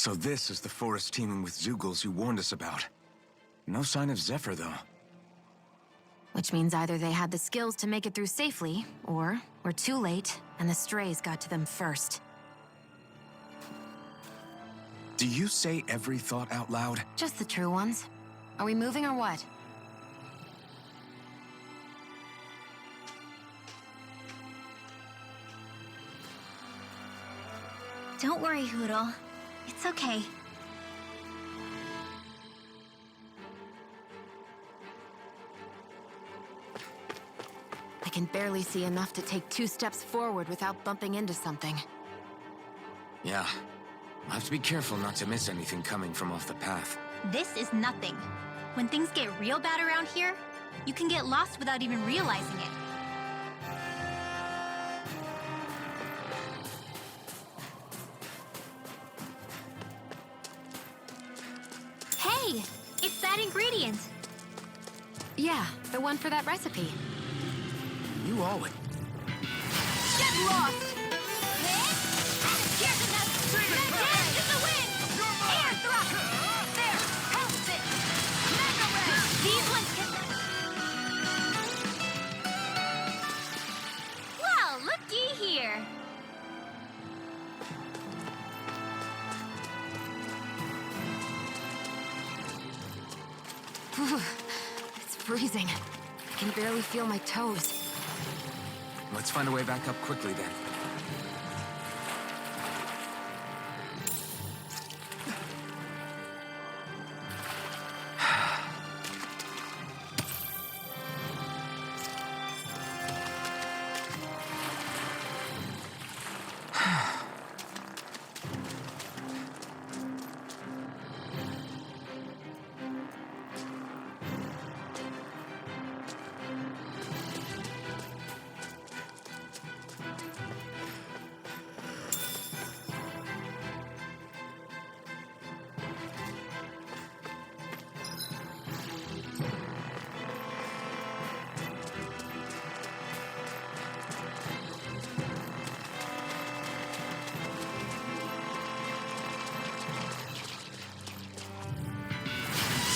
So this is the forest teeming with Zeugles you warned us about. No sign of Zephyr, though. Which means either they had the skills to make it through safely, or we're too late, and the strays got to them first. Do you say every thought out loud? Just the true ones. Are we moving or what? Don't worry, Hootle. It's okay. I can barely see enough to take 2 steps forward without bumping into something. Yeah. I'll have to be careful not to miss anything coming from off the path. This is nothing. When things get real bad around here, you can get lost without even realizing it. Hey! It's that ingredient! Yeah, the one for that recipe. You always... Get lost! Here's another! Dance in the wind! Air thrust! There! Helps it! Mega ray! These ones can... Well, looky here! It's freezing. I can barely feel my toes. Let's find a way back up quickly, then.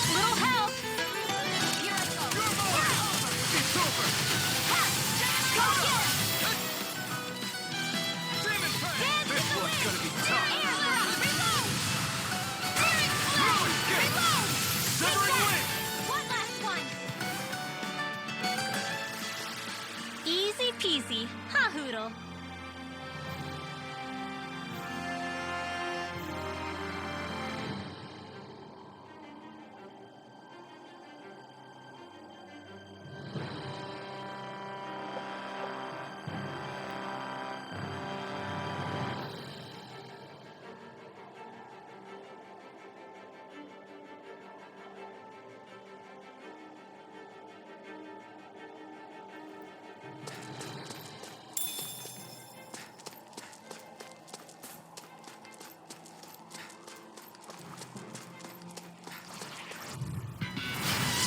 Little help! Here I go! It's over! Go get him! Demon Fang! Dance This in the one's wind! gonna be tough! Air thrust! Reload! Furious Ruin blast! gate! Reload! Severing Take wind! that! One last one! Easy peasy, huh, Hootle?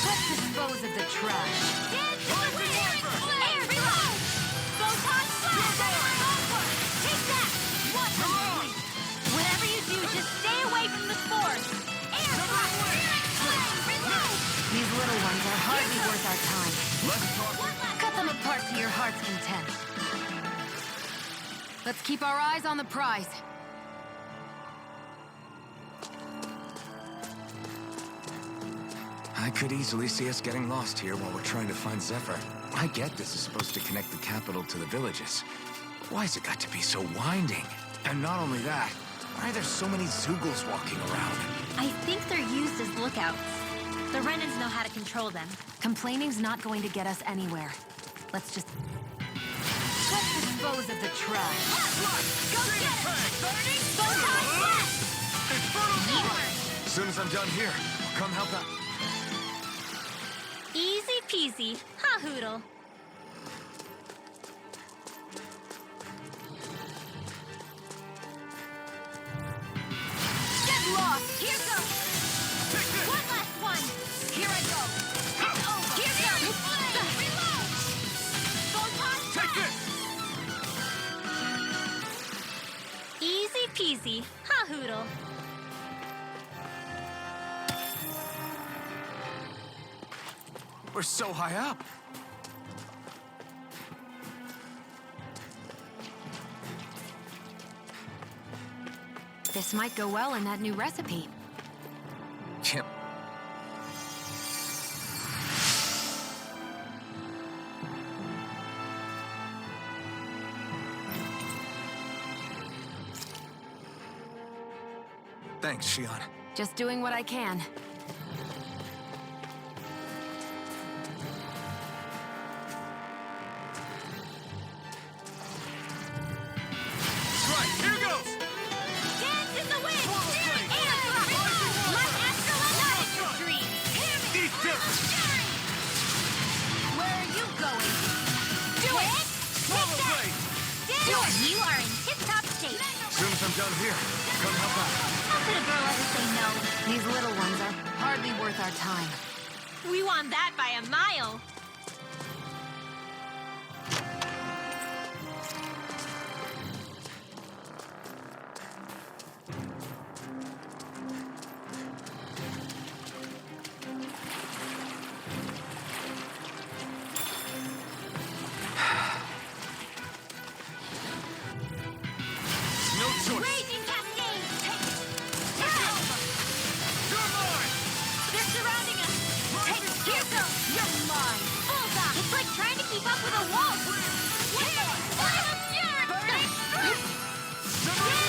Let's dispose of the trash. Dance in the wind! Air reload! Photon blast! Onward! Take that! What? Whatever you do, just stay away from the spores! Air thrust! Reload! These little ones are hardly worth our time. Let's talk... One last Cut them apart to your heart's content. Let's keep our eyes on the prize. I could easily see us getting lost here while we're trying to find Zephyr. I get this is supposed to connect the capital to the villages. Why's it got to be so winding? And not only that, why are there so many Zeugles walking around? I think they're used as lookouts. The Renans know how to control them. Complaining's not going to get us anywhere. Let's dispose of the trash. Go get it! Photon blast! As soon as I'm done here, I'll come help out. Easy peasy, huh, Hootle? Get lost! Here goes! One last one! Here I go! It's over! Here goes! Reload! Photon blast! Take this! Easy peasy, huh, Hootle? We're so high up. This might go well in that new recipe. Yep. Thanks, Shion. Just doing what I can. Right, here goes! Dance in the wind! Air thrust! Light astronautics stream! Eat this! Where are you going? Do it! Take that! Do it! You are in tip-top shape! As soon as I'm done here, come help out. How could a girl ever say no? These little ones are hardly worth our time. We won that by a mile! No choice. Raging Cascade! Take it! You're mine! They're surrounding us! Take it! Here goes! You're mine! Bullseye! It's like trying to keep up with a wall!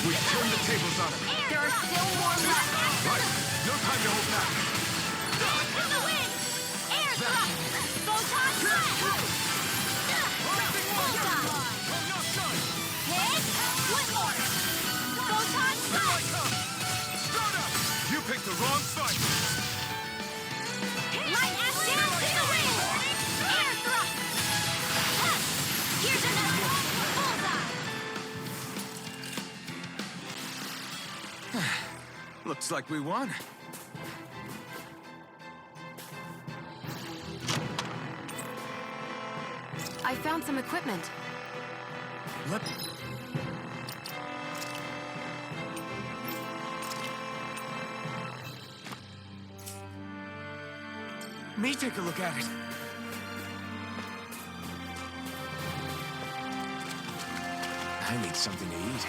We turned the tables on him. There are still more left. Right. No time to hold back. Dance in the wind! Air thrust! Photon blast! Bullseye! Oh, no, son! Hit! One more! Photon blast! Start up! You picked the wrong fight. Light ass dance in the wind! Air thrust! Huh. Here's another one! Bullseye! Looks like we won. I found some equipment. Let... Me take a look at it. I need something to eat.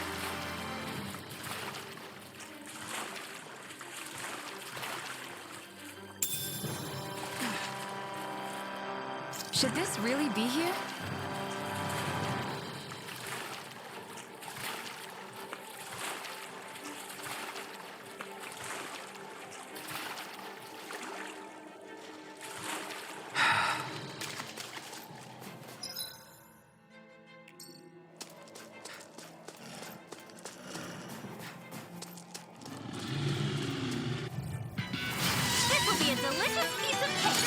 Should this really be here? This will be a delicious piece of cake!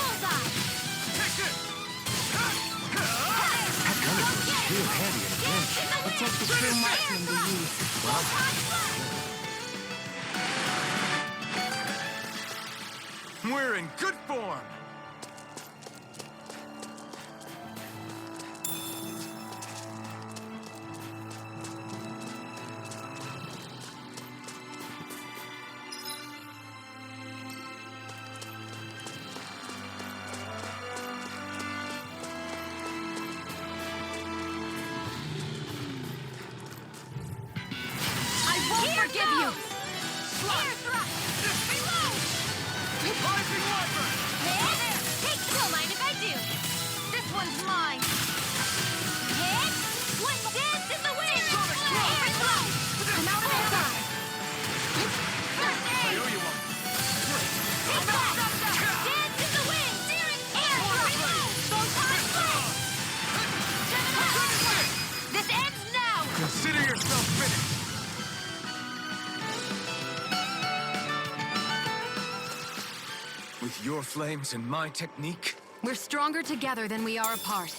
Bullseye! That gun of yours is real handy in a pinch. It takes a true marksman to use. We're in good form. I won't forgive you! Air thrust! Reload! Rising Wyvern! Hit! Take, don't mind if I do. This one's mine. Hit! One dance in the wind! Air thrust! I'm out of ammo! First I aid! owe you one. Take that! Dance in the wind! Air thrust! Photon blast! This ends now! Consider yourself finished. With your flames and my technique, We're stronger together than we are apart.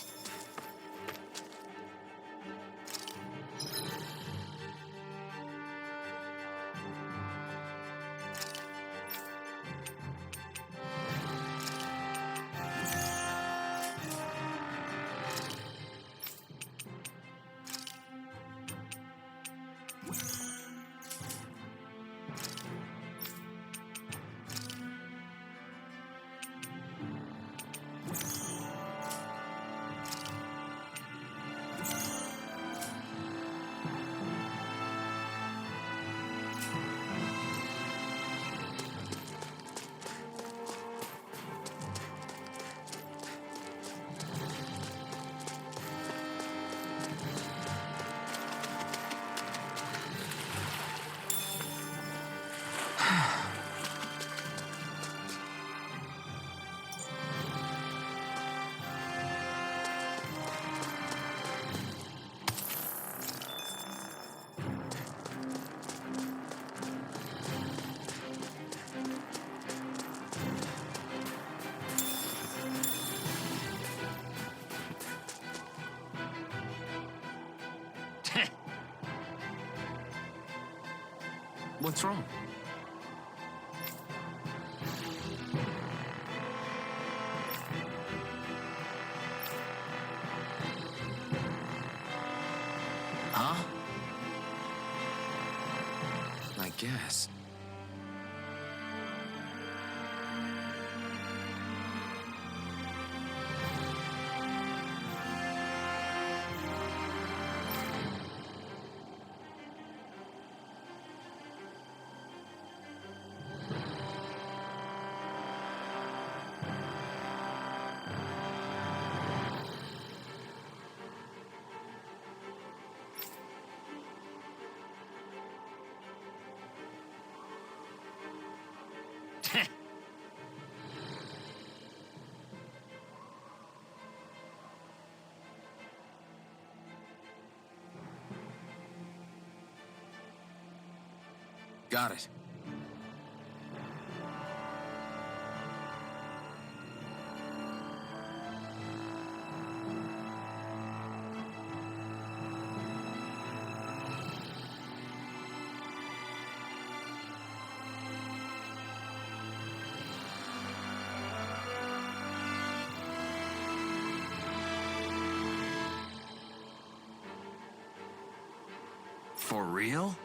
What's wrong? Huh? I guess. Got it. For real?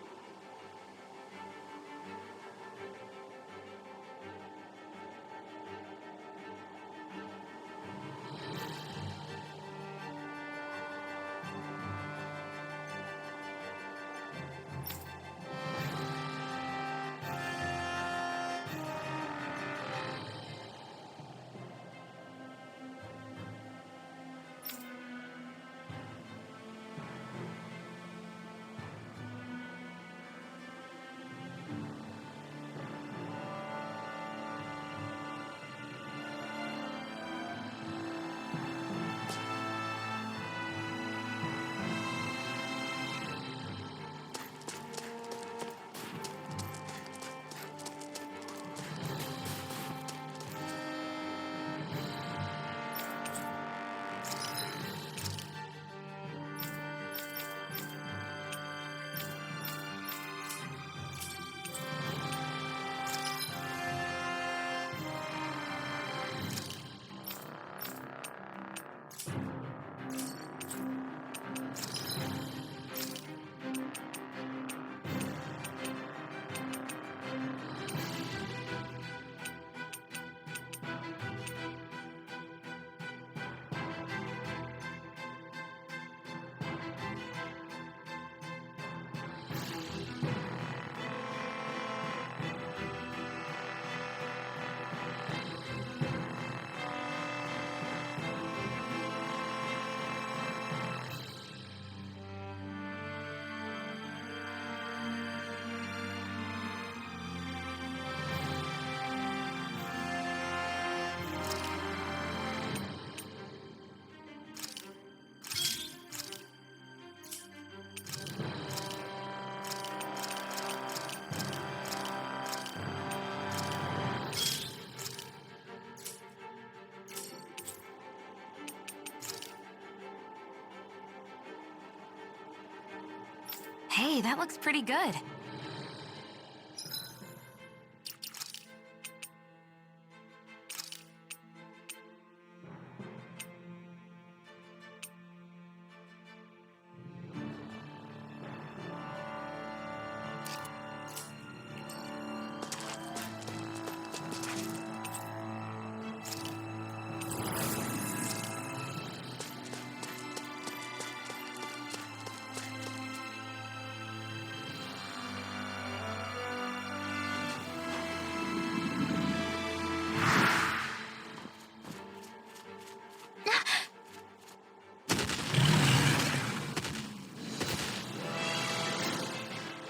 Hey, that looks pretty good.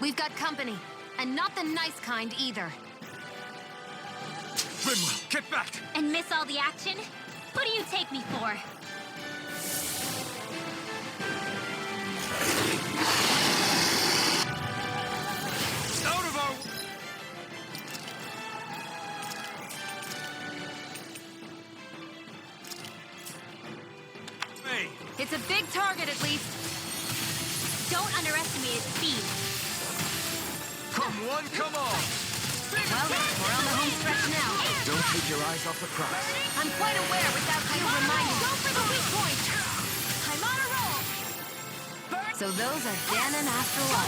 We've got company, and not the nice kind either. Rinwell, get back! And miss all the action? Who do you take me for? Out of our... Hey! It's a big target, at least. Don't underestimate its speed. Come one, come on! Well, we're on the home stretch now. Don't take your eyes off the prize. I'm quite aware without you reminding me. Go for the weak point! I'm on a roll! So those are Dan and Astral Arc.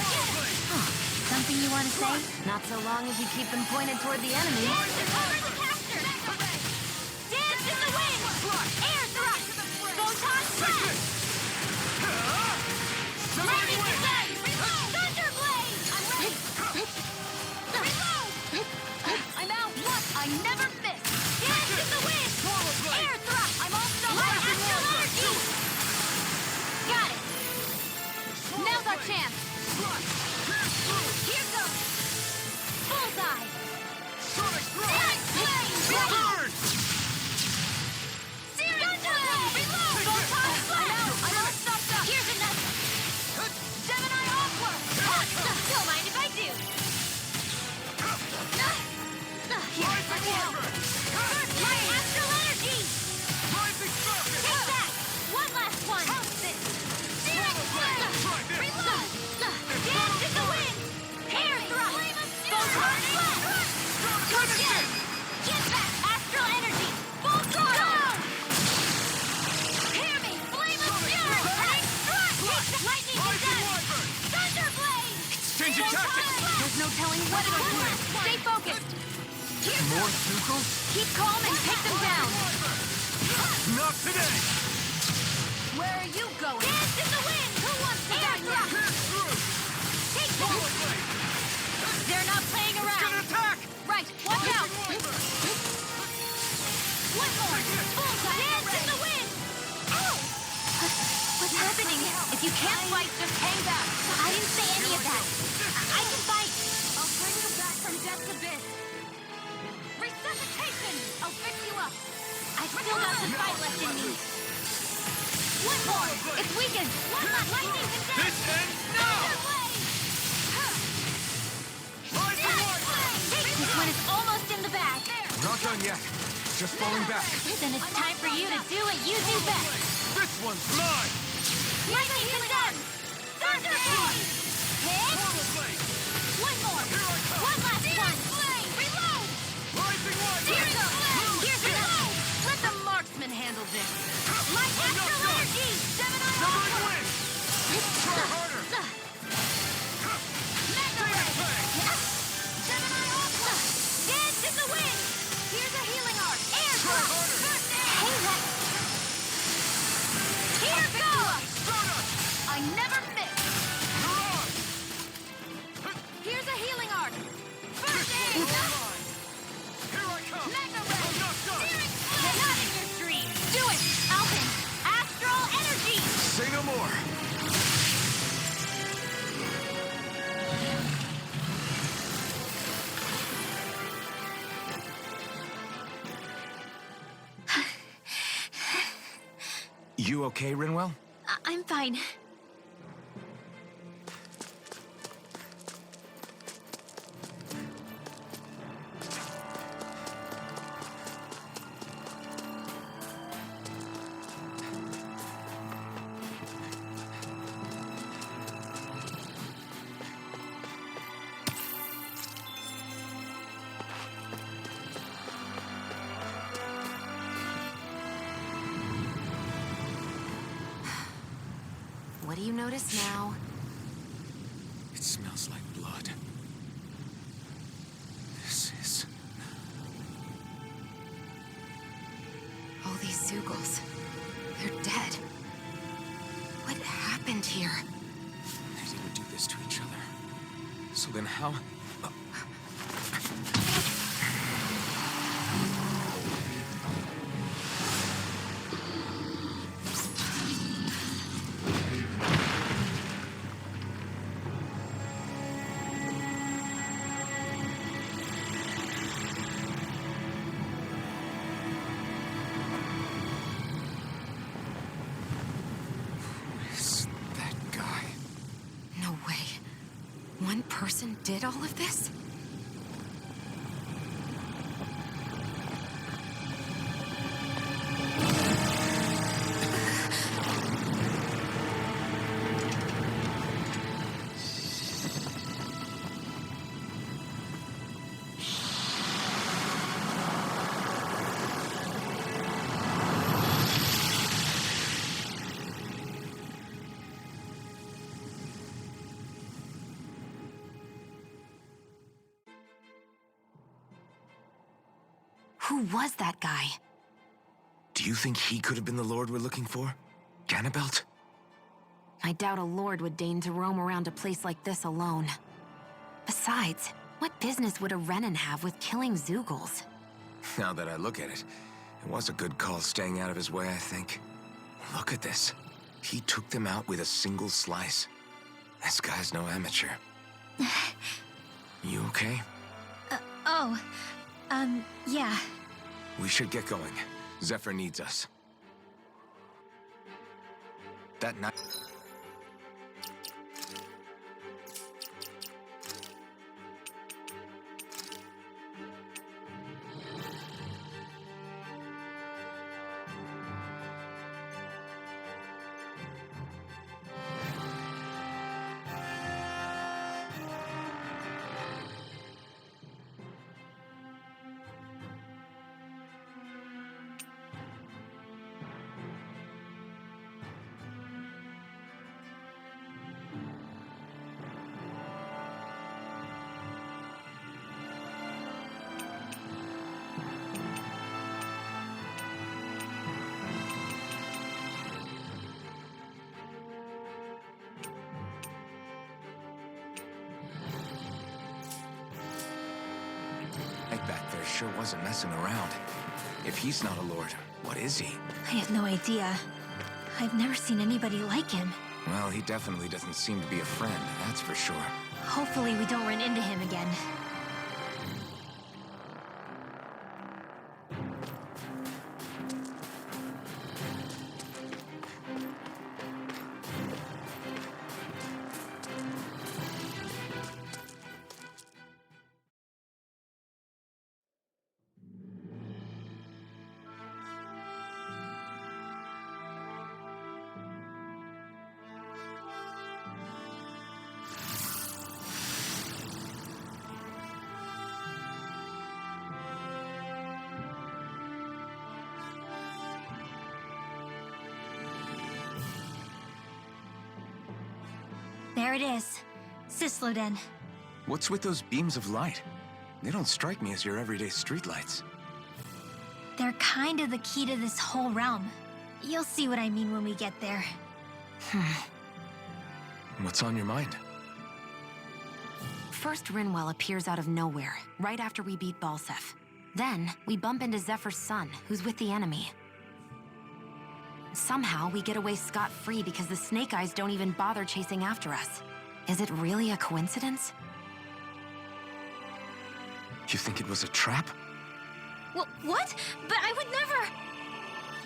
Huh. Something you want to say? Not so long as you keep them pointed toward the enemy. Dance to cover the caster! Dance in the wind! Air thrust! Photon blast! Lightning descent! Thunder blade! I'm ready! Reload! I'm out! What? I never miss! Dance in the wind! Air thrust! I'm also light astral energy! Got it! Now's our chance! Here goes! Bullseye! Sonic flame! Reload! Searing flame! Reload! Photon blast! I'm all stuffed up! Here's another! Gemini Aqua! Don't mind if I do! Here's my help! First light astral energy! Take that! One last one! Searing flame! Reload! Dance in the wind! Air thrust! Photon blast! Good again! Get back! Astral energy! Full throttle! Hear me! Flame of fury! Burning strike! Lightning descent! Thunder blade! Changing tactics! There's no telling what it'll do. Stay focused. More Zuko's? Keep calm and take them down. Not today! Where are you going? Dance in the wind! Who wants to die now? Take that! They're not playing around! Attack! Right, watch out. One more! Bullseye! Dance in the wind! What's happening? If you can't fight, just hang back. I didn't say any of that! I can fight! I'll bring you back from death's abyss! Resuscitation! I'll fix you up! I've still got some fight left in me! One more! It's weakened! One last lightning condensed! This ends now! This one is almost in the bag! Not done yet. Just falling back. Then it's time for you to do what you do best! This one's mine! Lightning condensed! Thunder blade! Hit! One more! One last one! Reload! Here's another! Let the marksman handle this. Light astral energy! Gemini Aqua! Try harder! Mega ray! Gemini Aqua! Dance in the wind! Here's a healing arc! Air thrust! Hey, here goes! I never miss! Here's a healing arc! First aid! Mega ray! You're not in your dreams! Do it! Alvin! Astral energy! Say no more. You okay, Rinwell? I'm fine. What do you notice now? It smells like blood. This is... All these Zeugles. They're dead. What happened here? They didn't do this to each other. So then how... One person did all of this? Who was that guy? Do you think he could have been the Lord we're looking for? Ganabelt? I doubt a lord would deign to roam around a place like this alone. Besides, what business would a Renan have with killing Zeugles? Now that I look at it, it was a good call staying out of his way, I think. Look at this. He took them out with a single slice. This guy's no amateur. You okay? Yeah. We should get going. Zephyr needs us. That night... back there sure wasn't messing around. If he's not a lord, what is he? I have no idea. I've never seen anybody like him. Well, he definitely doesn't seem to be a friend, that's for sure. Hopefully we don't run into him again. There it is. Sysloden. What's with those beams of light? They don't strike me as your everyday streetlights. They're kind of the key to this whole realm. You'll see what I mean when we get there. What's on your mind? First, Rinwell appears out of nowhere, right after we beat Balseph. Then, we bump into Zephyr's son, who's with the enemy. Somehow, we get away scot-free because the Snake Eyes don't even bother chasing after us. Is it really a coincidence? You think it was a trap? What? But I would never...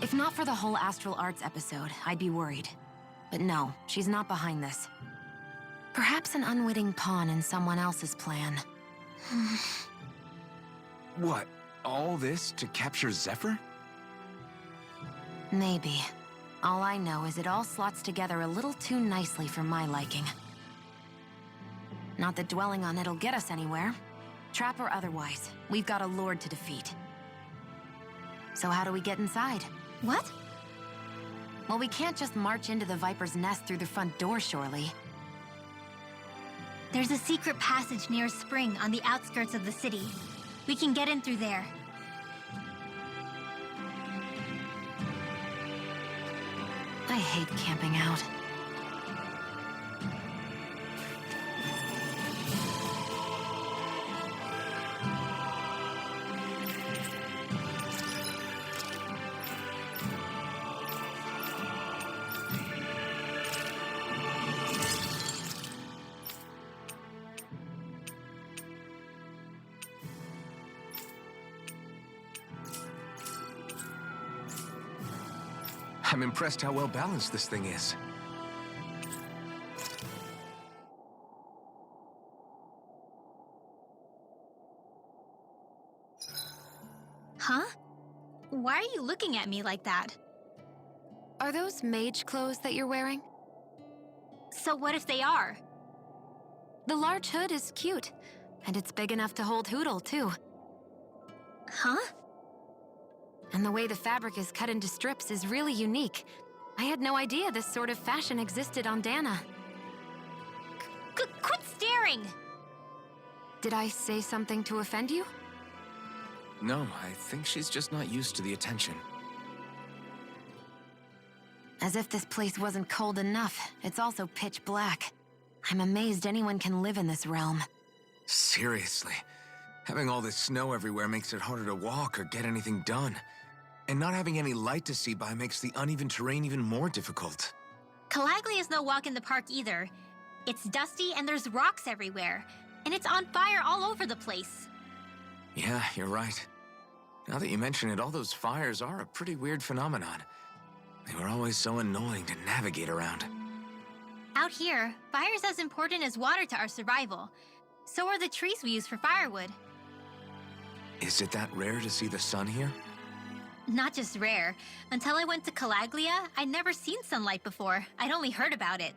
If not for the whole Astral Arts episode, I'd be worried. But no, she's not behind this. Perhaps an unwitting pawn in someone else's plan. What? All this to capture Zephyr? Maybe. All I know is it all slots together a little too nicely for my liking. Not that dwelling on it'll get us anywhere. Trap or otherwise, we've got a lord to defeat. So how do we get inside? What? Well, we can't just march into the Viper's nest through the front door, surely. There's a secret passage near a spring on the outskirts of the city. We can get in through there. I hate camping out. I'm impressed how well balanced this thing is. Huh? Why are you looking at me like that? Are those mage clothes that you're wearing? So what if they are? The large hood is cute, and it's big enough to hold Hootle, too. Huh? And the way the fabric is cut into strips is really unique. I had no idea this sort of fashion existed on Dana. Quit staring! Did I say something to offend you? No, I think she's just not used to the attention. As if this place wasn't cold enough, it's also pitch black. I'm amazed anyone can live in this realm. Seriously. Having all this snow everywhere makes it harder to walk or get anything done. And not having any light to see by makes the uneven terrain even more difficult. Calaglia is no walk in the park either. It's dusty and there's rocks everywhere. And it's on fire all over the place. Yeah, you're right. Now that you mention it, all those fires are a pretty weird phenomenon. They were always so annoying to navigate around. Out here, fire's as important as water to our survival. So are the trees we use for firewood. Is it that rare to see the sun here? Not just rare. Until I went to Calaglia, I'd never seen sunlight before. I'd only heard about it.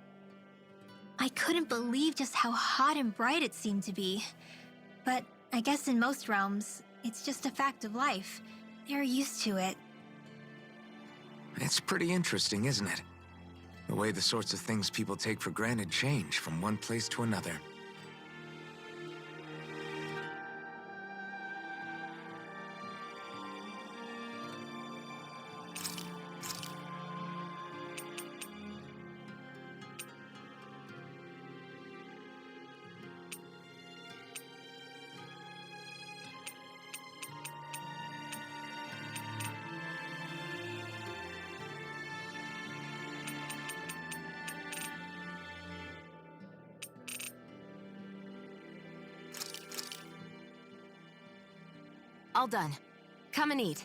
I couldn't believe just how hot and bright it seemed to be. But I guess in most realms, it's just a fact of life. They're used to it. It's pretty interesting, isn't it? The way the sorts of things people take for granted change from one place to another. All done. Come and eat.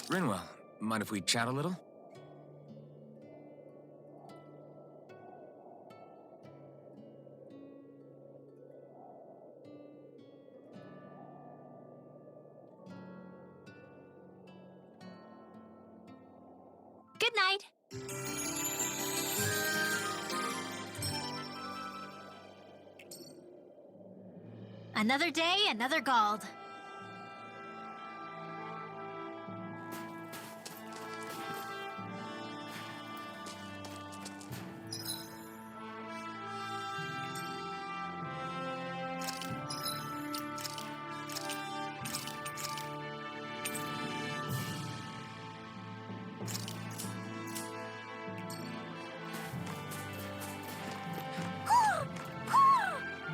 Rinwell, mind if we chat a little? Good night. Another day, another Gald.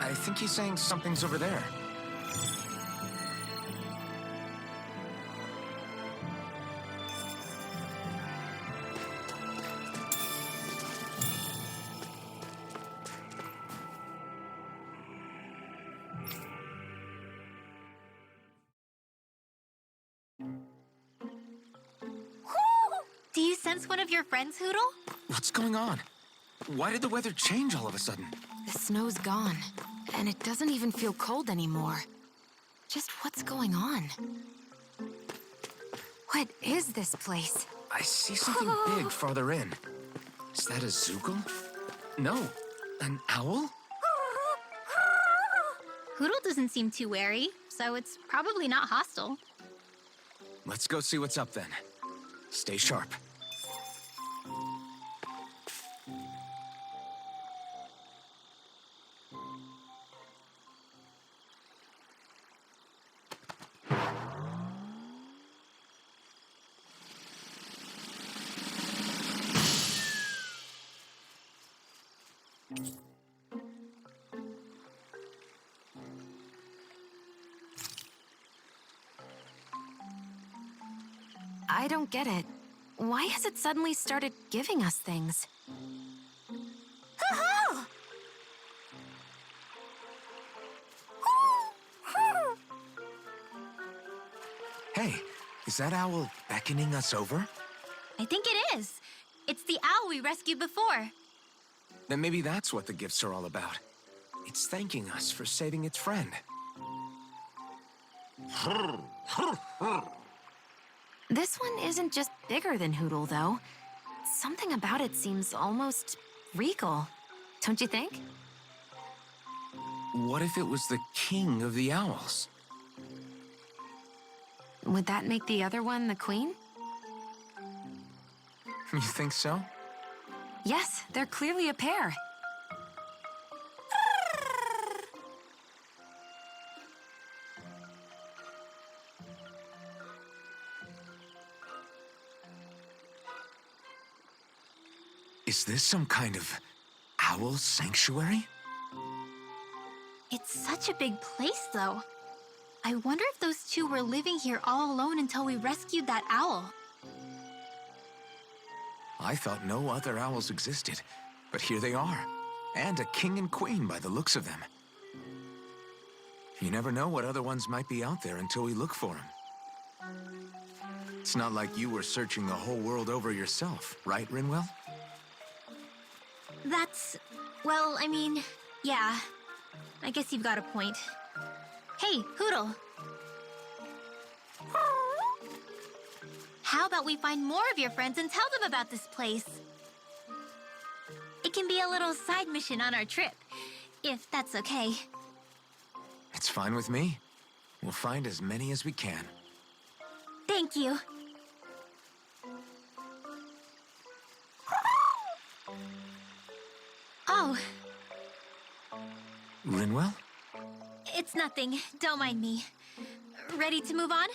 I think he's saying something's over there. Do you sense one of your friends, Hootle? What's going on? Why did the weather change all of a sudden? The snow's gone, and it doesn't even feel cold anymore. Just what's going on? What is this place? I see something big farther in. Is that a Zoogle? No, an owl? Hootle doesn't seem too wary, so it's probably not hostile. Let's go see what's up then. Stay sharp. I don't get it. Why has it suddenly started giving us things? Hey, is that owl beckoning us over? I think it is. It's the owl we rescued before. Then maybe that's what the gifts are all about. It's thanking us for saving its friend. This one isn't just bigger than Hootle, though. Something about it seems almost regal. Don't you think? What if it was the king of the owls? Would that make the other one the queen? You think so? Yes, they're clearly a pair. Is this some kind of owl sanctuary? It's such a big place, though. I wonder if those two were living here all alone until we rescued that owl. I thought no other owls existed, but here they are. And a king and queen by the looks of them. You never know what other ones might be out there until we look for them. It's not like you were searching the whole world over yourself, right, Rinwell? Well, I mean, yeah. I guess you've got a point. Hey, Hootle. How about we find more of your friends and tell them about this place? It can be a little side mission on our trip, if that's okay. It's fine with me. We'll find as many as we can. Thank you. Oh, Rinwell? it's nothing. Don't mind me. Ready to move on?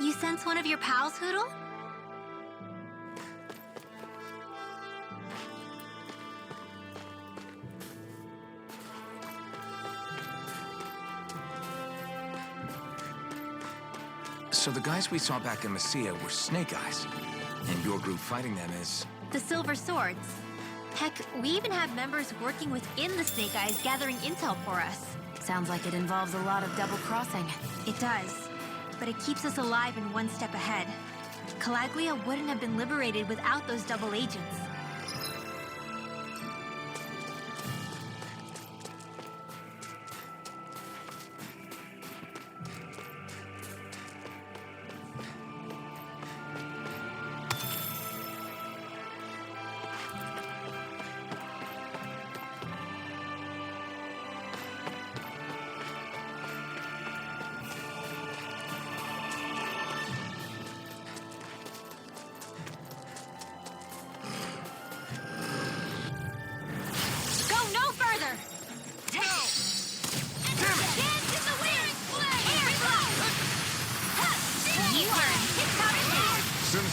You sense one of your pals, Hootle? So the guys we saw back in Messia were Snake Eyes, and your group fighting them is... The Silver Swords. Heck, we even have members working within the Snake Eyes gathering intel for us. Sounds like it involves a lot of double-crossing. It does, but it keeps us alive and one step ahead. Calaglia wouldn't have been liberated without those double agents.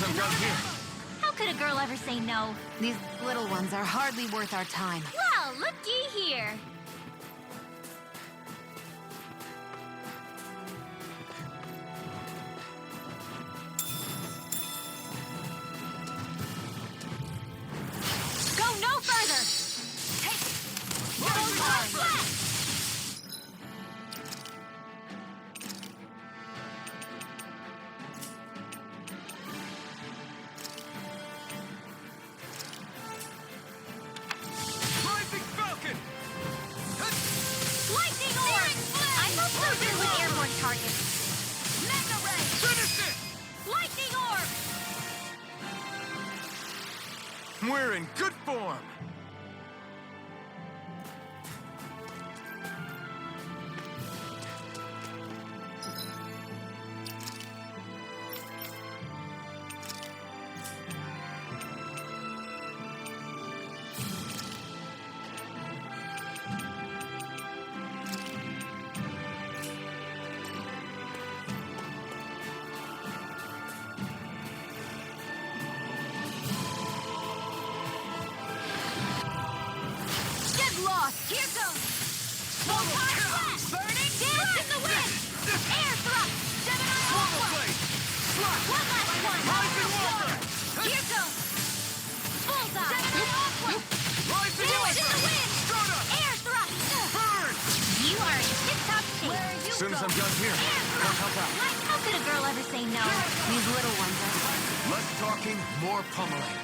I'm done here. How could a girl ever say no? These little ones are hardly worth our time. Well, looky here. Go no further! Take flash! Rising Falcon! Lightning orb! I'm not so good with airborne targets. Mega ray! Finish it! Lightning orb! We're in good form. Get lost! Here goes! Photon flash! Burning dance in the wind! Air thrust! Gemini Aqua! One last one! Rising Walker! Here goes! Bullseye! Gemini Aqua! Rising Dance in the Walker! wind! Strata! Air thrust! Burn! You are in tip-top shape! As soon as I'm done here, Air come thrust! help out. How could a girl ever say no? These little ones are... Less talking, more pummeling.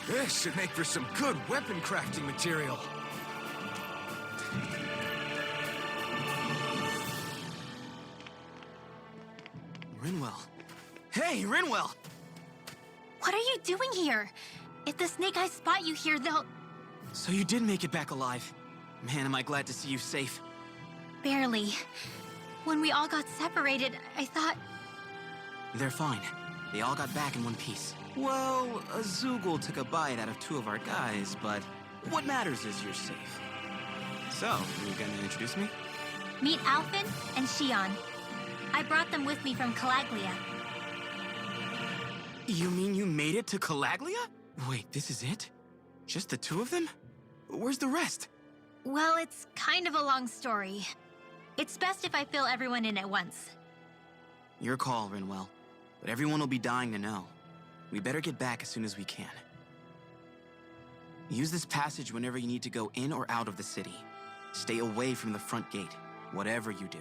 This should make for some good weapon crafting material. Rinwell. Hey, Rinwell! What are you doing here? If the Snake Eyes spot you here, they'll... So you did make it back alive. Man, am I glad to see you safe. Barely. When we all got separated, I thought... They're fine. They all got back in one piece. Well, Azugul took a bite out of two of our guys, but what matters is you're safe. So, you gonna introduce me? Meet Alphen and Shion. I brought them with me from Calaglia. You mean you made it to Calaglia? Wait, this is it? Just the two of them? Where's the rest? Well, it's kind of a long story. It's best if I fill everyone in at once. Your call, Rinwell. But everyone will be dying to know. We better get back as soon as we can. Use this passage whenever you need to go in or out of the city. Stay away from the front gate, whatever you do.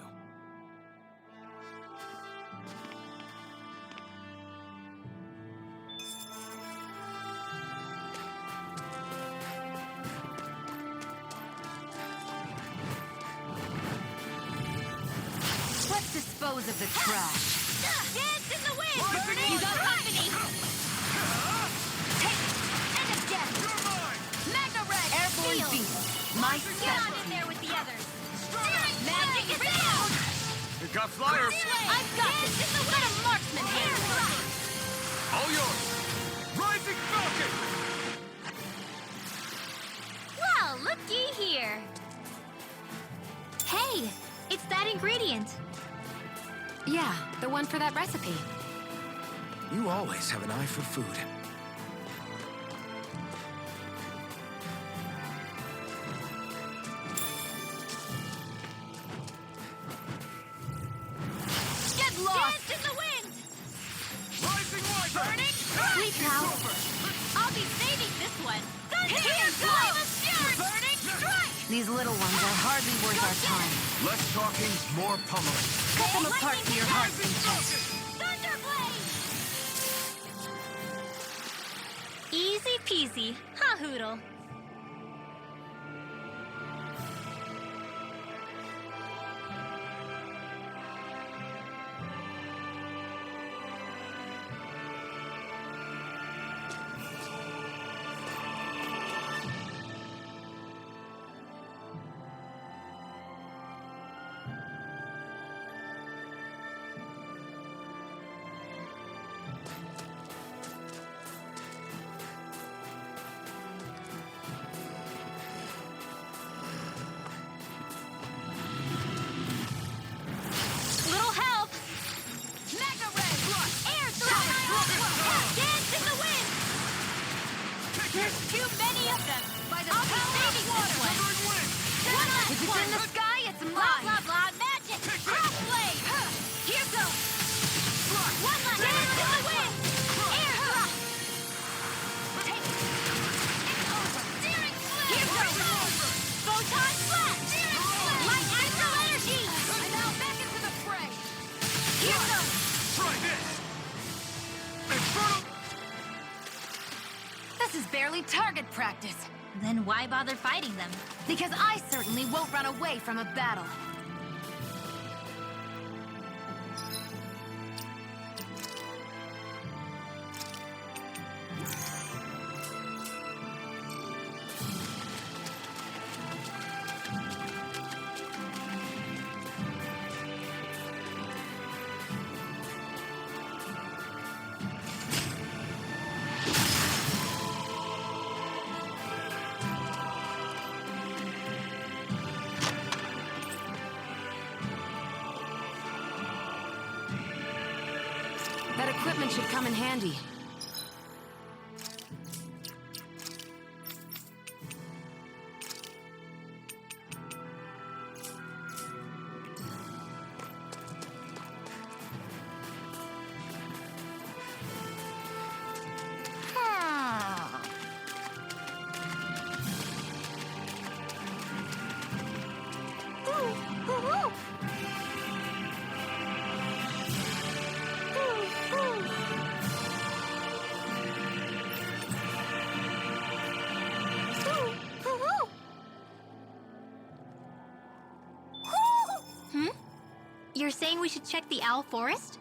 Let's dispose of the trash. Dance in the wind! Rising You got Walker! company! Take! End of death! Mega red! Airborne Shield! beast. My Get on specialty. in there with the others! Magic is out! We got flyers. I've got this! Let a marksman handle it! All yours. Rising Falcon! Well, looky here! Hey! It's that ingredient! Yeah, the one for that recipe. You always have an eye for food. Get lost! Dance in the wind! Rising Walker! Burning Sleep now. I'll be saving this one! Here's Flame of Fury! Burning strike! These little ones are hardly worth our time. Less talking, more pummeling. Cut them apart to your heart's content. Thunderblade! Easy peasy, huh, Hoodle? Little help! Mega Ray! Air If it's in the sky, it's Blah, mine! blah, blah, magic! Crossblade! Here goes! One left! Dance in the wind! Air thrust! Take it! It's over! Steering flame! Here goes! Photon flash! Steering flame! Light astral energy! I'm now back into the fray! Here goes! Try this! Infernal! This is barely target practice. Then why bother fighting them? Because I certainly won't run away from a battle. That equipment should come in handy. You're saying we should check the Owl Forest?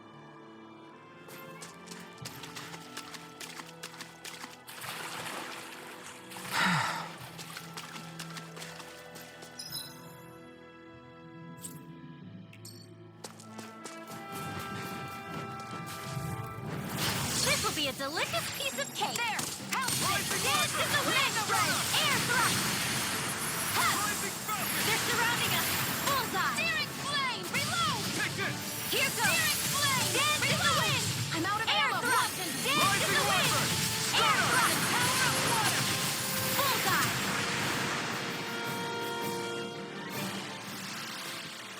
This will be a delicious piece of cake. There! Help! Dance in the wind! Air thrust! Ha! They're surrounding us! Bullseye! Steering flame! Reload! Here goes! Steering flame! Dance in the wind! I'm out of air thrust! Dance in the wind! Air thrust! Power of water! Bullseye!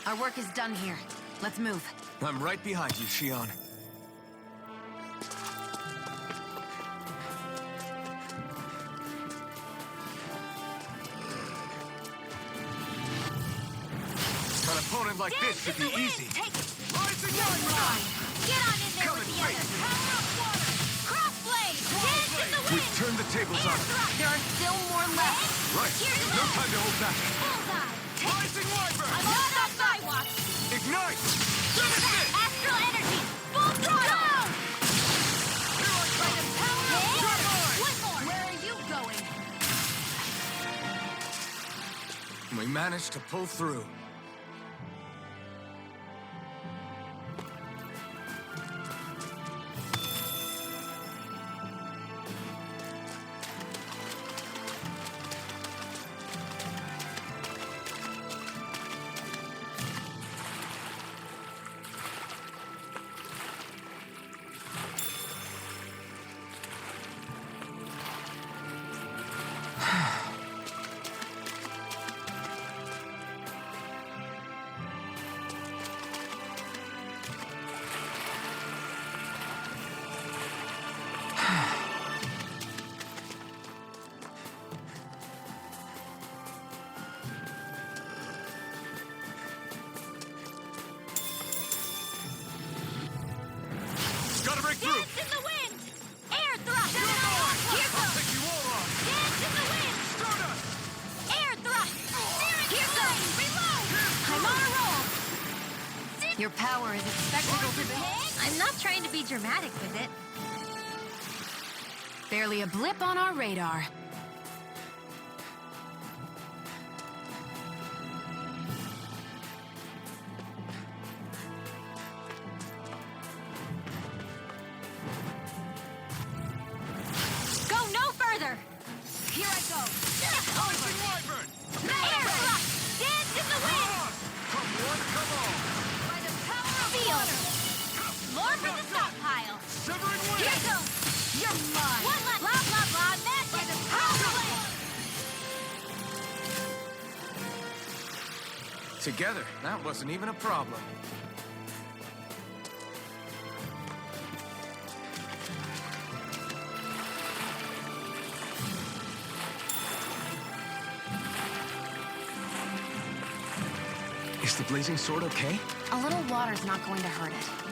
Our work is done here. Let's move. I'm right behind you, Shion. An opponent like this should be easy. Take it! Rising Line! Get on in there Come with and the face others! me. Power of water! Crossblade! Dance in the wind! We've turned the tables on her. There are still more left. Right, Here's no the time to hold back. Bullseye! Take it! Rising Wyvern! I'm not on my watch! Ignite! Give it back! Astral energy! Full throttle! Here I come! Power of water! mine! One more! Where are you going? We managed to pull through. Gotta break through! Dance in the wind! Air thrust! Here I'll goes! take you all on! Dance in the wind! Stardust! Air thrust! Here goes! Reload! I'm on a roll! Your power is expected to be... I'm not trying to be dramatic with it. Barely a blip on our radar. Go no further! Here I go. Rising Wyvern! Air thrust! Dance in the wind! Come one, come all! By the power of water! More for the stockpile! Severing wind! Here goes! You're mine. One left! Blah, blah, blah! Magic! By the power of water! together. That wasn't even a problem. Is the blazing sword okay? A little water's not going to hurt it.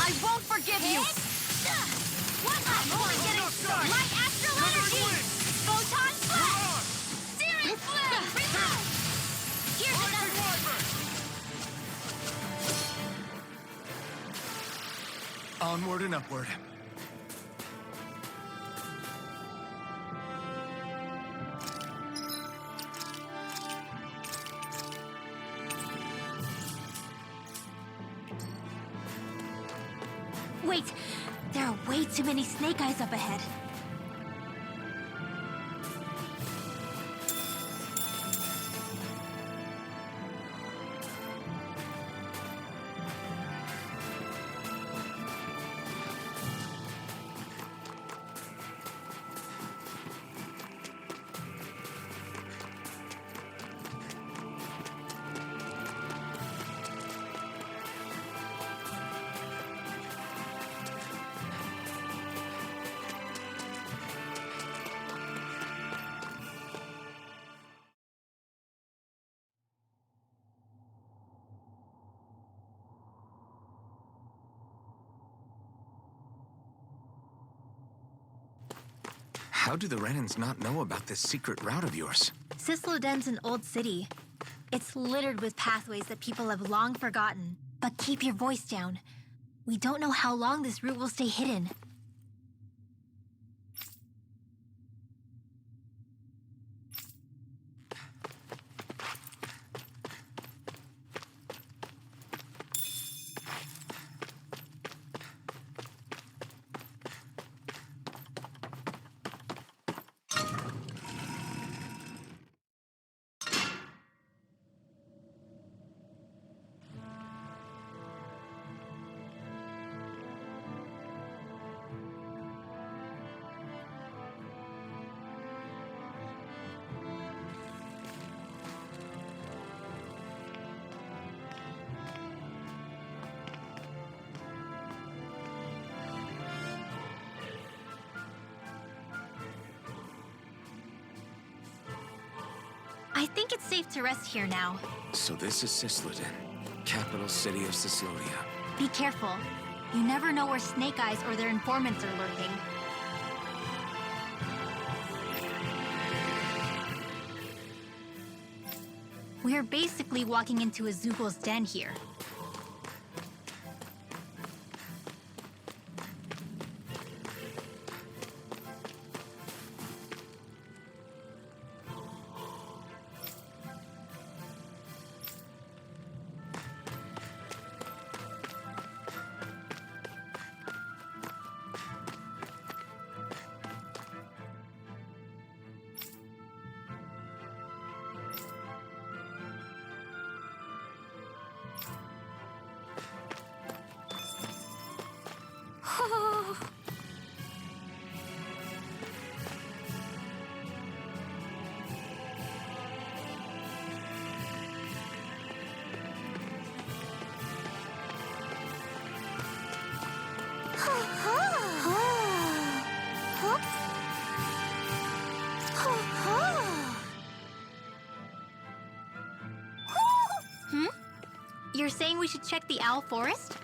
I won't forgive you! What? I'm only getting started! Light astral energy! Photon blast! Searing flame! Reload! Here's another! Onward and upward. Wait! There are way too many snake eyes up ahead. How do the Renans not know about this secret route of yours? Sisloden's an old city. It's littered with pathways that people have long forgotten. But keep your voice down. We don't know how long this route will stay hidden. I think it's safe to rest here now. So this is Sisloden, capital city of Cyslodia. Be careful. You never know where Snake Eyes or their informants are lurking. We're basically walking into a Zoogl's den here. You're saying we should check the Owl Forest?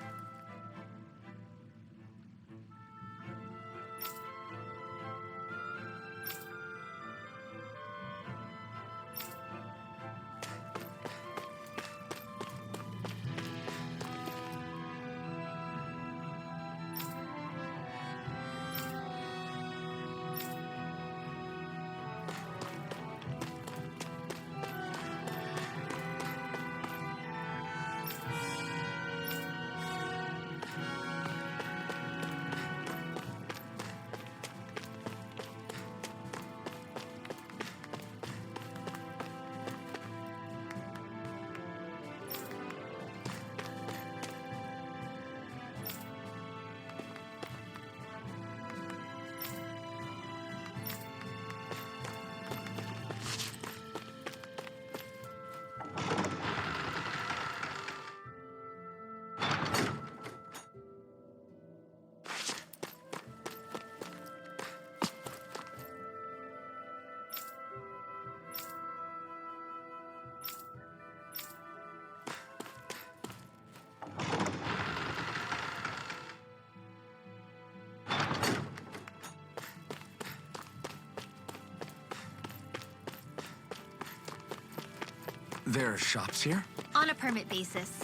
There are shops here? On a permit basis.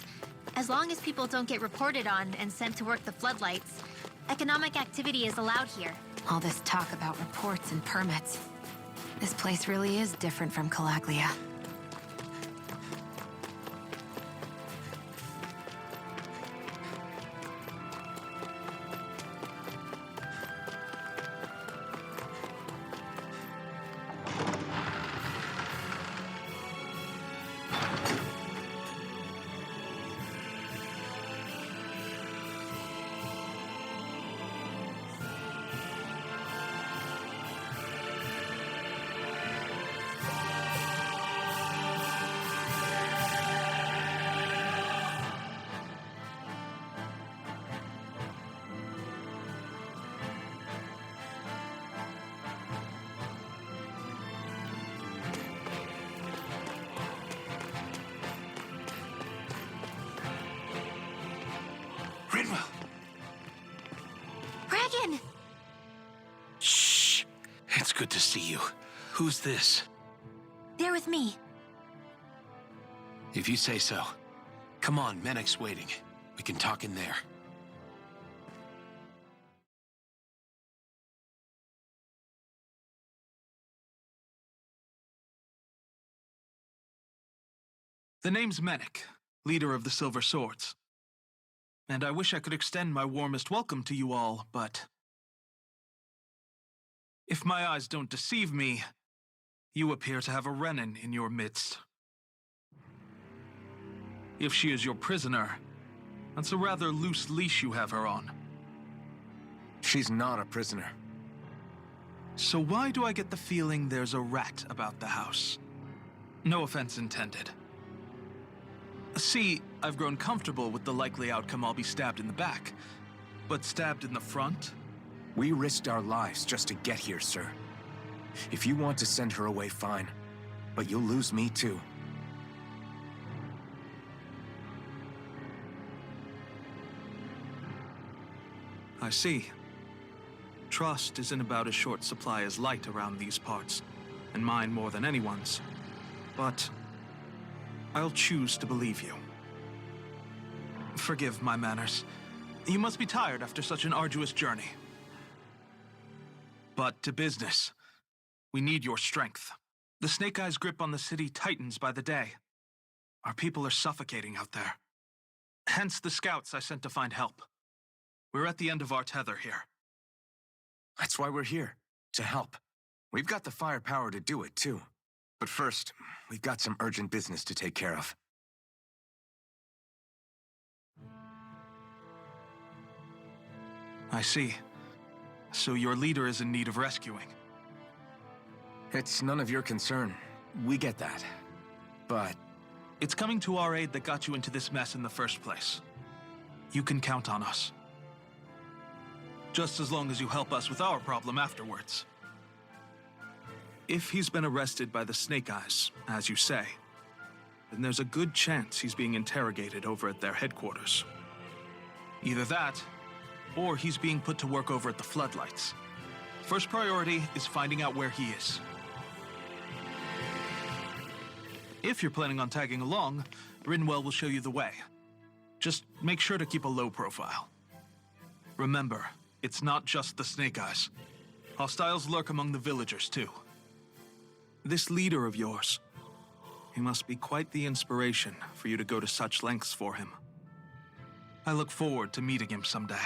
As long as people don't get reported on and sent to work the floodlights, economic activity is allowed here. All this talk about reports and permits. This place really is different from Calaglia. Rinwell! Bragan! Shh! It's good to see you. Who's this? They're with me. If you say so. Come on, Menek's waiting. We can talk in there. The name's Menek, leader of the Silver Swords. And I wish I could extend my warmest welcome to you all, but if my eyes don't deceive me, you appear to have a Renan in your midst. If she is your prisoner, that's a rather loose leash you have her on. She's not a prisoner. So why do I get the feeling there's a rat about the house? No offense intended. See, I've grown comfortable with the likely outcome I'll be stabbed in the back. But stabbed in the front? We risked our lives just to get here, sir. If you want to send her away, fine. But you'll lose me too. I see. Trust is in about as short supply as light around these parts, and mine more than anyone's. But I'll choose to believe you. Forgive my manners. You must be tired after such an arduous journey. But to business. We need your strength. The Snake Eyes' grip on the city tightens by the day. Our people are suffocating out there. Hence the scouts I sent to find help. We're at the end of our tether here. That's why we're here, to help. We've got the firepower to do it, too. But first, we've got some urgent business to take care of. I see. So your leader is in need of rescuing. It's none of your concern. We get that. But It's coming to our aid that got you into this mess in the first place. You can count on us. Just as long as you help us with our problem afterwards. If he's been arrested by the Snake Eyes, as you say, then there's a good chance he's being interrogated over at their headquarters. Either that, or he's being put to work over at the Floodlights. First priority is finding out where he is. If you're planning on tagging along, Rinwell will show you the way. Just make sure to keep a low profile. Remember, it's not just the Snake Eyes. Hostiles lurk among the villagers, too. This leader of yours, he must be quite the inspiration for you to go to such lengths for him. I look forward to meeting him someday.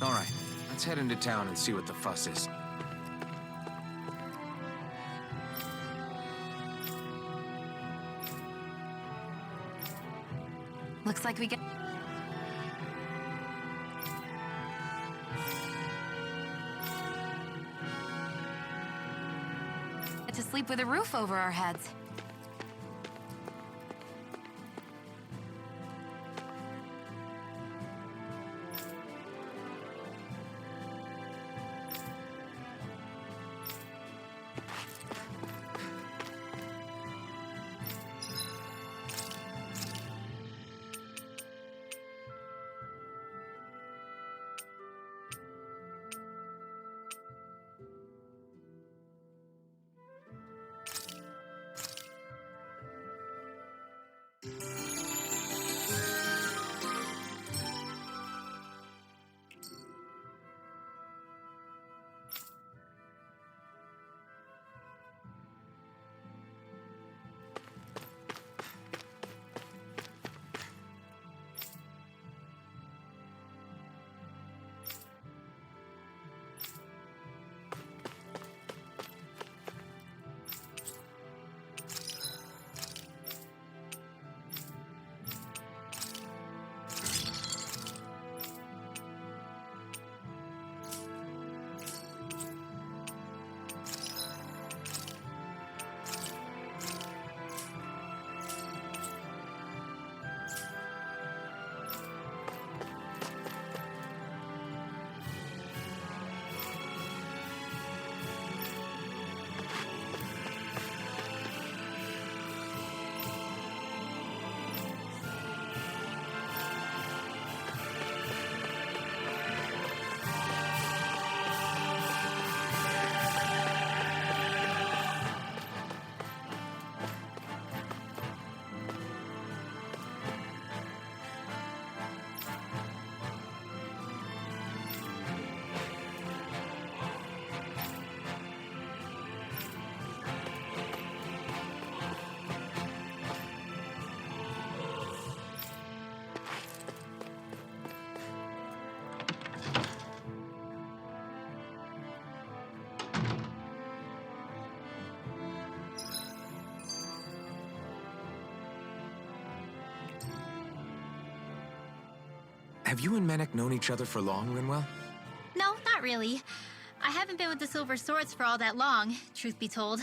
All right, let's head into town and see what the fuss is. Looks like we get... to sleep with a roof over our heads. Have you and Menek known each other for long, Rinwell? No, not really. I haven't been with the Silver Swords for all that long, truth be told.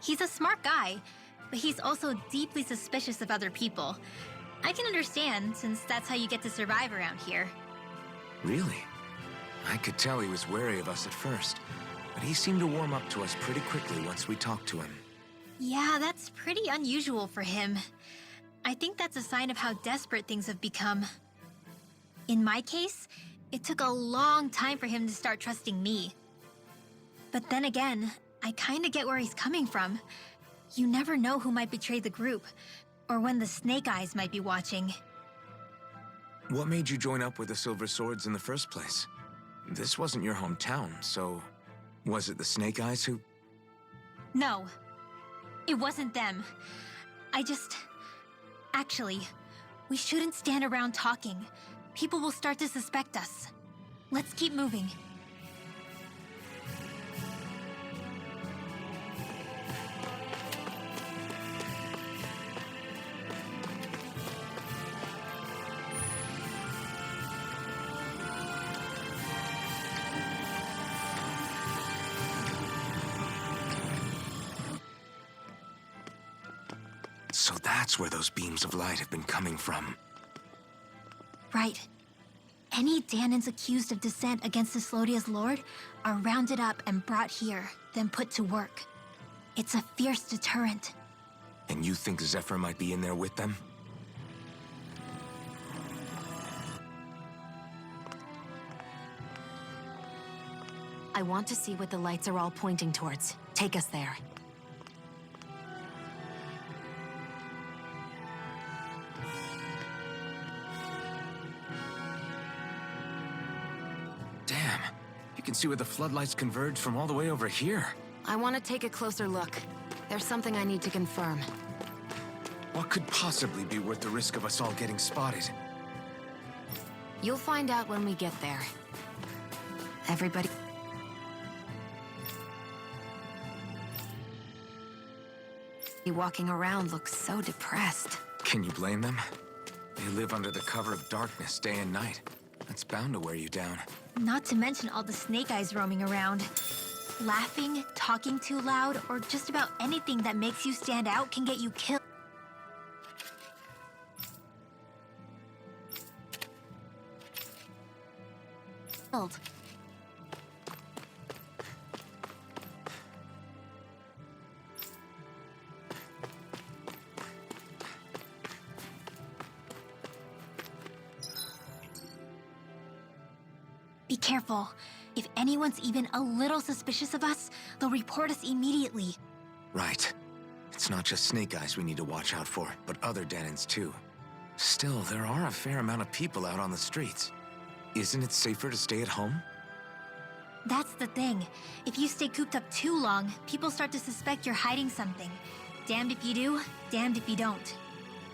He's a smart guy, but he's also deeply suspicious of other people. I can understand, since that's how you get to survive around here. Really? I could tell he was wary of us at first, but he seemed to warm up to us pretty quickly once we talked to him. Yeah, that's pretty unusual for him. I think that's a sign of how desperate things have become. In my case, it took a long time for him to start trusting me. But then again, I kinda get where he's coming from. You never know who might betray the group, or when the Snake Eyes might be watching. What made you join up with the Silver Swords in the first place? This wasn't your hometown, so... Was it the Snake Eyes who... No. It wasn't them. Actually, we shouldn't stand around talking. People will start to suspect us. Let's keep moving. So that's where those beams of light have been coming from. Right. Any Dahnans accused of dissent against Cyslodia's lord are rounded up and brought here, then put to work. It's a fierce deterrent. And you think Zephyr might be in there with them? I want to see what the lights are all pointing towards. Take us there. Damn. You can see where the floodlights converge from all the way over here. I want to take a closer look. There's something I need to confirm. What could possibly be worth the risk of us all getting spotted? You'll find out when we get there. Everybody... walking around looks so depressed. Can you blame them? They live under the cover of darkness day and night. That's bound to wear you down. Not to mention all the Snake Eyes roaming around. Laughing, talking too loud, or just about anything that makes you stand out can get you killed. Be careful. If anyone's even a little suspicious of us, they'll report us immediately. Right. It's not just Snake Eyes we need to watch out for, but other Dahnans too. Still, there are a fair amount of people out on the streets. Isn't it safer to stay at home? That's the thing. If you stay cooped up too long, people start to suspect you're hiding something. Damned if you do, damned if you don't.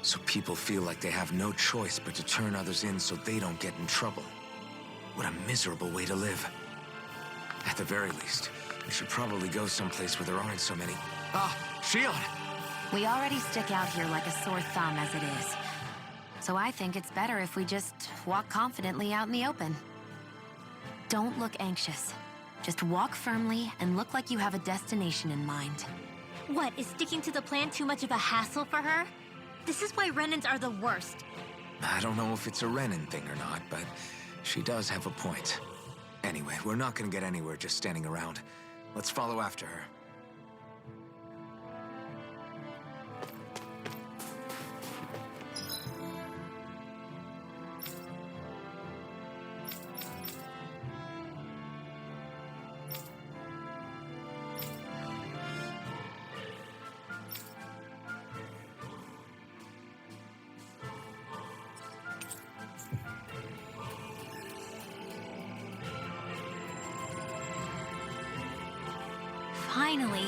So people feel like they have no choice but to turn others in so they don't get in trouble. What a miserable way to live. At the very least, we should probably go someplace where there aren't so many... Ah! Shion! We already stick out here like a sore thumb as it is. So I think it's better if we just walk confidently out in the open. Don't look anxious. Just walk firmly and look like you have a destination in mind. What, is sticking to the plan too much of a hassle for her? This is why Renans are the worst. I don't know if it's a Renan thing or not, but she does have a point. Anyway, we're not gonna get anywhere just standing around. Let's follow after her. Finally.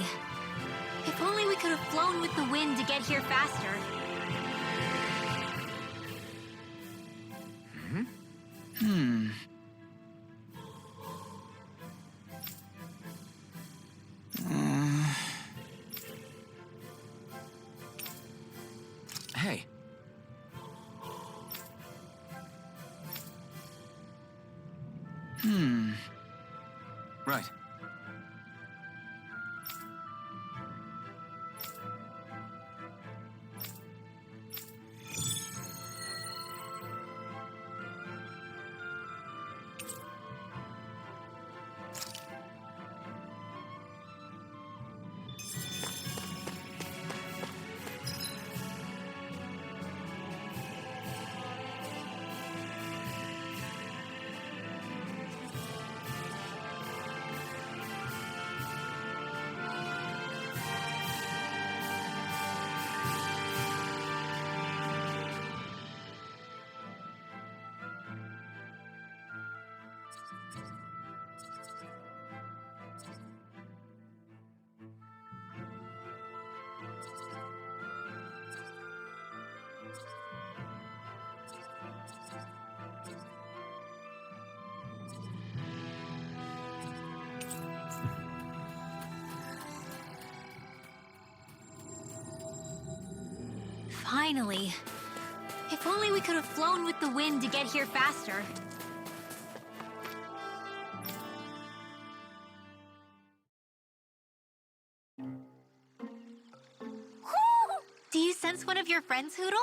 If only we could have flown with the wind to get here faster. Hey. Right. Finally. If only we could have flown with the wind to get here faster. Do you sense one of your friends, Hootle?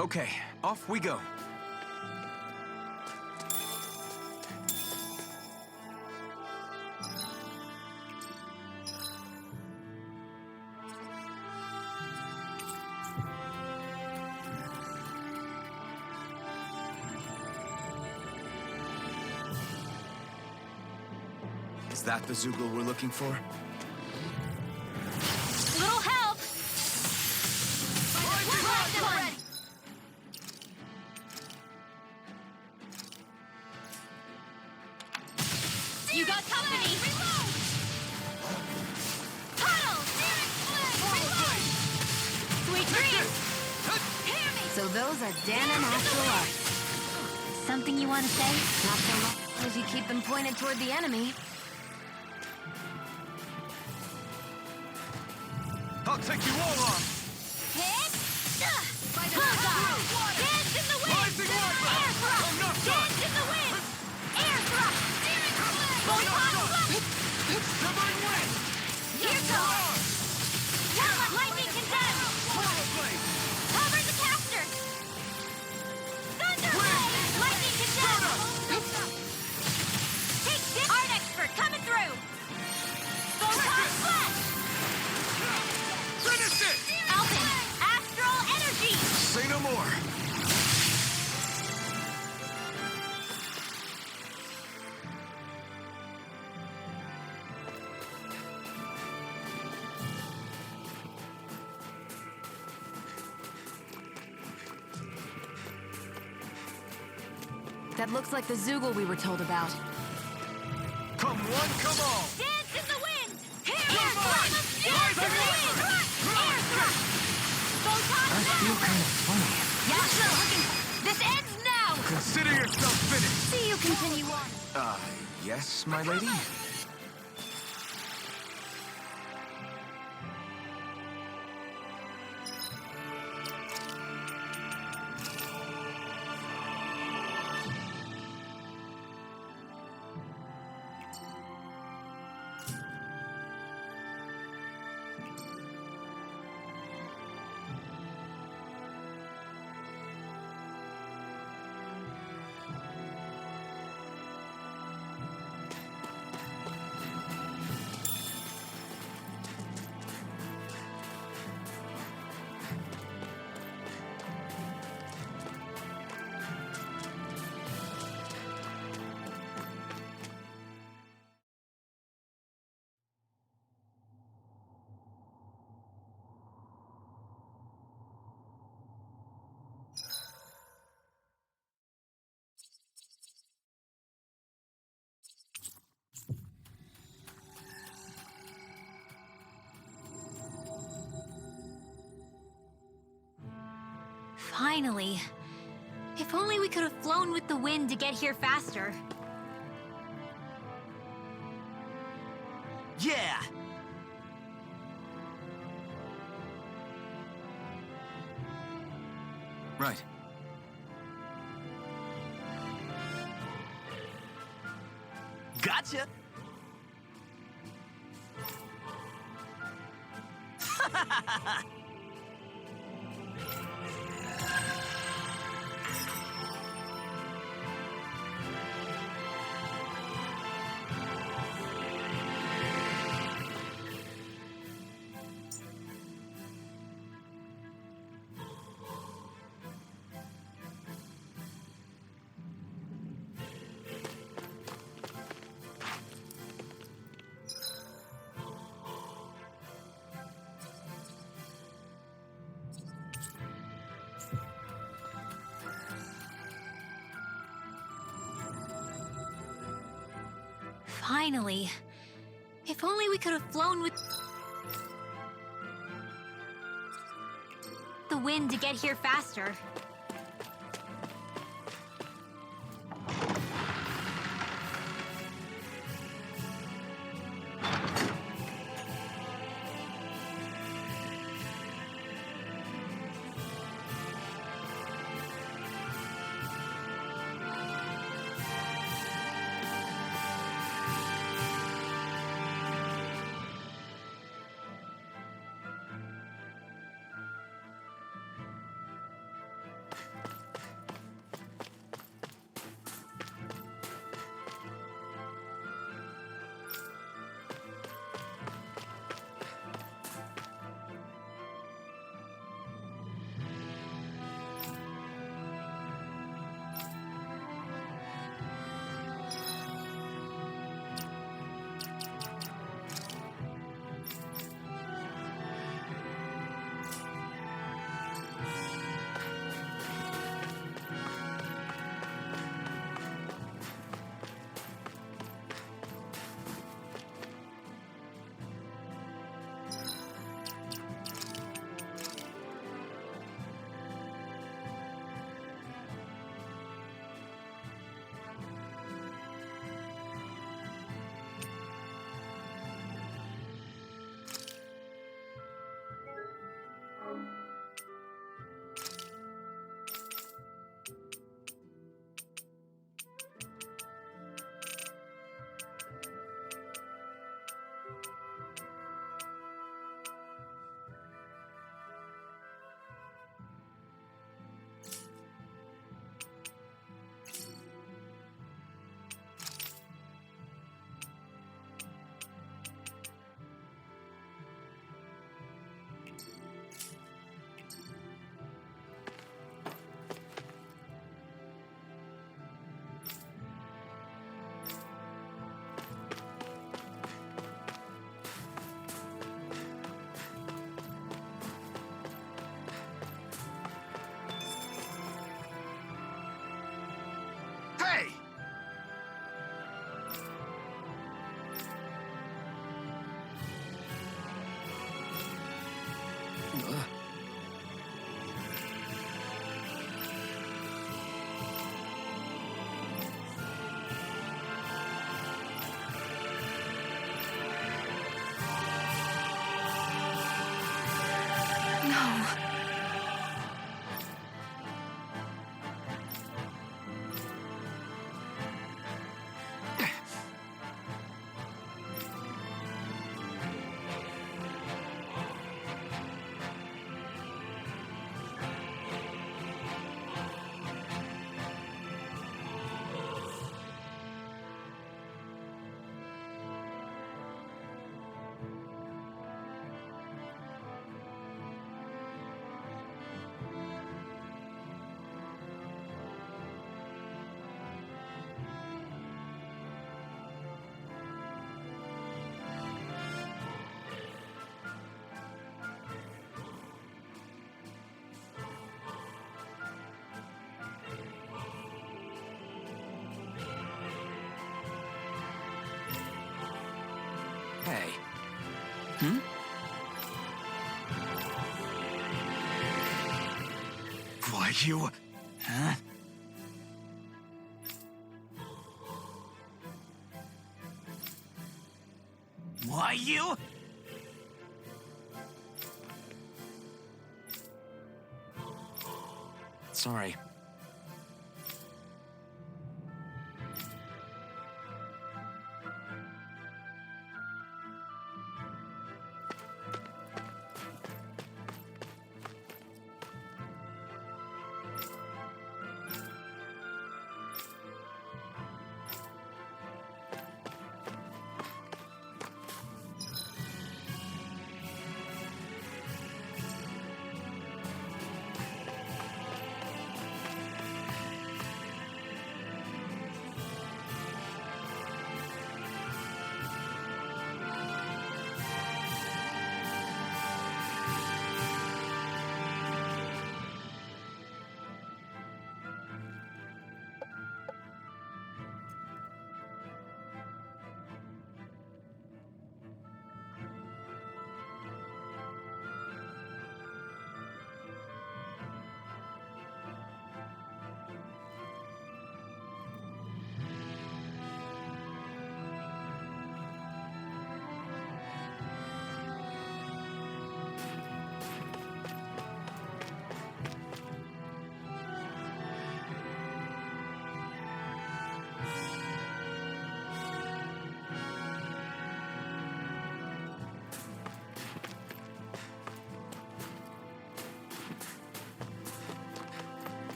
Okay, off we go. Is that the Zoogle we're looking for? Little help! We're ready! You got company! Reload! Puddle! Sweet dreams! Hear me! So those are Dan and Astral Arts. Something you want to say? Not so long as you keep them pointed toward the enemy. I'll take you all on! Hit! Bulldog! Dance in the wind! Air thrust! Dance in the wind! Air thrust! Photon blast! Shivering wind! Here goes! Talent lightning condemn! Cover the caster! Thunder blade! Lightning condemn! Take this! Art expert coming through! Photon blast! Finish it! Alvin! Astral energy! Say no more. That looks like the Zoogle we were told about. Come one, come all! Dance in the wind! Air thrust! Dance in the wind! Air thrust! Photon I feel blast! kind of funny. Yasha looking... This ends now! Consider yourself finished. See you continue on. Yes, my lady? Finally. If only we could have flown with the wind to get here faster. Yeah! Right. Gotcha! Finally. If only we could have flown with the wind to get here faster. Hey! No. you... Huh? Why you? Sorry.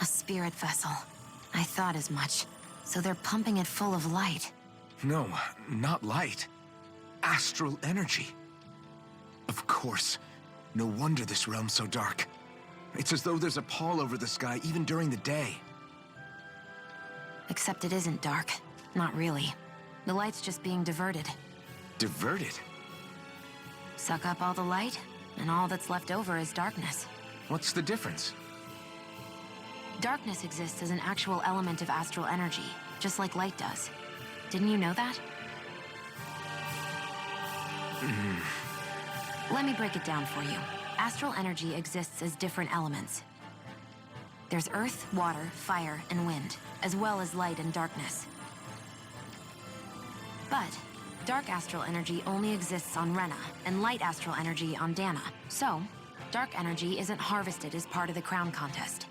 A spirit vessel. I thought as much. So they're pumping it full of light. No, not light. Astral energy. Of course. No wonder this realm's so dark. It's as though there's a pall over the sky even during the day. Except it isn't dark. Not really. The light's just being diverted. Diverted? Suck up all the light, and all that's left over is darkness. What's the difference? Darkness exists as an actual element of astral energy, just like light does. Didn't you know that? Let me break it down for you. Astral energy exists as different elements. There's earth, water, fire, and wind, as well as light and darkness. But dark astral energy only exists on Rena, and light astral energy on Dana. So, dark energy isn't harvested as part of the crown contest.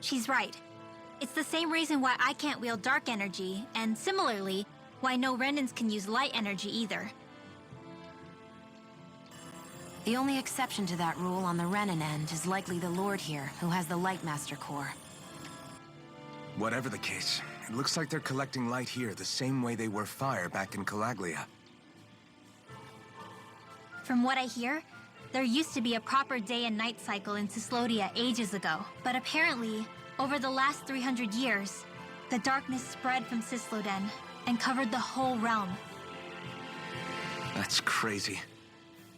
She's right. It's the same reason why I can't wield dark energy, and similarly, why no Renans can use light energy either. The only exception to that rule on the Renan end is likely the Lord here, who has the Lightmaster core. Whatever the case, it looks like they're collecting light here the same way they were fire back in Calaglia. From what I hear, there used to be a proper day and night cycle in Cyslodia ages ago. But apparently, over the last 300 years, the darkness spread from Cysloden and covered the whole realm. That's crazy.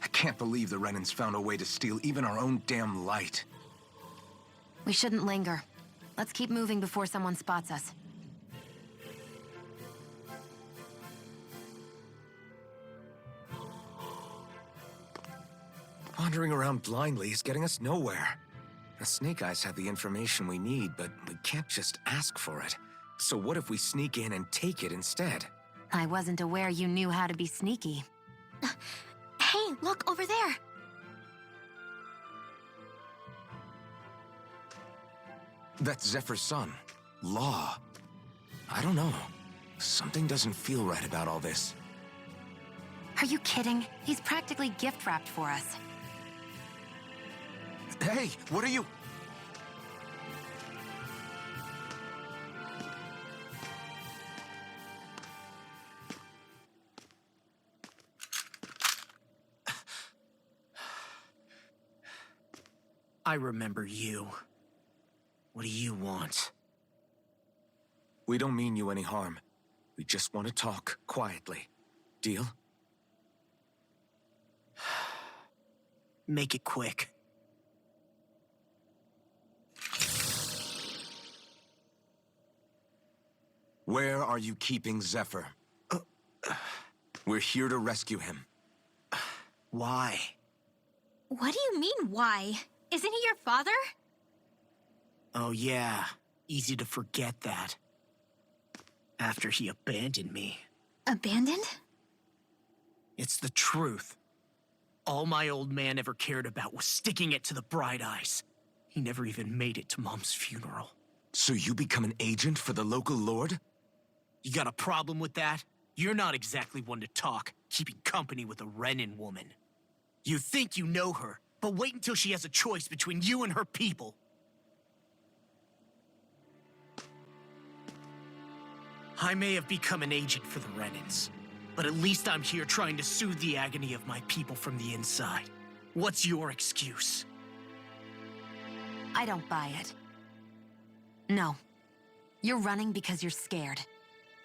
I can't believe the Renans found a way to steal even our own damn light. We shouldn't linger. Let's keep moving before someone spots us. Wandering around blindly is getting us nowhere. The Snake Eyes have the information we need, but we can't just ask for it. So what if we sneak in and take it instead? I wasn't aware you knew how to be sneaky. Hey, look over there! That's Zephyr's son, Law. I don't know. Something doesn't feel right about all this. Are you kidding? He's practically gift-wrapped for us. Hey, what are you... I remember you. What do you want? We don't mean you any harm. We just want to talk quietly. Deal? Make it quick. Where are you keeping Zephyr? We're here to rescue him. Why? What do you mean, why? Isn't he your father? Oh yeah, easy to forget that. After he abandoned me. Abandoned? It's the truth. All my old man ever cared about was sticking it to the Bright Eyes. He never even made it to Mom's funeral. So you become an agent for the local lord? You got a problem with that? You're not exactly one to talk, keeping company with a Renan woman. You think you know her, but wait until she has a choice between you and her people. I may have become an agent for the Renans, but at least I'm here trying to soothe the agony of my people from the inside. What's your excuse? I don't buy it. No. You're running because you're scared.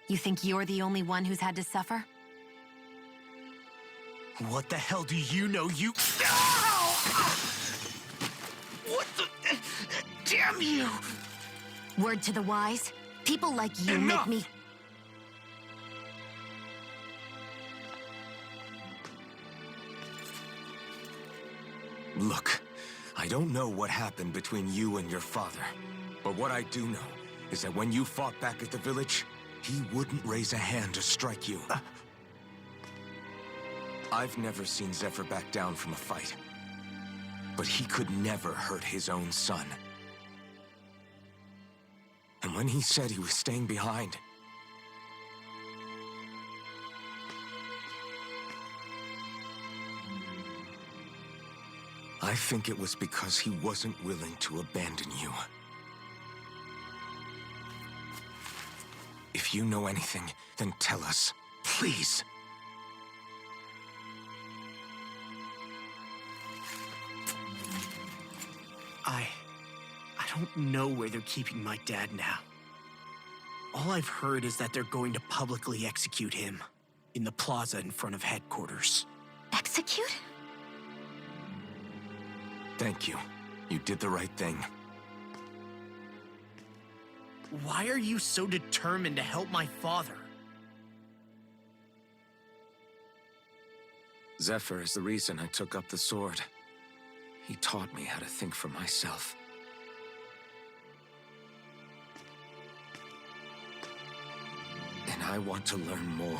You think you're the only one who's had to suffer? What the hell do you know, you... What the... Damn you! Word to the wise, people like you Enough! make me... Look, I don't know what happened between you and your father. But what I do know is that when you fought back at the village, he wouldn't raise a hand to strike you. I've never seen Zephyr back down from a fight. But he could never hurt his own son. And when he said he was staying behind, I think it was because he wasn't willing to abandon you. If you know anything, then tell us, please. I don't know where they're keeping my dad now. All I've heard is that they're going to publicly execute him in the plaza in front of headquarters. Execute? Thank you. You did the right thing. Why are you so determined to help my father? Zephyr is the reason I took up the sword. He taught me how to think for myself. And I want to learn more.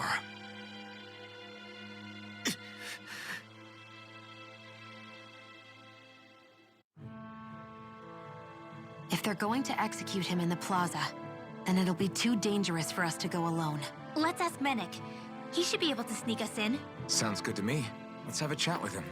If they're going to execute him in the plaza, then it'll be too dangerous for us to go alone. Let's ask Menek. He should be able to sneak us in. Sounds good to me. Let's have a chat with him.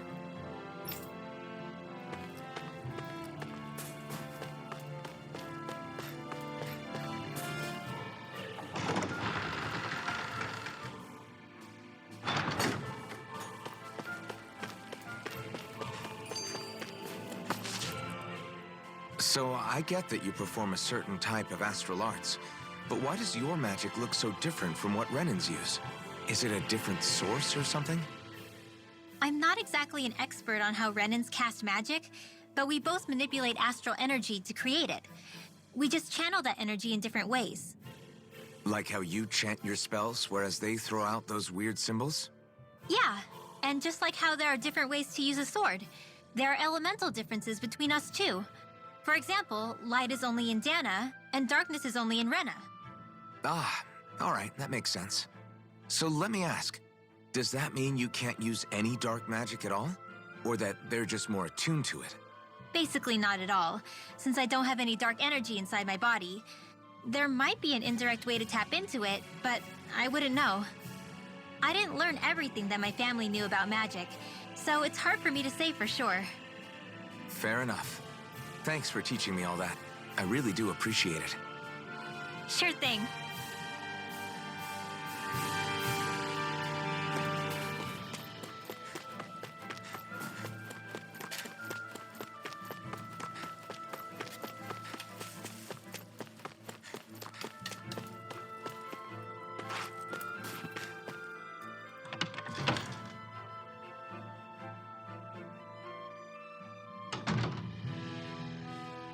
So, I get that you perform a certain type of astral arts, but why does your magic look so different from what Renans use? Is it a different source or something? I'm not exactly an expert on how Renans cast magic, but we both manipulate astral energy to create it. We just channel that energy in different ways. Like how you chant your spells, whereas they throw out those weird symbols? Yeah, and just like how there are different ways to use a sword, there are elemental differences between us too. For example, light is only in Dana, and darkness is only in Rena. Ah, alright, that makes sense. So let me ask, does that mean you can't use any dark magic at all? Or that they're just more attuned to it? Basically not at all, since I don't have any dark energy inside my body. There might be an indirect way to tap into it, but I wouldn't know. I didn't learn everything that my family knew about magic, so it's hard for me to say for sure. Fair enough. Thanks for teaching me all that. I really do appreciate it. Sure thing.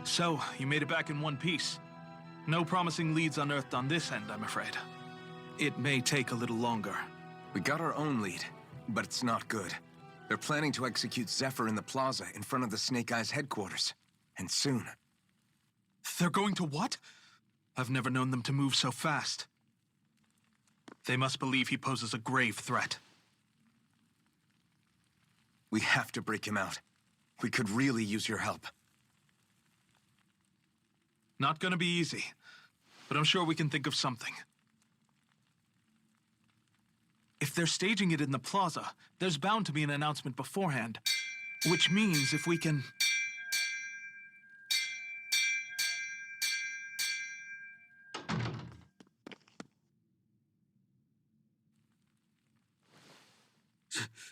So, you made it back in one piece. No promising leads unearthed on this end, I'm afraid. It may take a little longer. We got our own lead, but it's not good. They're planning to execute Zephyr in the plaza in front of the Snake Eyes headquarters. And soon. They're going to what? I've never known them to move so fast. They must believe he poses a grave threat. We have to break him out. We could really use your help. Not gonna be easy, but I'm sure we can think of something. If they're staging it in the plaza, there's bound to be an announcement beforehand. Which means if we can...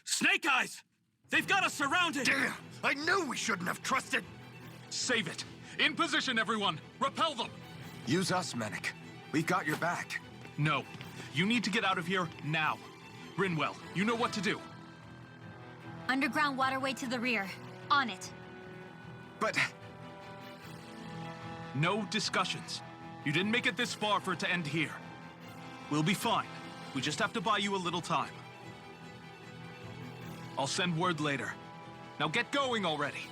Snake Eyes! They've got us surrounded! Damn! I knew we shouldn't have trusted! Save it! In position, everyone! Repel them! Use us, Mennick. We've got your back. No. You need to get out of here now. Rinwell, you know what to do. Underground waterway to the rear. On it. But... No discussions. You didn't make it this far for it to end here. We'll be fine. We just have to buy you a little time. I'll send word later. Now get going already.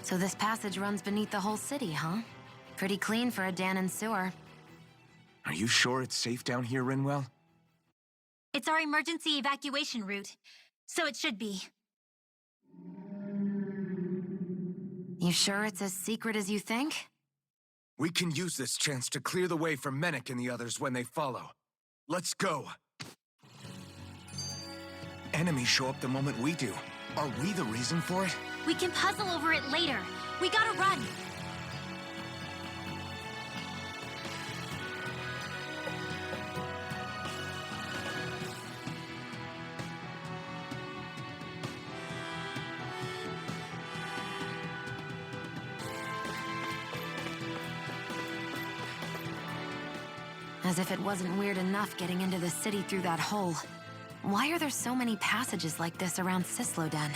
So this passage runs beneath the whole city, huh? Pretty clean for a Danon sewer. Are you sure it's safe down here, Rinwell? It's our emergency evacuation route, so it should be. You sure it's as secret as you think? We can use this chance to clear the way for Mennick and the others when they follow. Let's go. Enemies show up the moment we do. Are we the reason for it? We can puzzle over it later. We gotta run. As if it wasn't weird enough getting into the city through that hole. Why are there so many passages like this around Sisloden?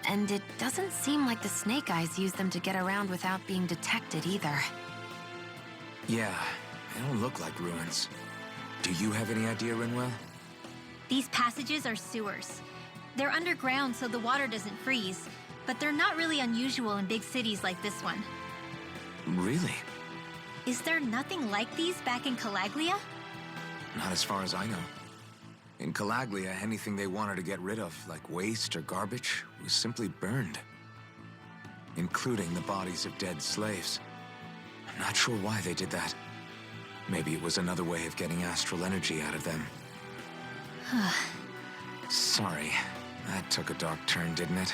And it doesn't seem like the Snake Eyes use them to get around without being detected either. Yeah, they don't look like ruins. Do you have any idea, Rinwell? These passages are sewers. They're underground so the water doesn't freeze, but they're not really unusual in big cities like this one. Really? Is there nothing like these back in Calaglia? Not as far as I know. In Calaglia, anything they wanted to get rid of, like waste or garbage, was simply burned. Including the bodies of dead slaves. I'm not sure why they did that. Maybe it was another way of getting astral energy out of them. Sorry, that took a dark turn, didn't it?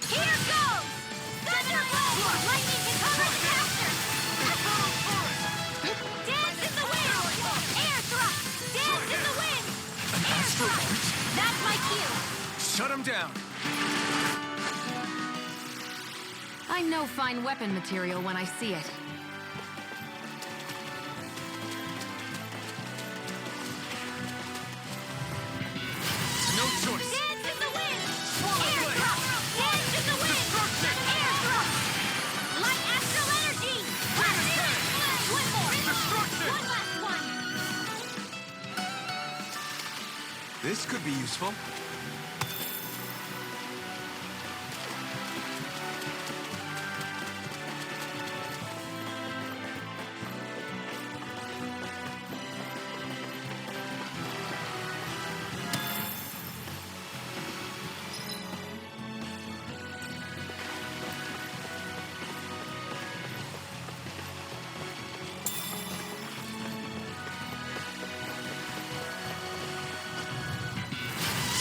Here goes! Thunderbolt! Lightning can cover the caster! Dance in the wind! Air thrust! Dance in the wind! Air thrust! That's my cue! Shut him down! I know fine weapon material when I see it. No choice! Dance in the wind! Air thrust! Dance in the wind! Air thrust! Light astral energy! One more! One last one! This could be useful.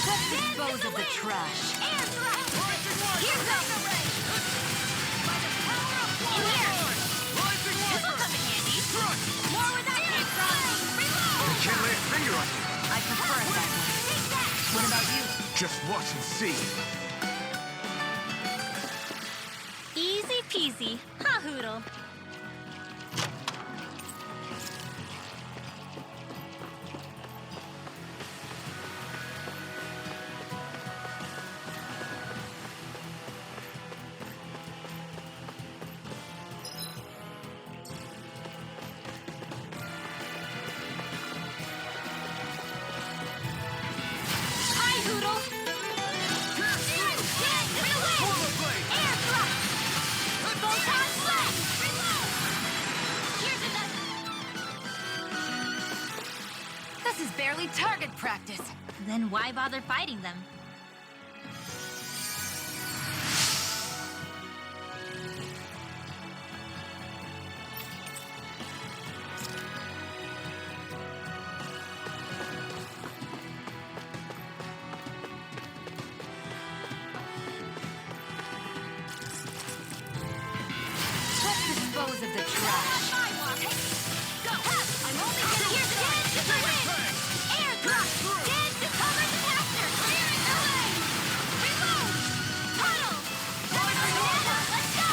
Let's dispose of the trash. Air thrust! Here goes! In here! This'll come in handy! More where that came from! I can't lay a finger on you. I prefer it that way. Take that! What about you? Just watch and see. Easy peasy. Ha hoodle. Hi, Hoodle! Dance in the wind! Air thrust! Photon blast! Here's another! This is barely target practice. Then why bother fighting them? Let's dispose of the trash. Go! I'm only gonna hear the dance in the wind! Air thrust! Dance to cover the caster! Clearing the way! Reload! Tunnel! Let's go!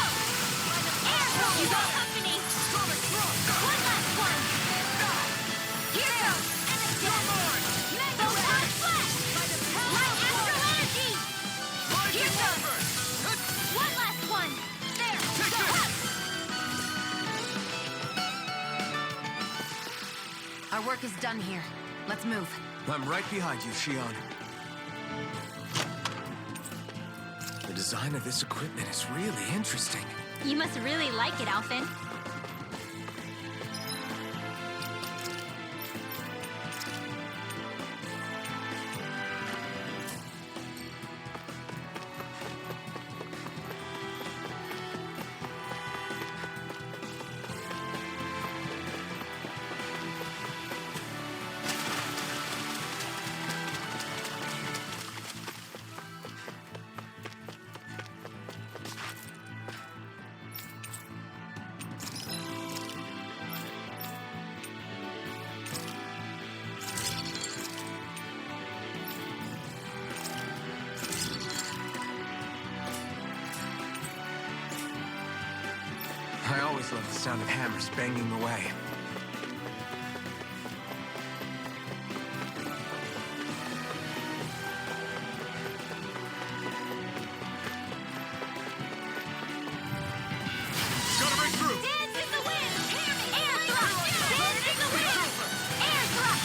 Air thrust! You got company! One last one! Here goes! Mega Photon Flash! Light astral energy! Here goes! One last one! There! Go! Our work is done here. Let's move. I'm right behind you, Shion. The design of this equipment is really interesting. You must really like it, Alphen. I always love the sound of hammers banging away. Gotta break through! Dance in the wind! Air thrust! Dance in the wind! Air thrust!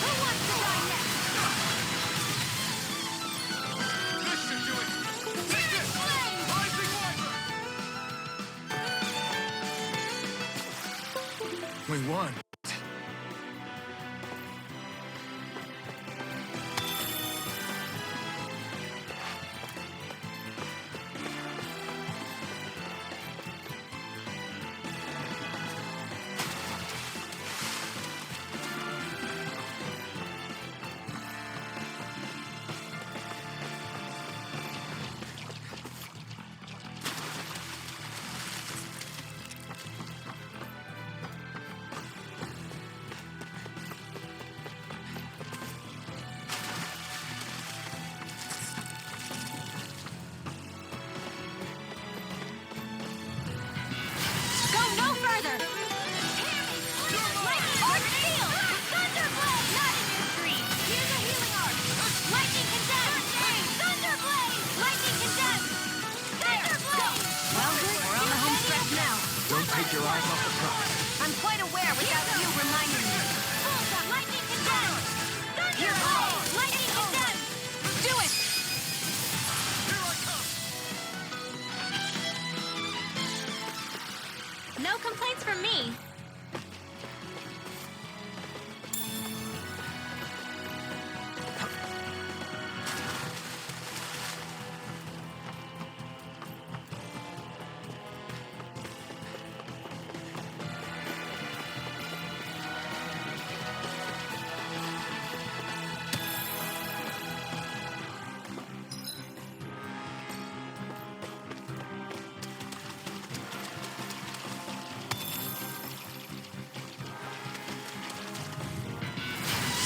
Who wants to ride next? This should do it! Take this! Flame! Rising Wyvern! We won. your eyes off the prize. I'm quite aware without you reminding me. Lightning condemned! Thunderbolt! Lightning condemned! Do it! No complaints from me.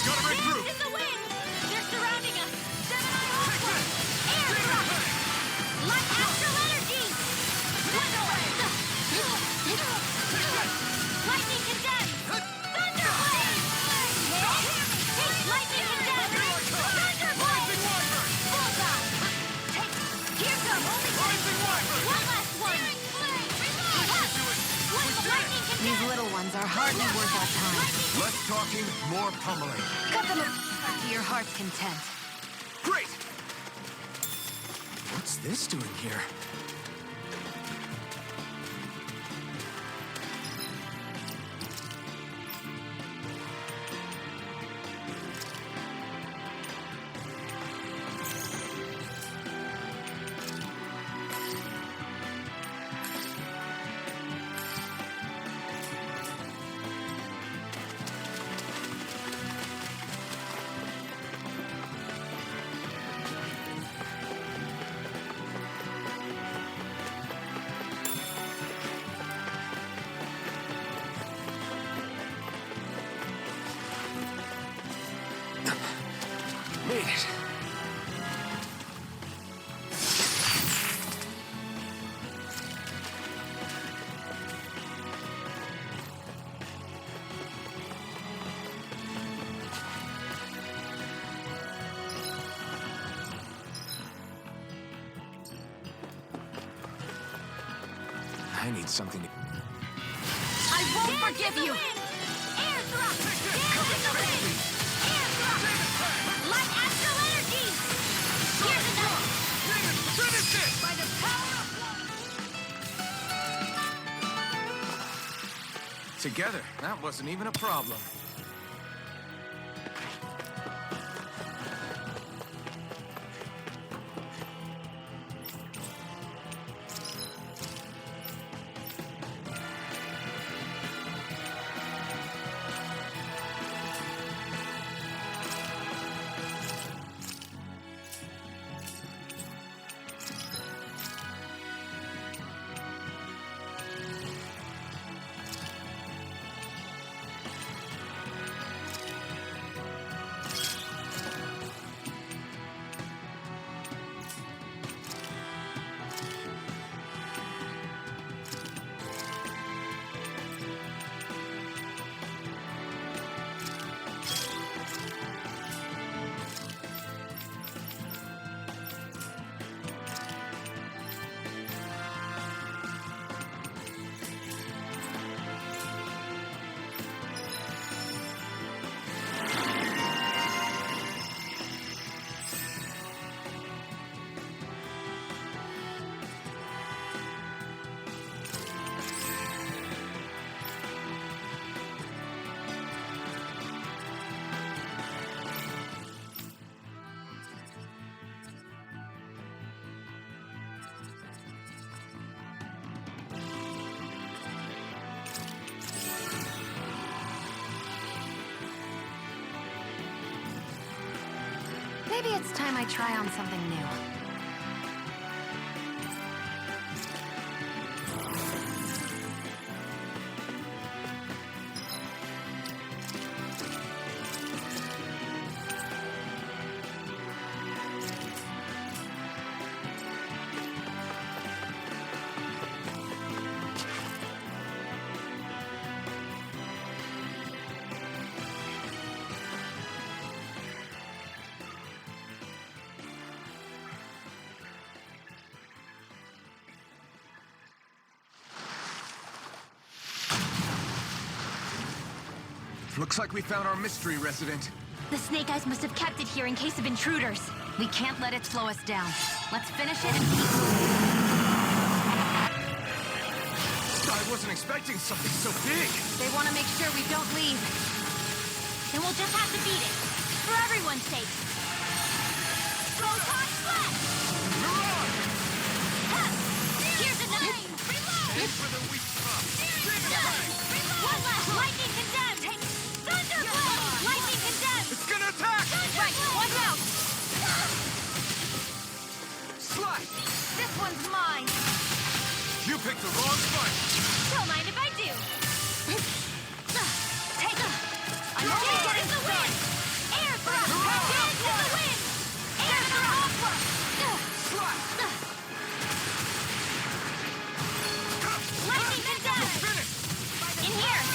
Gotta break through! In the wind! They're surrounding us! Gemini Awkward! Air drop! Light astral energy! Wind blast! Lightning condemned! Thunder blade! Take lightning condemned! Thunder blade! Bullseye! Take... Here comes only one last one! Lightning condemned! These little ones are hardly worth our time. Less talking, more pummeling. Cut them to your heart's content. Great! What's this doing here? Made it. I need something to... I won't forgive you! Air drop! Dance in the wind! Air drop! Light astral energy! Here's another! Finish it! By the power of Together, that wasn't even a problem. Maybe it's time I try on something new. Looks like we found our mystery resident. The Snake Eyes must have kept it here in case of intruders. We can't let it slow us down. Let's finish it and keep moving. I wasn't expecting something so big. They want to make sure we don't leave. Then we'll just have to beat it. For everyone's sake. Photon Flash! You're on! Ha! Here's another! Reload! In for the weak spot. One last lightning condemned! Thunderblade! Lightning condemned! It's gonna attack! Right, watch out! Slash! This one's mine! You picked the wrong fight. Don't mind if I do. Take it! I'm only getting the wind! Air thrust! Dead to the wind! Air thrust! Slash! Lightning condemned! Finish! In here!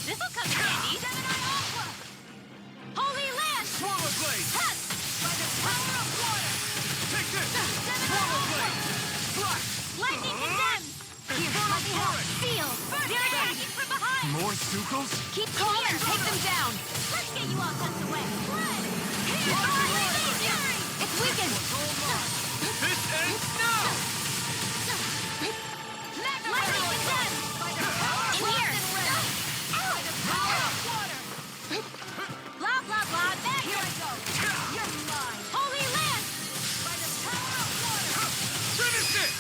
This'll come in handy! Holy Land! Swallow blade! Huck! By the power of water! Take this! Swallow blade! Slash! Lightning condemned! Here, let me help! Seal! They're attacking from behind! More Zuko's? Keep calm and take them down. Let's get you all tucked away! Blood! Here's our Lady Fury! It's weakened. This ends now! Lightning condemned! In here! Blah, blah, blah, back! Here I go! You're mine! Holy Land! By the power of water! Finish it!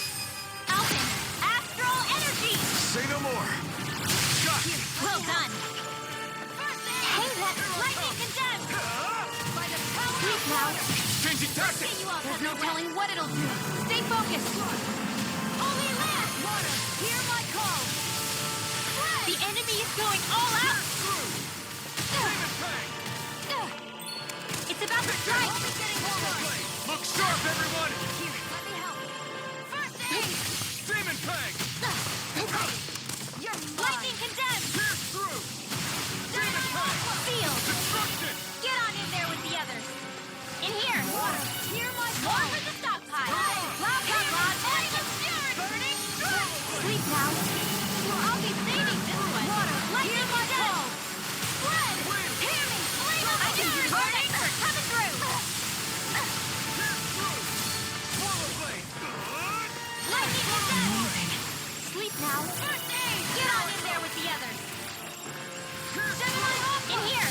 Alvin! Astral Energy! Say no more. Got it. Well done! Hey, that lightning condemned! By the power of now. water! Changing tactics! Get you all There's tucked no away. telling what it'll do. Stay focused. Holy Land! Water, hear my call! The enemy is going all out! It's about to strike! Look sharp, everyone! Here, let me help. First aid! Demon Fang! You're lightning condemned! Pierce through! Demon Fang! Seal! Destruction! Get on in there with the others! In here! Water, hear my call! More for the stockpile! Blah, blah, blah! Burning! Sleep now. I'll be saving this one! Water, lightning condemned! Blood! Hear me! Flame of fury! Burning! Coming through! Swallow blade! Lightning condemned! Sleep now! First aid! Get on in there with the others! In here!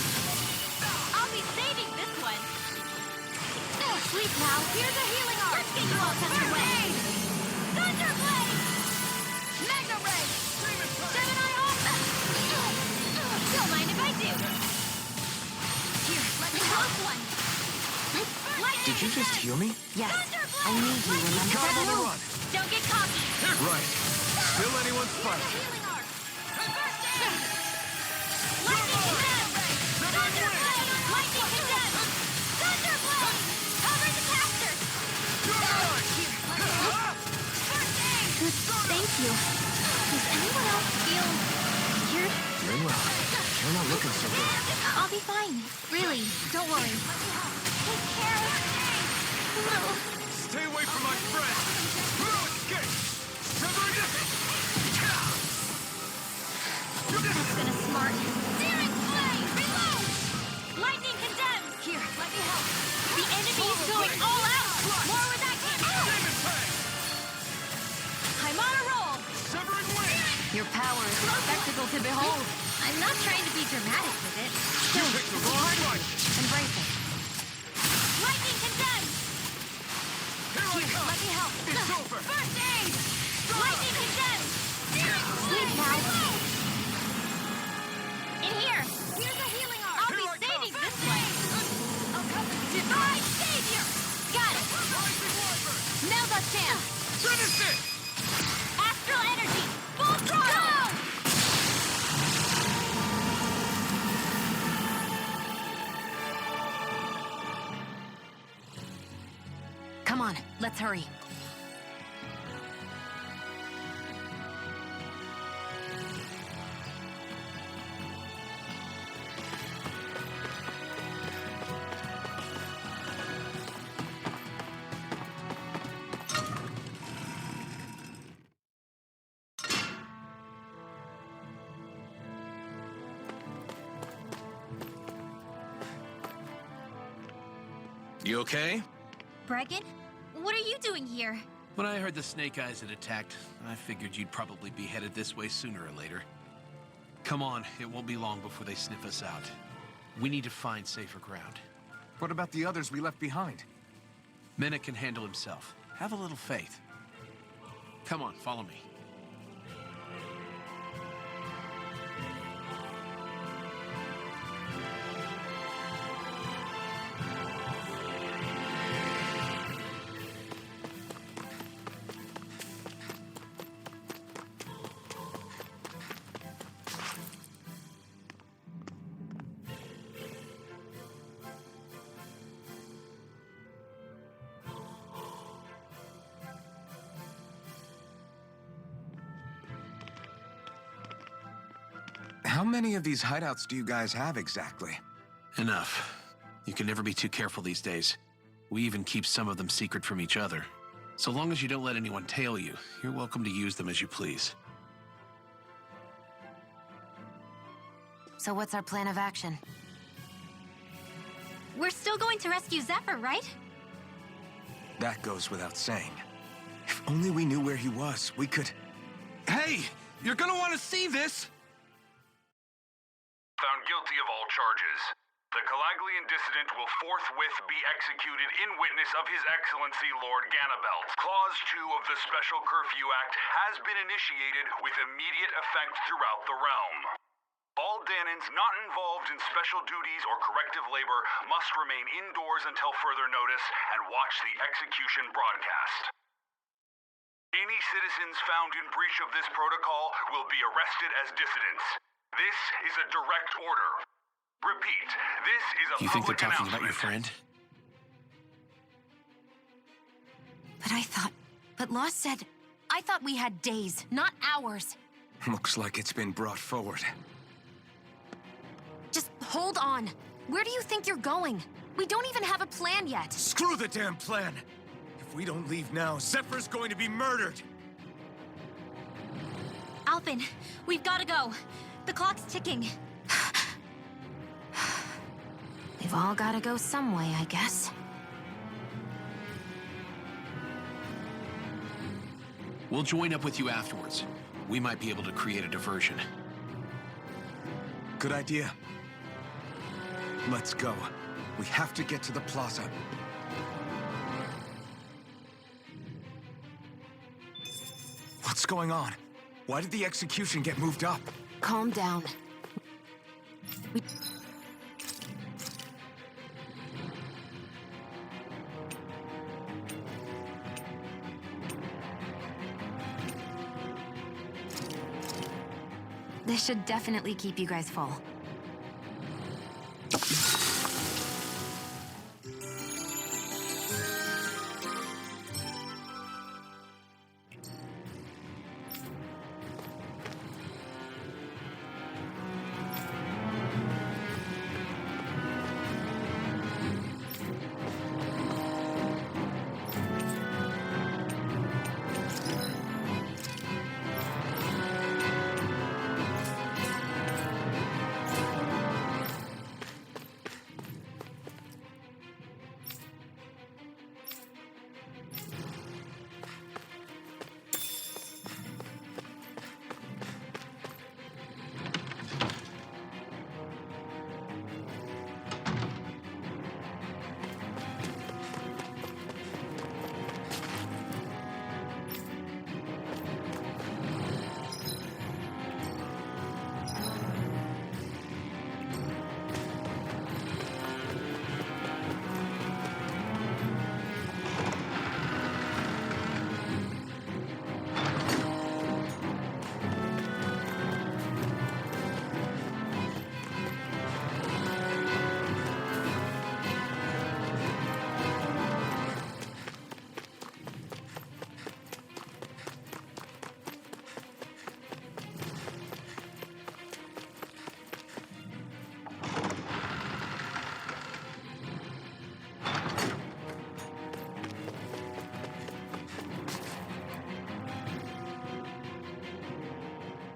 I'll be saving this one! Sleep now! Here's a healing arm! Let's get you all tucked away! Thunderblade! Magna Ray! Gemini Alpha! Don't mind if I do! Here, let me help one! Did you just heal me? Yes. Thunderblade! I need you, remember? Got on the run! Don't get cocky! Right. Still anyone's Here's fight. a healing arm! First aid! Lightning condemned! Thunderblade! Lightning condemned! Thunderblade! Cover the caster! First aid! Thank you. Does anyone else feel weird? Manuel, you're not looking so good. I'll be fine. Really, don't worry. Take care of me! Stay away from my friend! No escape! Severing this! That's been a smart. Searing flame! Reload! Lightning condemned! Here, let me help. The enemy is going all out! More where that came from! Demon Fang! I'm on a roll! Severing wing! Your power is a spectacle to behold. I'm not trying to be dramatic with it. You picked the wrong fight! Embrace it. Lightning condemned! Here I come! Let me help. It's over! First aid! Lightning condemned! Sleep now. In here! Here's a healing arm! I'll Here I be saving come. this one! I'll come. Divine Savior! Got it! Rising Wyvern! Now's our chance! Finish it! Astral Energy! Full throttle! Go! Come on, let's hurry. You okay? Bregan? What are you doing here? When I heard the Snake Eyes had attacked, I figured you'd probably be headed this way sooner or later. Come on, it won't be long before they sniff us out. We need to find safer ground. What about the others we left behind? Menek can handle himself. Have a little faith. Come on, follow me. How many of these hideouts do you guys have exactly? Enough. You can never be too careful these days. We even keep some of them secret from each other. So long as you don't let anyone tail you, you're welcome to use them as you please. So what's our plan of action? We're still going to rescue Zephyr, right? That goes without saying. If only we knew where he was, we could... Hey! You're gonna want to see this! Found guilty of all charges. The Calaglian dissident will forthwith be executed in witness of His Excellency Lord Ganabelt. Clause 2 of the Special Curfew Act has been initiated with immediate effect throughout the realm. All Danans not involved in special duties or corrective labor must remain indoors until further notice and watch the execution broadcast. Any citizens found in breach of this protocol will be arrested as dissidents. This is a direct order. Repeat, this is a You think they're public talking about your announcement. friend? But Law said... I thought we had days, not hours. Looks like it's been brought forward. Just hold on. Where do you think you're going? We don't even have a plan yet. Screw the damn plan! If we don't leave now, Zephyr's going to be murdered! Alphen, we've got to go. The clock's ticking. We've all got to go some way, I guess. We'll join up with you afterwards. We might be able to create a diversion. Good idea. Let's go. We have to get to the plaza. What's going on? Why did the execution get moved up? Calm down. This should definitely keep you guys full.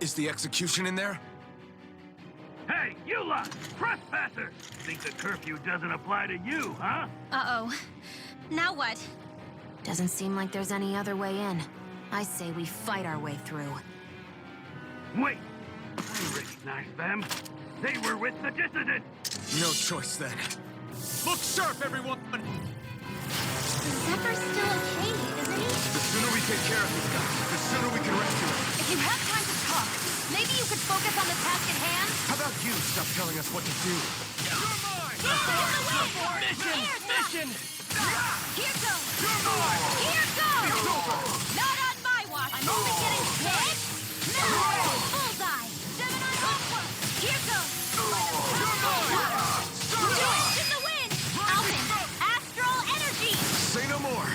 Is the execution in there? Hey, you You lot, trespassers! Think the curfew doesn't apply to you, huh? Uh-oh. Now what? Doesn't seem like there's any other way in. I say we fight our way through. Wait! I recognize them. They were with the dissident! No choice then. Look sharp, everyone! Zephyr's still okay, isn't he? The sooner we take care of these guys, the sooner we can rescue him. If you have time to talk, maybe you could focus on the task at hand? How about you stop telling us what to do? Mission! Here goes! Here goes! Not on my watch! I'm only getting hit! No! Bullseye! 7 on Hawkwork! Here goes! Twist in the wind! Alvin! Astral energy! Say no more.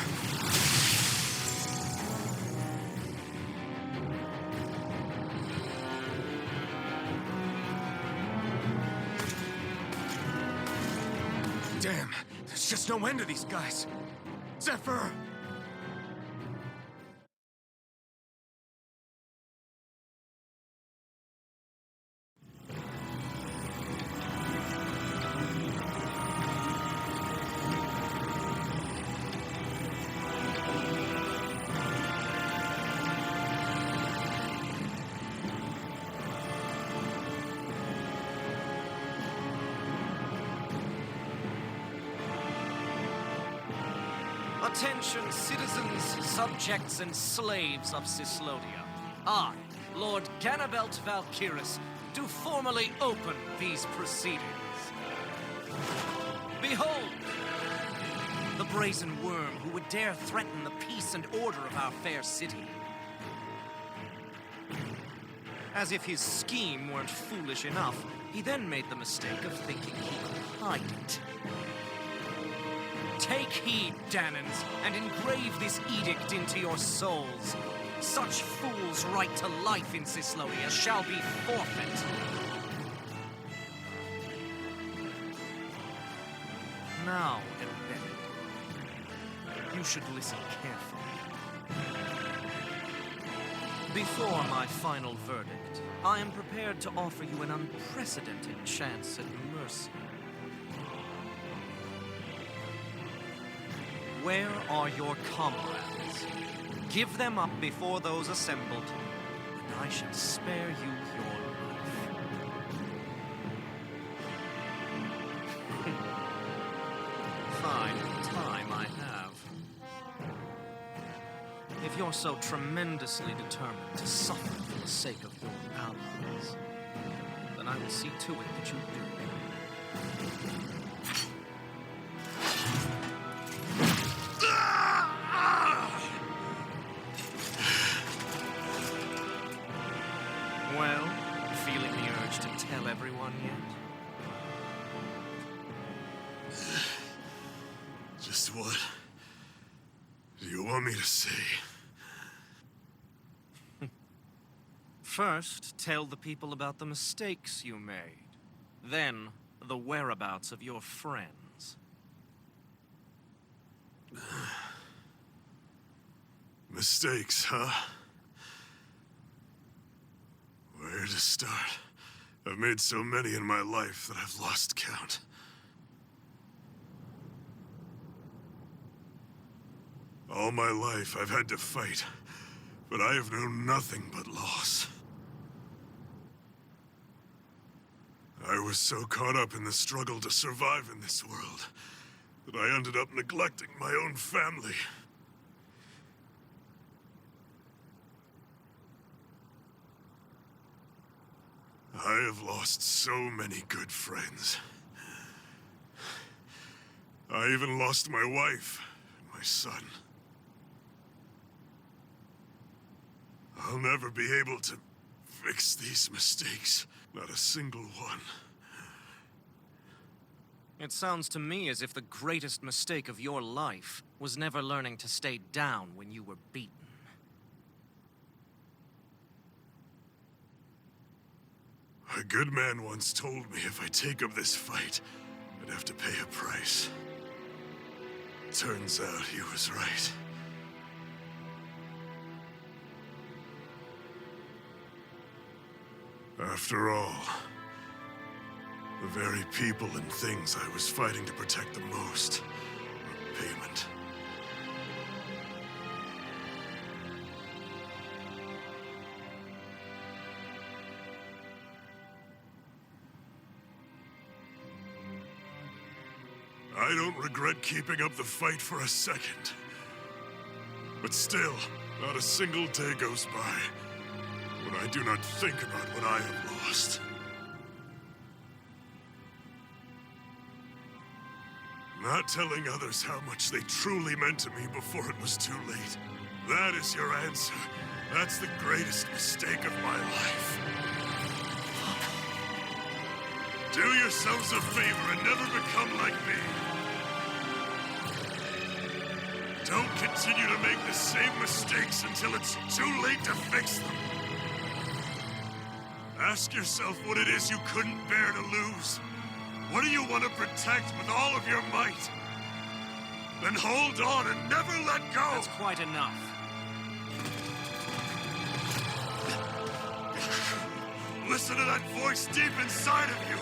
Damn, there's just no end to these guys. Zephyr! Attention, citizens, subjects, and slaves of Cyslodia. I, Lord Ganabelt Valkyris, do formally open these proceedings. Behold, the brazen worm who would dare threaten the peace and order of our fair city. As if his scheme weren't foolish enough, he then made the mistake of thinking he could hide it. Take heed, Danans, and engrave this edict into your souls. Such fools' right to life in Cyslodia shall be forfeit. Now, embedded, you should listen carefully. Before my final verdict, I am prepared to offer you an unprecedented chance at mercy. Where are your comrades? Give them up before those assembled, and I shall spare you your life. Fine time I have. If you're so tremendously determined to suffer for the sake of your allies, then I will see to it that you do. Well, feeling the urge to tell everyone yet? Just what do you want me to say? First, tell the people about the mistakes you made. Then, the whereabouts of your friends. Mistakes, huh? Where to start? I've made so many in my life that I've lost count. All my life I've had to fight, but I have known nothing but loss. I was so caught up in the struggle to survive in this world that I ended up neglecting my own family. I have lost so many good friends. I even lost my wife and my son. I'll never be able to fix these mistakes. Not a single one. It sounds to me as if the greatest mistake of your life was never learning to stay down when you were beaten. A good man once told me if I take up this fight, I'd have to pay a price. Turns out he was right. After all, The very people and things I was fighting to protect the most were payment. I don't regret keeping up the fight for a second. But still, not a single day goes by when I do not think about what I have lost. Not telling others how much they truly meant to me before it was too late. That is your answer. That's the greatest mistake of my life. Do yourselves a favor and never become like me. Don't continue to make the same mistakes until it's too late to fix them. Ask yourself what it is you couldn't bear to lose. What do you want to protect with all of your might? Then hold on and never let go! That's quite enough. Listen to that voice deep inside of you.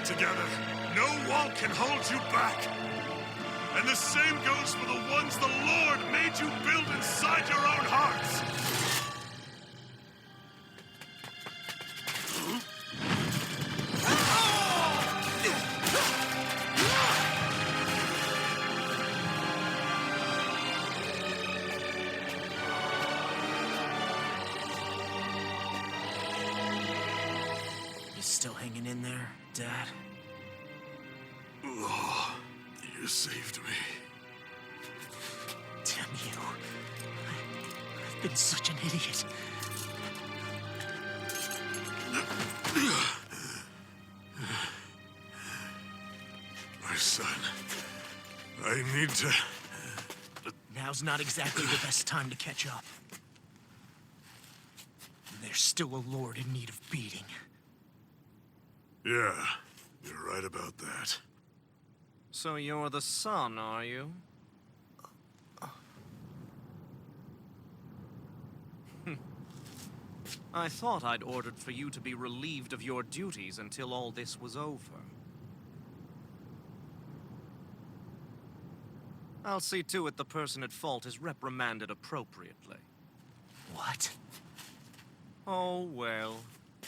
Together, no wall can hold you back. And the same goes for the ones the Lord made you build inside your own hearts. You still hanging in there, Dad? Oh, you saved me. Damn you. I've been such an idiot. My son, I need to... Now's not exactly the best time to catch up. There's still a lord in need of beating. Yeah, you're right about that. So you're the son, are you? I thought I'd ordered for you to be relieved of your duties until all this was over. I'll see to it the person at fault is reprimanded appropriately. What? Oh, well.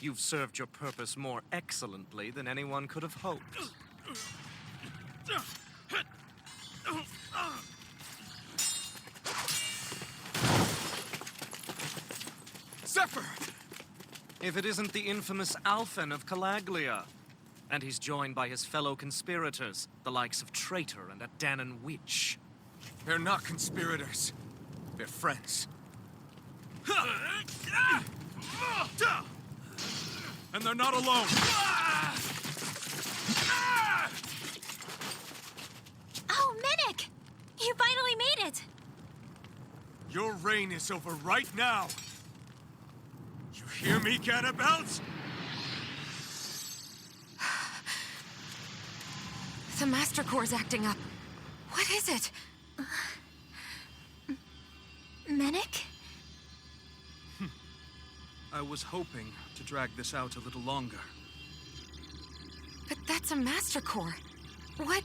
You've served your purpose more excellently than anyone could have hoped. Zephyr! If it isn't the infamous Alphen of Calaglia. And he's joined by his fellow conspirators, the likes of Traitor and a Danon Witch. They're not conspirators. They're friends. And they're not alone. Oh, Minik! You finally made it! Your reign is over right now. You hear me, Ganabelt? The Master Core's acting up. What is it? Minik? I was hoping to drag this out a little longer. But that's a Master Core. What?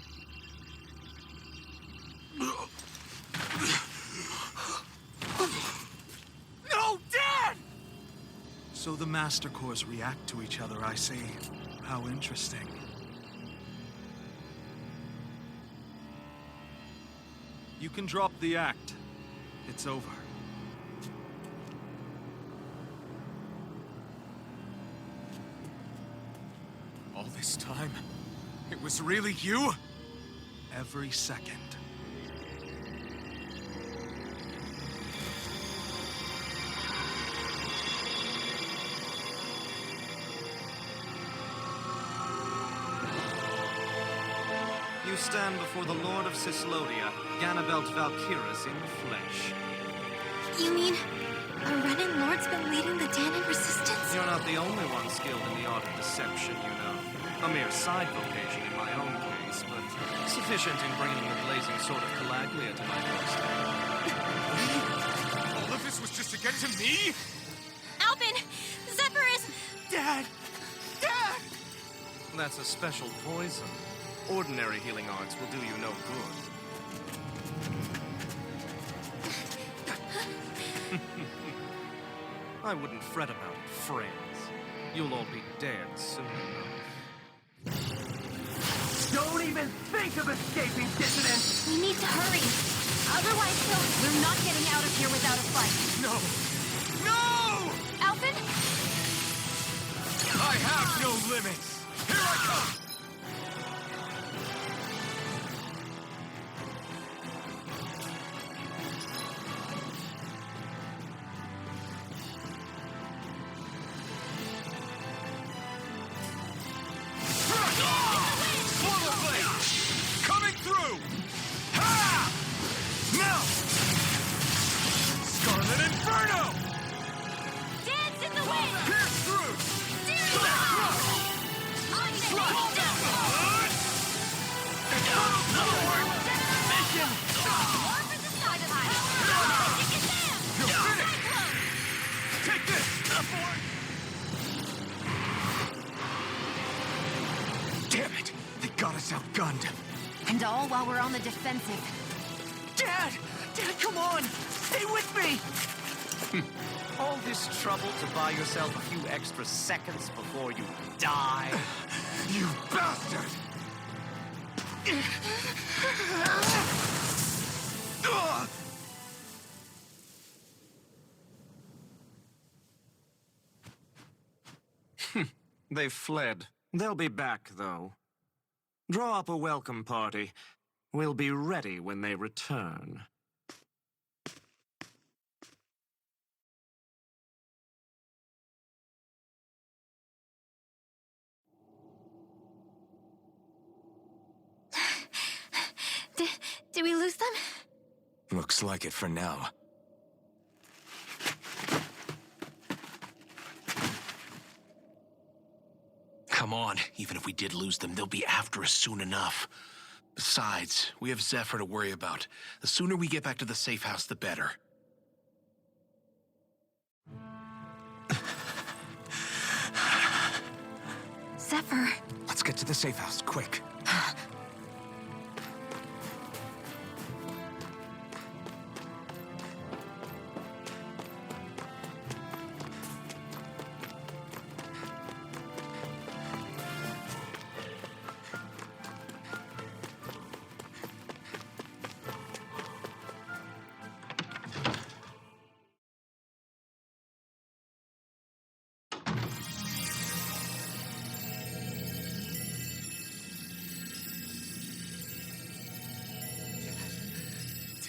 No, Dad! So the Master Cores react to each other, I see. How interesting. You can drop the act. It's over. All this time, it was really you? Every second. You stand before the Lord of Cyslodia, Ganabelt Valkyris in the flesh. You mean a Renin Lord's been leading the Danon resistance? You're not the only one skilled in the art of deception, you know. A mere side vocation in my own case, but sufficient in bringing the blazing sword of Calaglia to my doorstep. All of this was just to get to me? Alphen! Zephyr is... Dad! Dad! That's a special poison. Ordinary healing arts will do you no good. I wouldn't fret about it, friends. You'll all be dead soon enough. Don't even think of escaping, dissident! We need to hurry. Otherwise, we're not getting out of here without a fight. No! No! Alphen? I have no limits! Here I come! Coming through! Ha! Now! Scarlet Inferno! Dance in the wind! Pierce through! Take this! Damn it! They got us outgunned. And all while we're on the defensive. Dad! Dad, come on! Stay with me! All this trouble to buy yourself a few extra seconds before you die? You bastard! They've fled. They'll be back, though. Draw up a welcome party. We'll be ready when they return. Did we lose them? Looks like it for now. Come on. Even if we did lose them, they'll be after us soon enough. Besides, we have Zephyr to worry about. The sooner we get back to the safe house, the better. Zephyr. Let's get to the safe house, quick.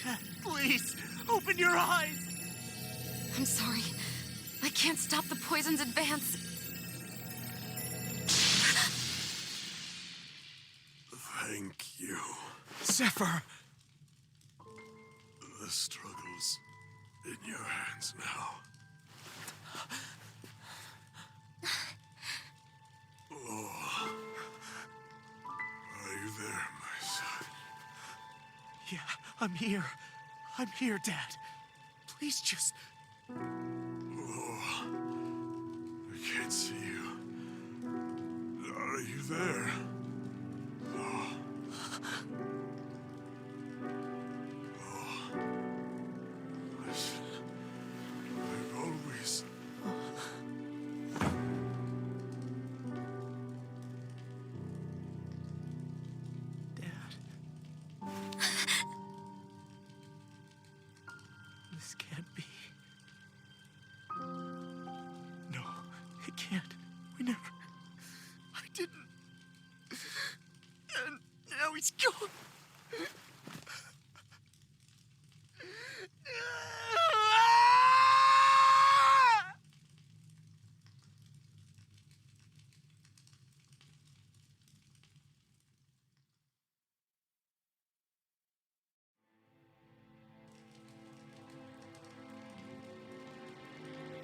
Dad, please, open your eyes! I'm sorry. I can't stop the poison's advance. Thank you. Zephyr! The struggle's in your hands now. Oh. Are you there, my son? Yeah, I'm here. I'm here, Dad. Please just... Oh. I can't see you. Are you there? Oh. Oh. Listen. I've always... Dad. This can't be. No, it can't. We never... I didn't. And now he's gone.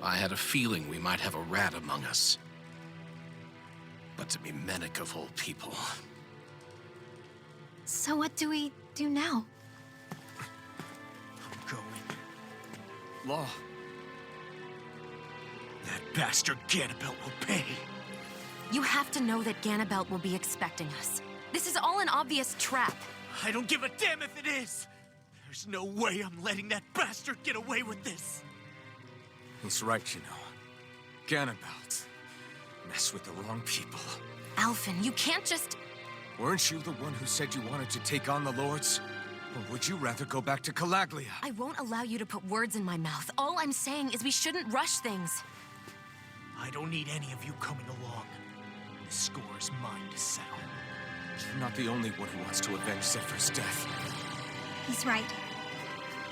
I had a feeling we might have a rat among us. But to be Menach of all people. So what do we do now? Going. Law. That bastard Ganabelt will pay. You have to know that Ganabelt will be expecting us. This is all an obvious trap. I don't give a damn if it is! There's no way I'm letting that bastard get away with this! He's right, you know. Ganabelt. Mess with the wrong people. Alphen, you can't just... Weren't you the one who said you wanted to take on the Lords? Or would you rather go back to Calaglia? I won't allow you to put words in my mouth. All I'm saying is we shouldn't rush things. I don't need any of you coming along. The score is mine to settle. You're not the only one who wants to avenge Zephyr's death. He's right.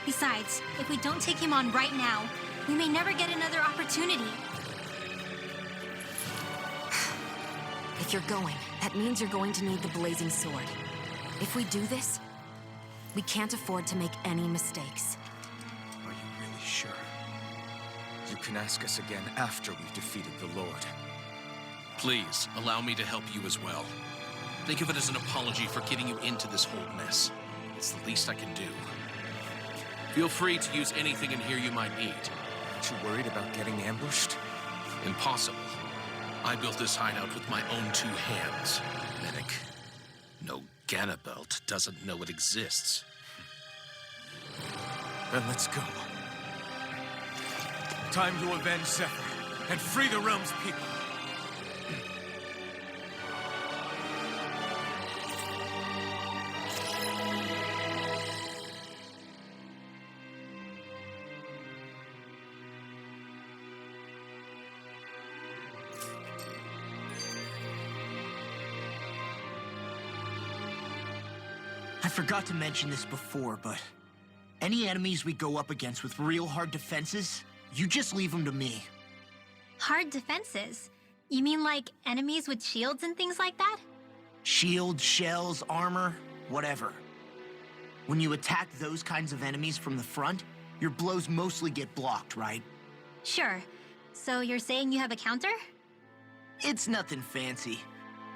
Besides, if we don't take him on right now, we may never get another opportunity. If you're going, that means you're going to need the Blazing Sword. If we do this, we can't afford to make any mistakes. Are you really sure? You can ask us again after we've defeated the Lord. Please, allow me to help you as well. Think of it as an apology for getting you into this whole mess. It's the least I can do. Feel free to use anything in here you might need. Aren't you worried about getting ambushed? Impossible. I built this hideout with my own 2 hands. Medic. No, Ganabelt doesn't know it exists. Then let's go. Time to avenge Zephyr and free the realm's people. I forgot to mention this before, but any enemies we go up against with real hard defenses, you just leave them to me. Hard defenses? You mean like enemies with shields and things like that? Shields, shells, armor, whatever. When you attack those kinds of enemies from the front, your blows mostly get blocked, right? Sure. So you're saying you have a counter? It's nothing fancy.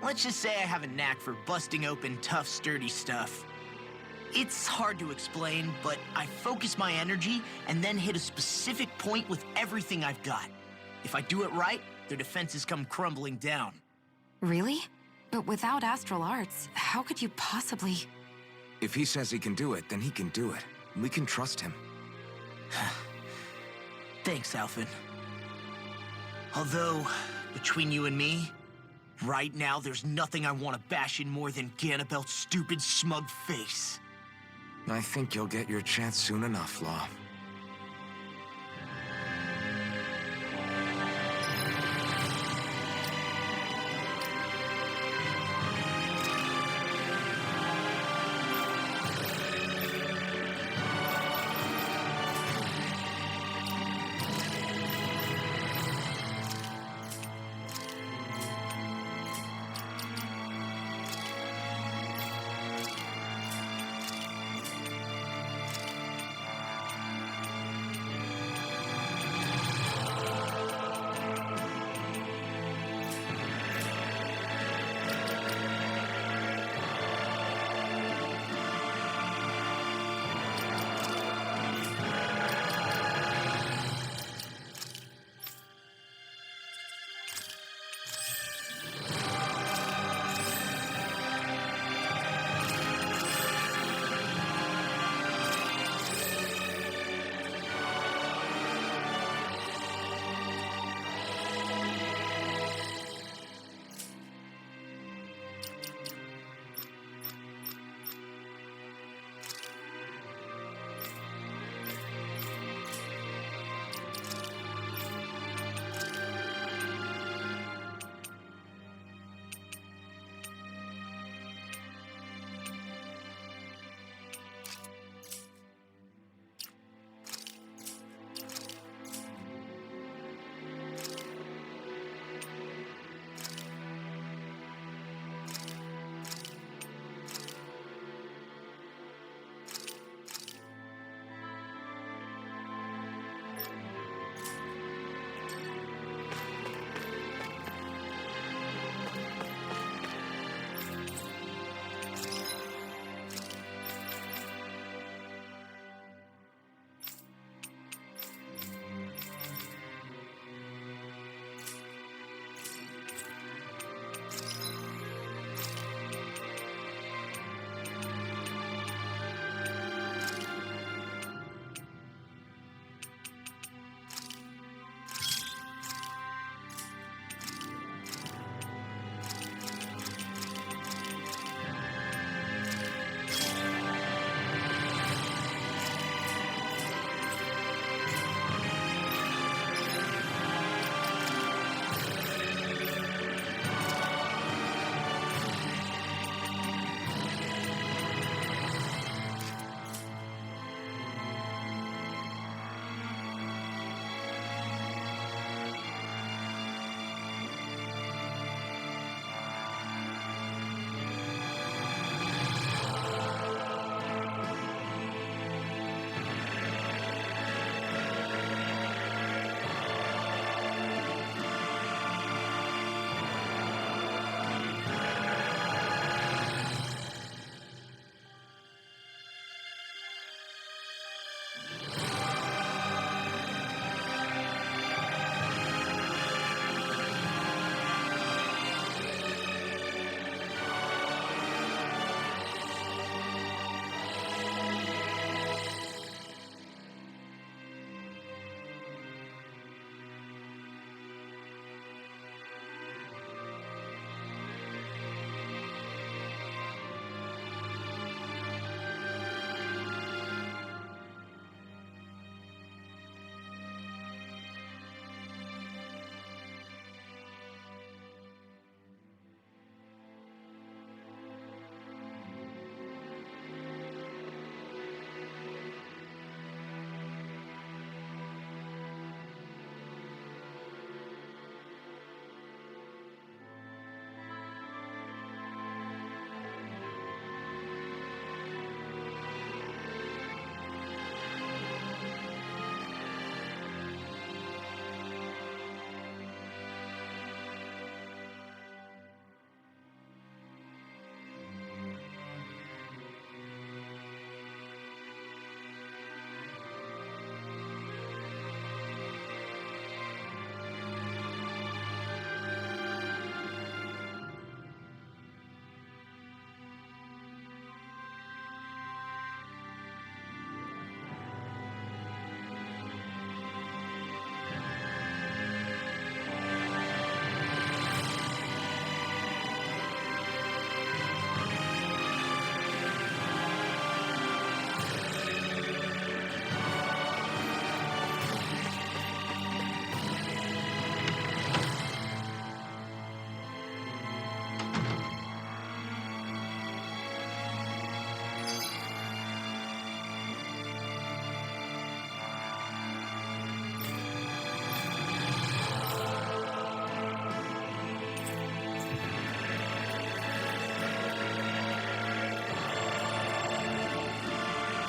Let's just say I have a knack for busting open tough, sturdy stuff. It's hard to explain, but I focus my energy and then hit a specific point with everything I've got. If I do it right, their defenses come crumbling down. Really? But without astral arts, how could you possibly... If he says he can do it, then he can do it. We can trust him. Thanks, Alphen. Although, between you and me, right now there's nothing I want to bash in more than Ganabelt's stupid, smug face. I think you'll get your chance soon enough, Law.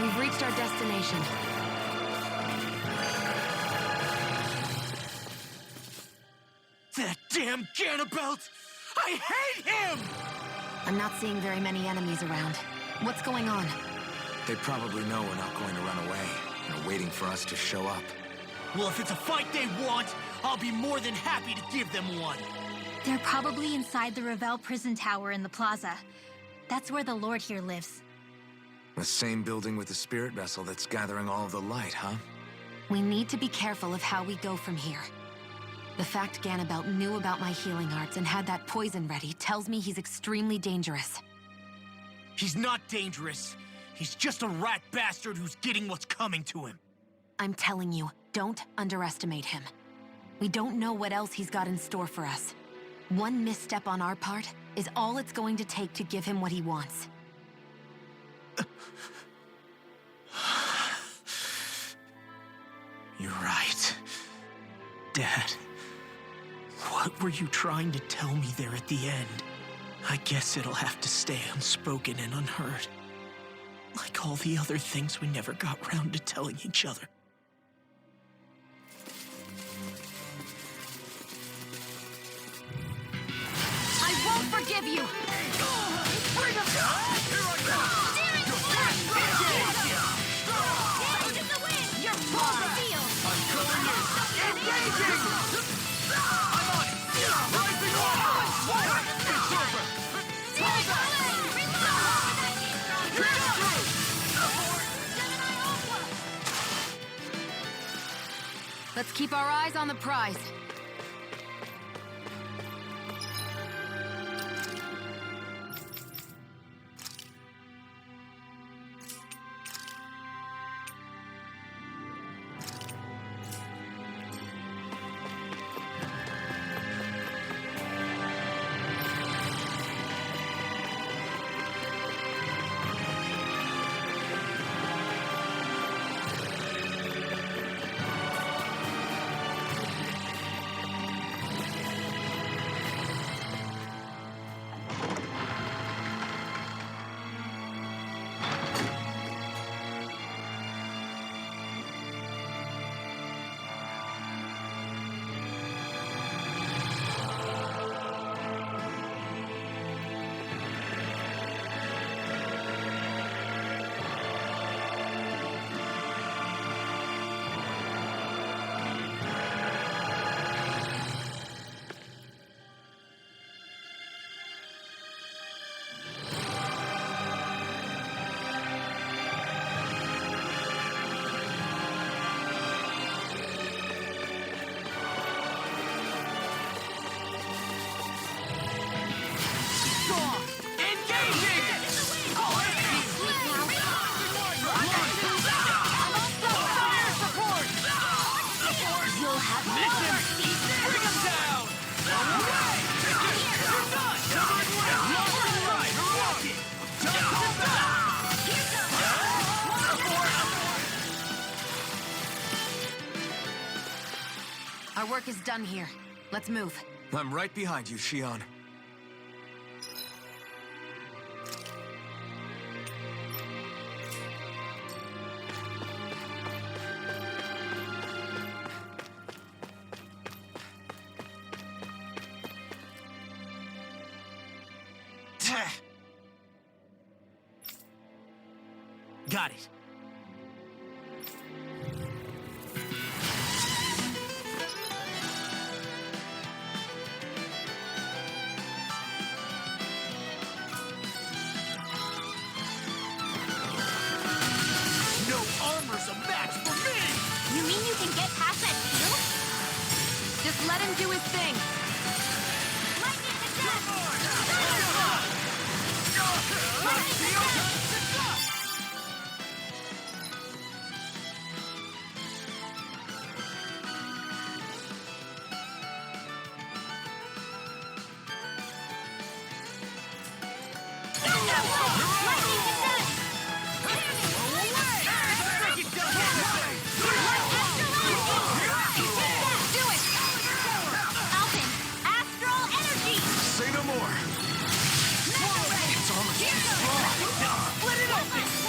We've reached our destination. That damn Ganabelt! I hate him! I'm not seeing very many enemies around. What's going on? They probably know we're not going to run away. They're waiting for us to show up. Well, if it's a fight they want, I'll be more than happy to give them one. They're probably inside the Revel prison tower in the plaza. That's where the Lord here lives. The same building with the spirit vessel that's gathering all of the light, huh? We need to be careful of how we go from here. The fact Ganabelt knew about my healing arts and had that poison ready tells me he's extremely dangerous. He's not dangerous. He's just a rat bastard who's getting what's coming to him. I'm telling you, don't underestimate him. We don't know what else he's got in store for us. One misstep on our part is all it's going to take to give him what he wants. You're right. Dad, what were you trying to tell me there at the end? I guess it'll have to stay unspoken and unheard. Like all the other things we never got round to telling each other. I won't forgive you! Bring him down! Here I go! You're full of zeal! I'm going in! Engaging! I'm on it! Rising on! It's over! Let's keep our eyes on the prize. Our work is done here. Let's move. I'm right behind you, Shion. Got it. No armor's a match for me! You mean you can get past that shield? Just let him do his thing. Lightning attack! Lightning attack!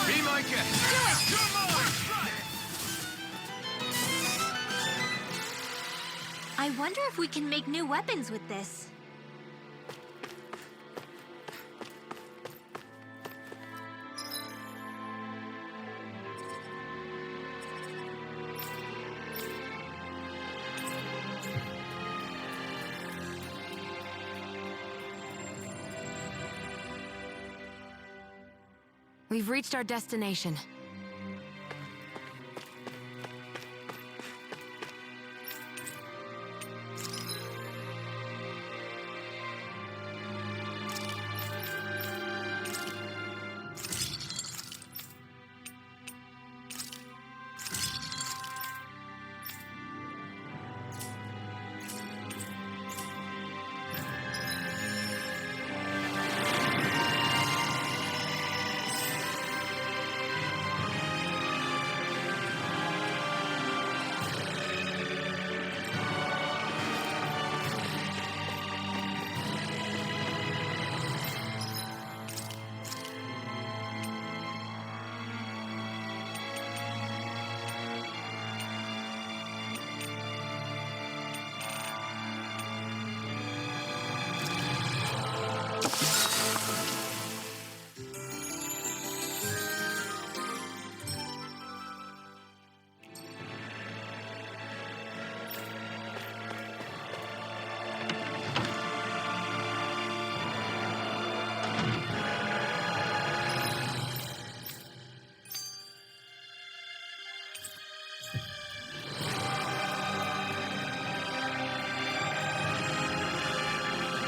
Be my guest. Do it! I wonder if we can make new weapons with this. We've reached our destination.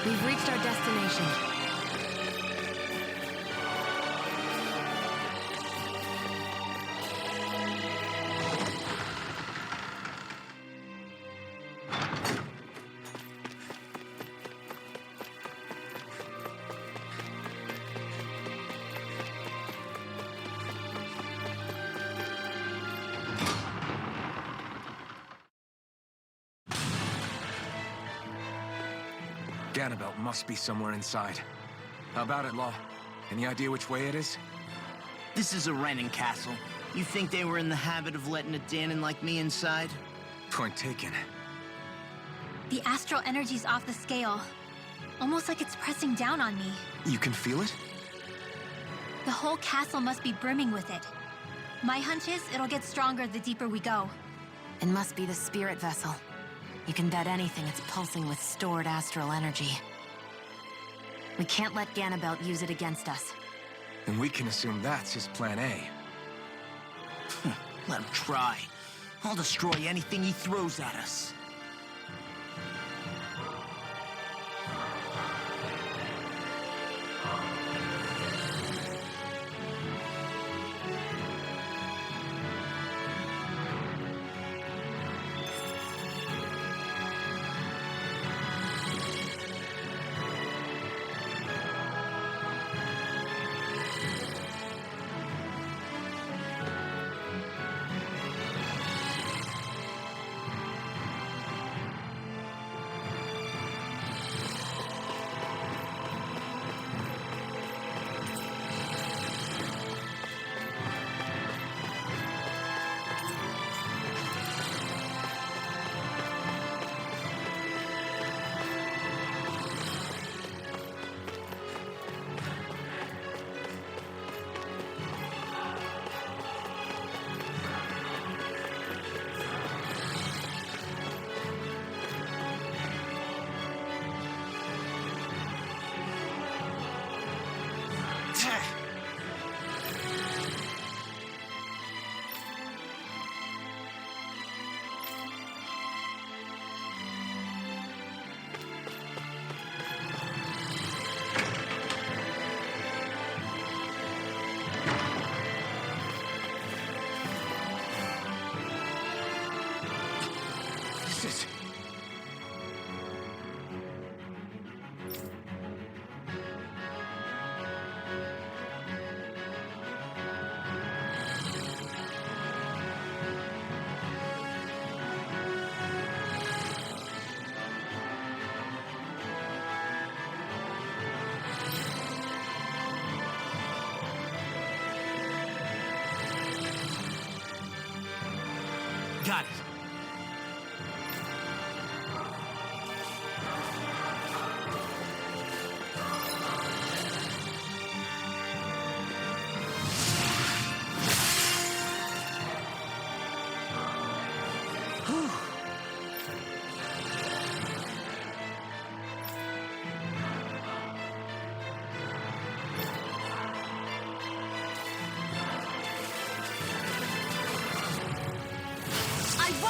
We've reached our destination. Ganabelt must be somewhere inside. How about it, Law? Any idea which way it is? This is a Renin castle. You think they were in the habit of letting a Danon like me inside? Point taken. The astral energy's off the scale. Almost like it's pressing down on me. You can feel it? The whole castle must be brimming with it. My hunch is it'll get stronger the deeper we go. It must be the spirit vessel. You can bet anything it's pulsing with stored astral energy. We can't let Ganabelt use it against us. And we can assume that's his plan A. Let him try. I'll destroy anything he throws at us.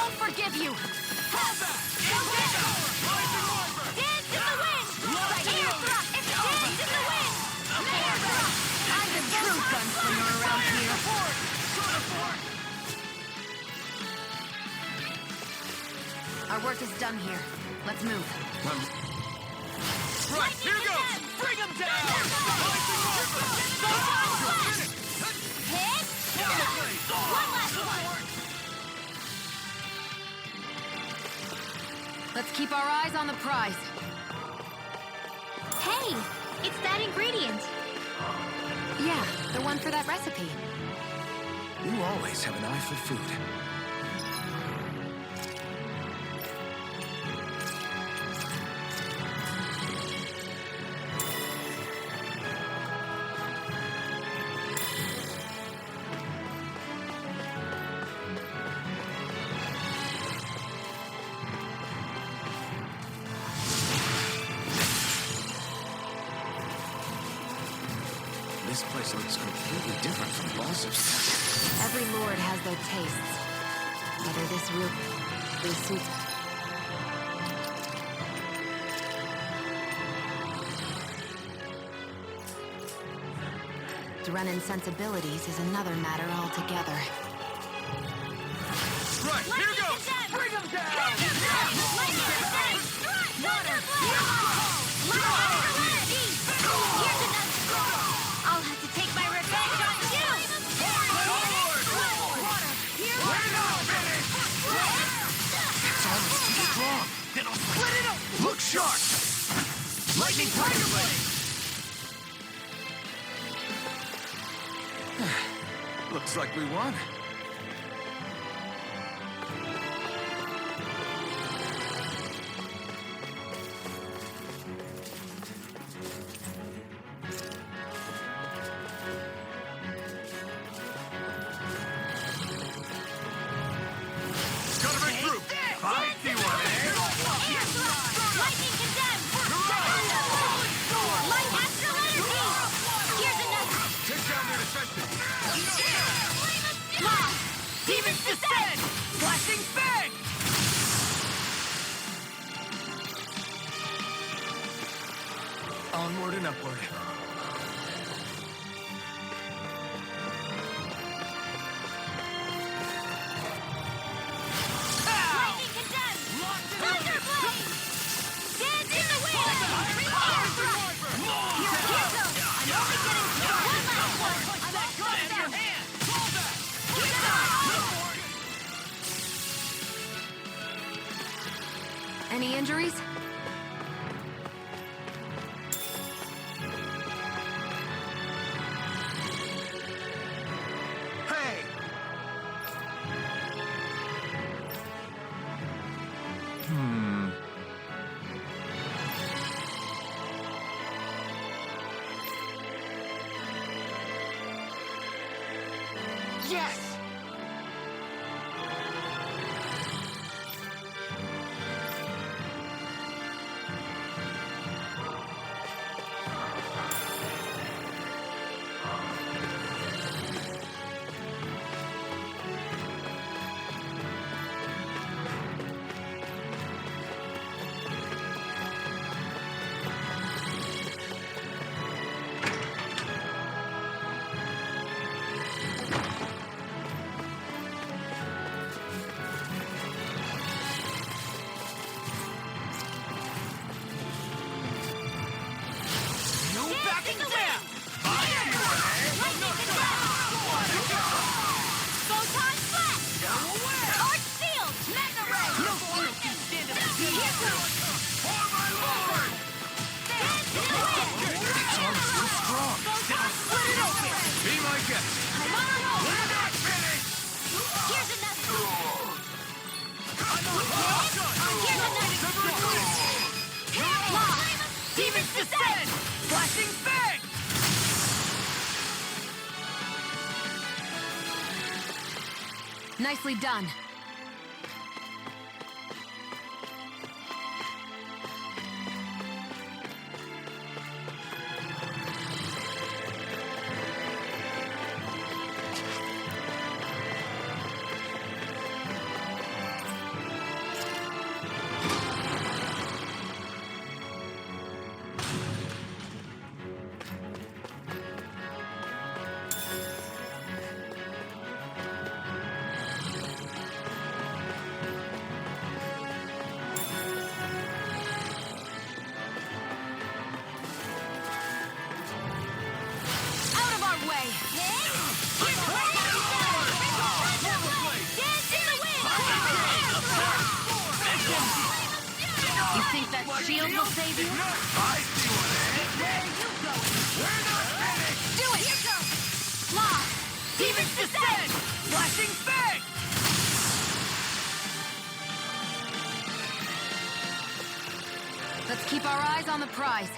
won't forgive you! Dance in the wind! Air thrust! It's dance in the wind! Air thrust! I'm the true gunslinger around here! Our work is done here. Let's move. Right, here goes! Bring him down! Hit! One last one! Let's keep our eyes on the prize. Hey, it's that ingredient. Yeah, the one for that recipe. You always have an eye for food. This place looks completely different from Balzer's. Every lord has their tastes. Whether this route suits... Drennan sensibilities is another matter altogether. Right, here goes! Bring him down! Lightning descent! Thunder blade! Here's another! I'll have to take my revenge on you! It's almost too strong. Then I'll split it up! Look sharp! Lightning tiger blade! Looks like we won. Gotta break through! I see one! Air thrust! Lightning condemned! Light astral energy! Here's another! Take down their defenses. Law! Demons descend! Flashing fang! Onward and upward. Lightning condemned! Thunder blade! Dance in the wind! Air thrust! Here goes! I'm only getting started! One last one! I'm at gun in your hand! Hold that! Any injuries? Hey! Yes! Backing down! Photon flash! Arc shield! Mega ray! No foil can stand up to me! Here goes! For my lord! Dance in the wind! It's almost too strong. Then I'll split it open! Be my guest. I'm on a roll! We're not finished! Here's another! Here's another! Law! Demons descend! Flashing fang! Nicely done. You think that shield will save you? I see what it is. Where are you going? We're not finished! Do it! Here goes! Law! Demon's Descent! Flashing Fang! Let's keep our eyes on the prize.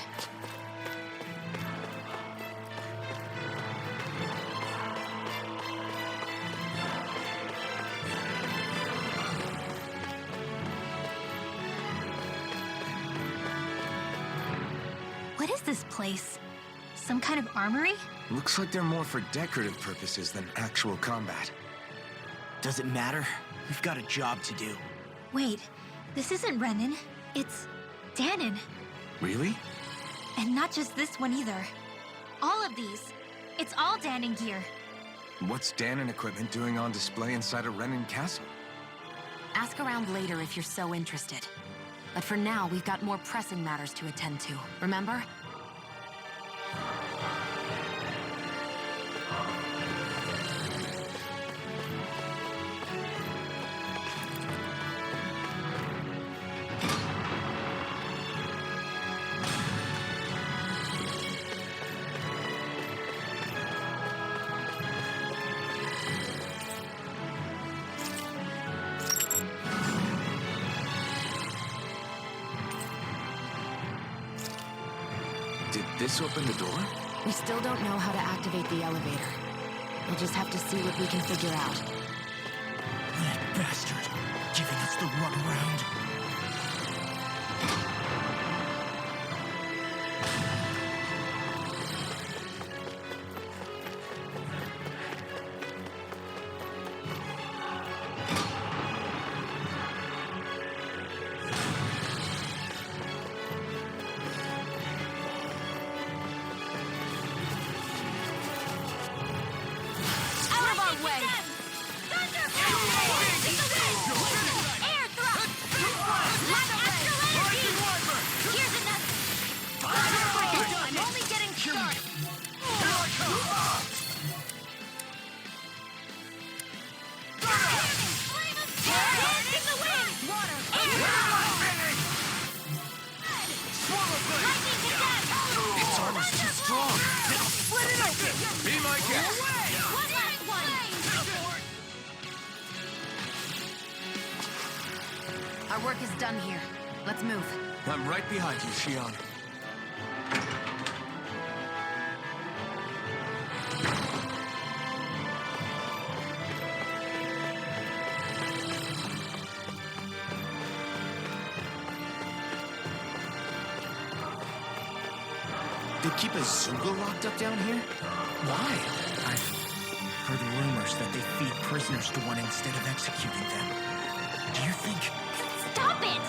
What is this place? Some kind of armory? Looks like they're more for decorative purposes than actual combat. Does it matter? We've got a job to do. Wait, this isn't Renan. It's Danon. Really? And not just this one either. All of these. It's all Danon gear. What's Danon equipment doing on display inside a Renan castle? Ask around later if you're so interested. But for now, we've got more pressing matters to attend to, remember? Did this open the door? We still don't know how to activate the elevator. We'll just have to see what we can figure out. That bastard! Giving us the runaround. Out of our way! Thunder Blade! Air thrust! Like extra energy! Here's another! I'm only getting started! Dance in the wind! Water! Air Lightning to death! Its armor's too strong. Split it open! Be my guest. One last one! Our work is done here. Let's move. I'm right behind you, Shion. They keep a Zoogle locked up down here? Why? I've heard rumors that they feed prisoners to one instead of executing them. Do you think... Stop it!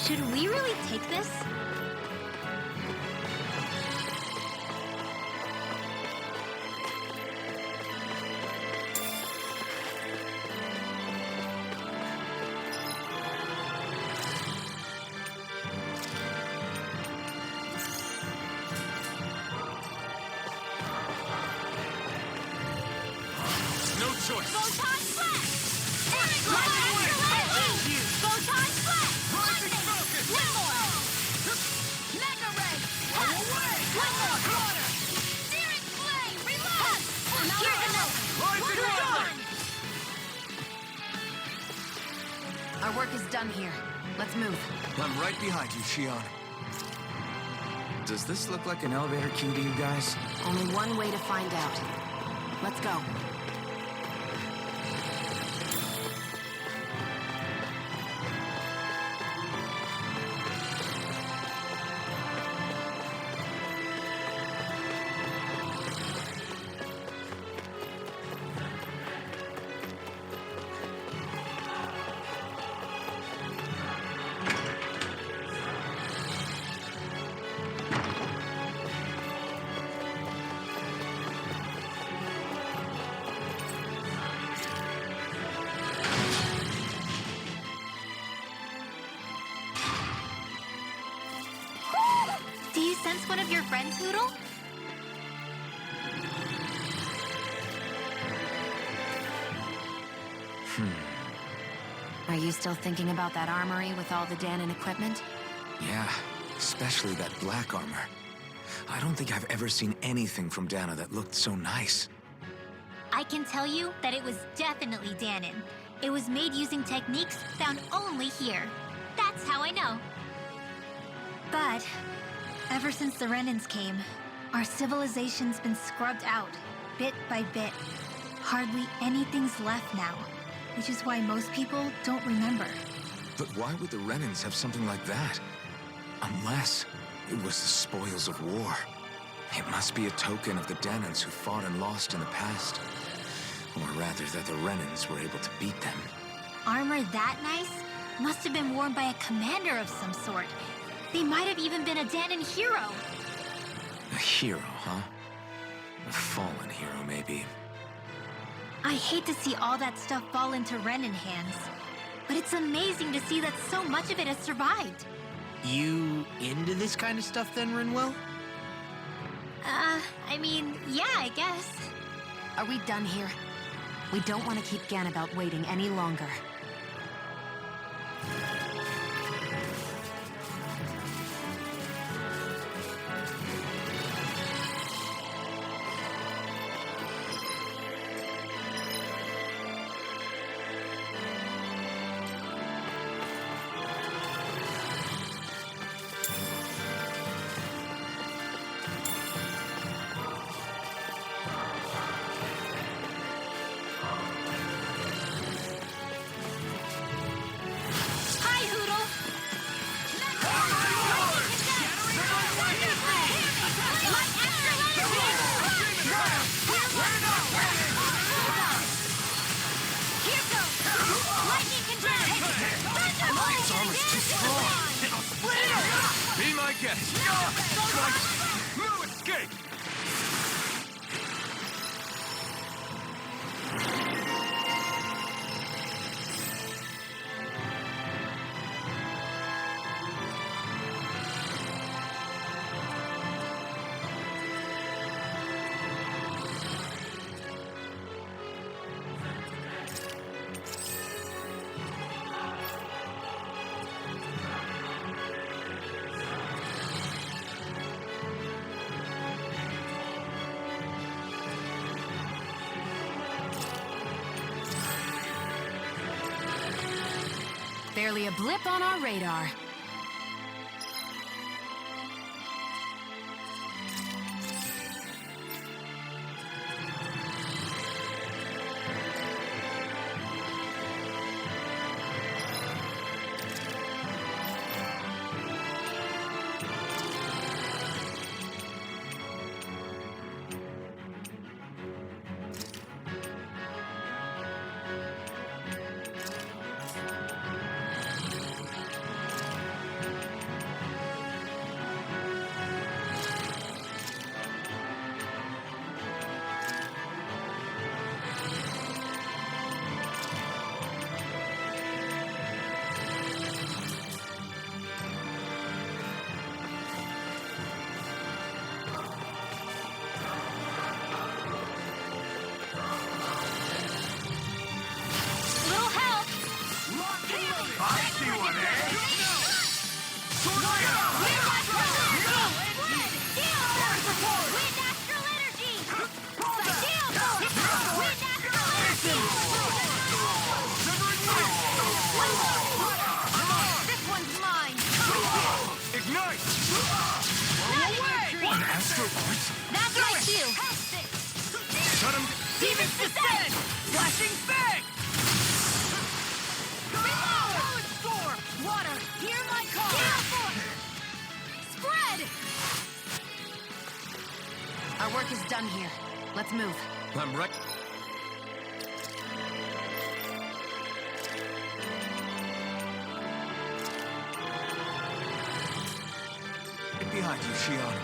Should we really take this? No choice. Photon flash! Like extra energy! Photon flash! Rising Falcon! One more! Mega ray! One more! Water! Searing flame! Reload! Here's another! Rising Water! Our work is done here. Let's move. I'm right behind you, Shion. Does this look like an elevator key to you guys? Only one way to find out. Let's go. influence one of your friends, Hoodle? Are you still thinking about that armory with all the Danon equipment? Yeah, especially that black armor. I don't think I've ever seen anything from Dana that looked so nice. I can tell you that it was definitely Danon. It was made using techniques found only here. That's how I know. But ever since the Renans came, our civilization's been scrubbed out, bit by bit. Hardly anything's left now, which is why most people don't remember. But why would the Renans have something like that? Unless it was the spoils of war. It must be a token of the Danons who fought and lost in the past. Or rather, that the Renans were able to beat them. Armor that nice must have been worn by a commander of some sort. They might have even been a Danon hero. A hero, huh? A fallen hero, maybe. I hate to see all that stuff fall into Renan hands, but it's amazing to see that so much of it has survived. You into this kind of stuff then, Rinwell? I mean, yeah, I guess. Are we done here? We don't want to keep Ganabelt waiting any longer. Hi, Hoodle! Here goes! Lightning control! Its armor's too strong. Be my guest. No escape. Barely a blip on our radar. Little help! I see one, eh? Wind astral energy! Steel force! Wind astral energy! This one's mine! Ignite! An astral voice? That's my cue! Shut him. Demons descend! Flashing fang! Water, hear my call! Steel force! Spread! Our work is done here. Let's move. I'm right. Get behind you, Shion.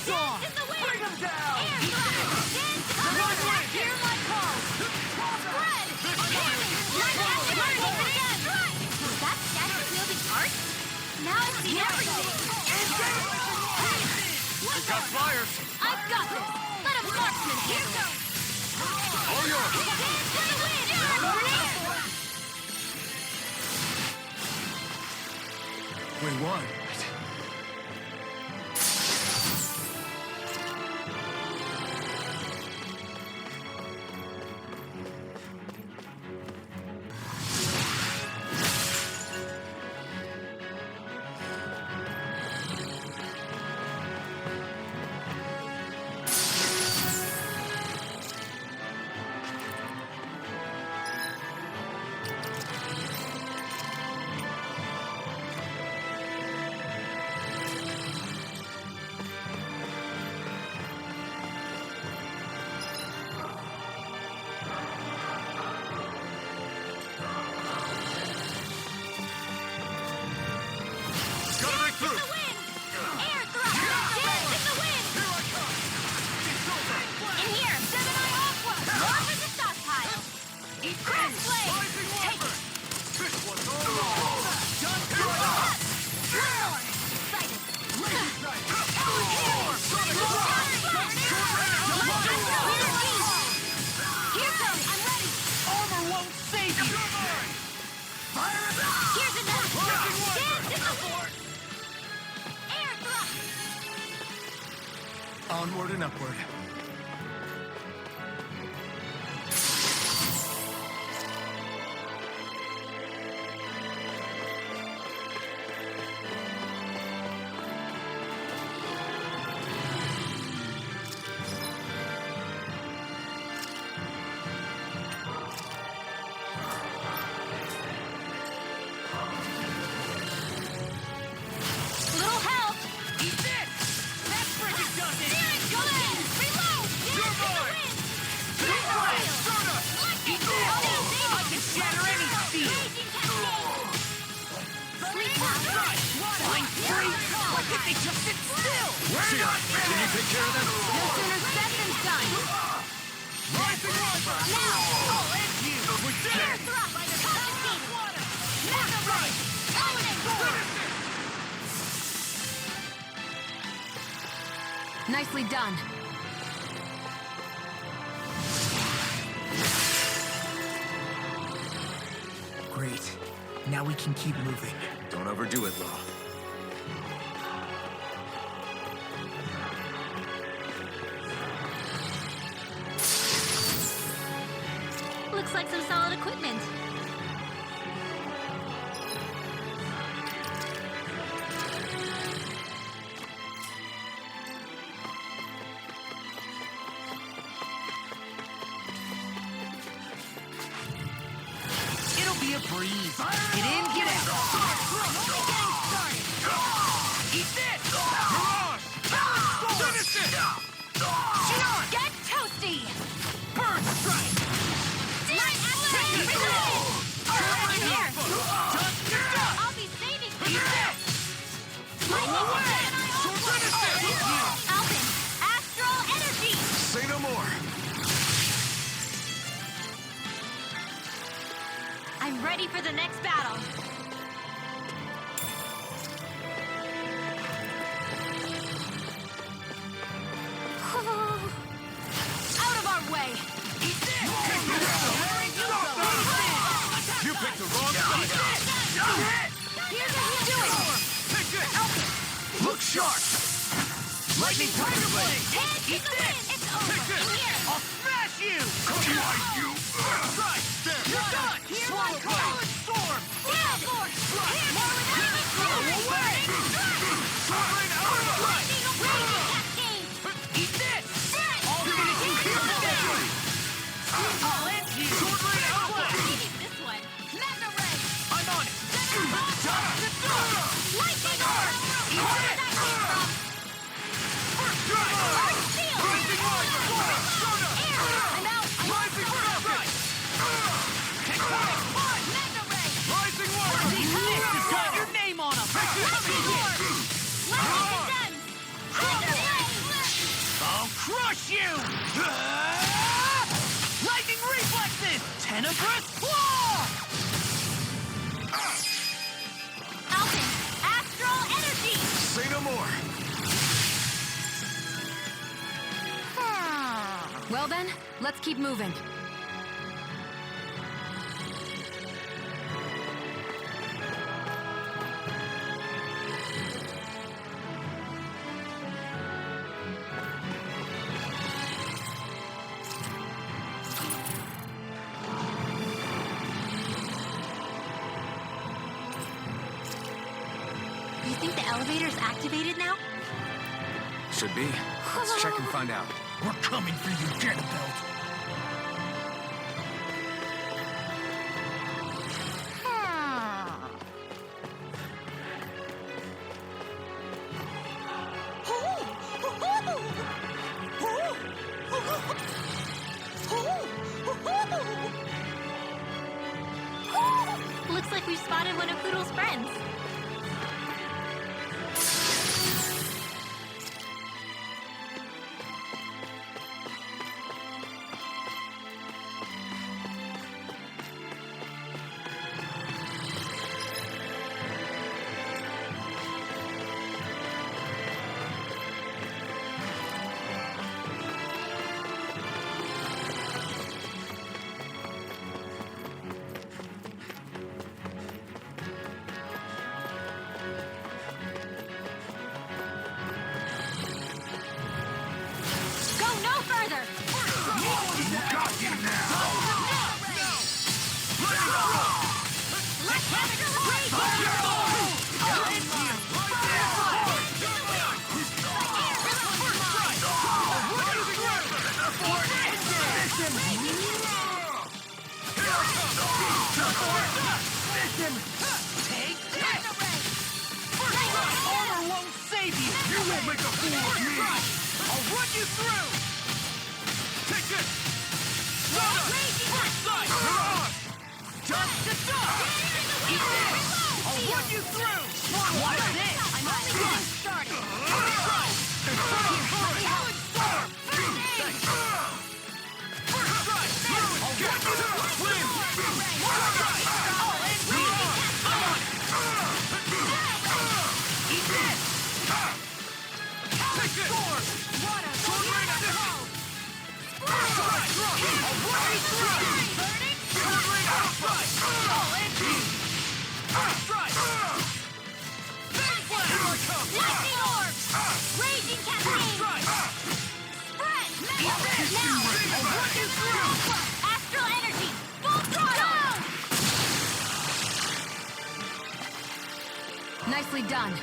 Dance in the wind! Bring him down! Air thrust! Dance in the wind! Hear my call! Spread! Damage! Was that statue wielding art? Now I see everything! We've got flyers! I've got this! Let a marksman here goes! All yours! Dance in the wind! We won. Gotta break through! Air thrust! Dance in the wind! Here I come! In here! Gemini Aqua! More for the stockpile! Crash blade! Rising Take Wyvern! it! This one's all yours! Excited! Here goes! I'm ready! Armor won't save you! Here's another! Dance in the wind! Air thrust! Onward and upward. Little help! Eat this! That's freaking done it! Go in! Reload! Dance in the wind! Eat this! I can shatter any steel! Sleep Flying free? Why can't they just sit still? Can you take care of them? No sooner said than done! Rising Wyvern! Now! I'll end you! Air thrust! Confiscated! Mega ray! Nicely done. Great. Now we can keep moving. Don't overdo it, Law. Looks like some solid equipment. It'll be a breeze. Get in, get out. Only getting started. Eat this! Mirage! Finish it! Shion! Get toasty! Bird strike! Light action! Reload! In here! I'll be saving for Eat you! this! Lightning Gemini Aqua! Alvin, astral energy! Say no more. I'm ready for the next battle. Out of our way! Eat this! You picked the wrong side! Here's how you do it! Take this! Look sharp! Lightning Tiger Blade! Eat this! It's over! In here! I'll smash you! Right! There! You're done! Swallow Blade! Storm! Gale Force! More without it! Away! Lightning Raging Cascade! Eat this! All Here finishing it here! is! I'll end you! Maybe this one! Mega Ray! I'm on it! Lightning Orb! Where did that come from? First strike! Earth Shield! Rising Wyvern! Air! I'm out! Rising Wyvern! Take that! Mega Ray! Rising Wyvern! This has got your name on them! Lightning Orb! Lightning Descends! Thunder Blade! crush you! Lightning reflexes! Tenebrous claw! Alvin, astral energy! Say no more. Well then, let's keep moving. You think the elevator's activated now? Should be. Let's check and find out. We're coming for you, Ganabelt. Looks like we've spotted one of Poodle's friends. Go no further! Got you now! Let's have it Take this! Armor won't save you! You won't make a fool of me! I'll run you through! Take this! First sight! Dust to dust! Eat this! I'll run you through! Watch this! I'm only getting started! Lightning orbs! Raging cascade! Spread! Now! Astral energy! Full throttle! Nicely done.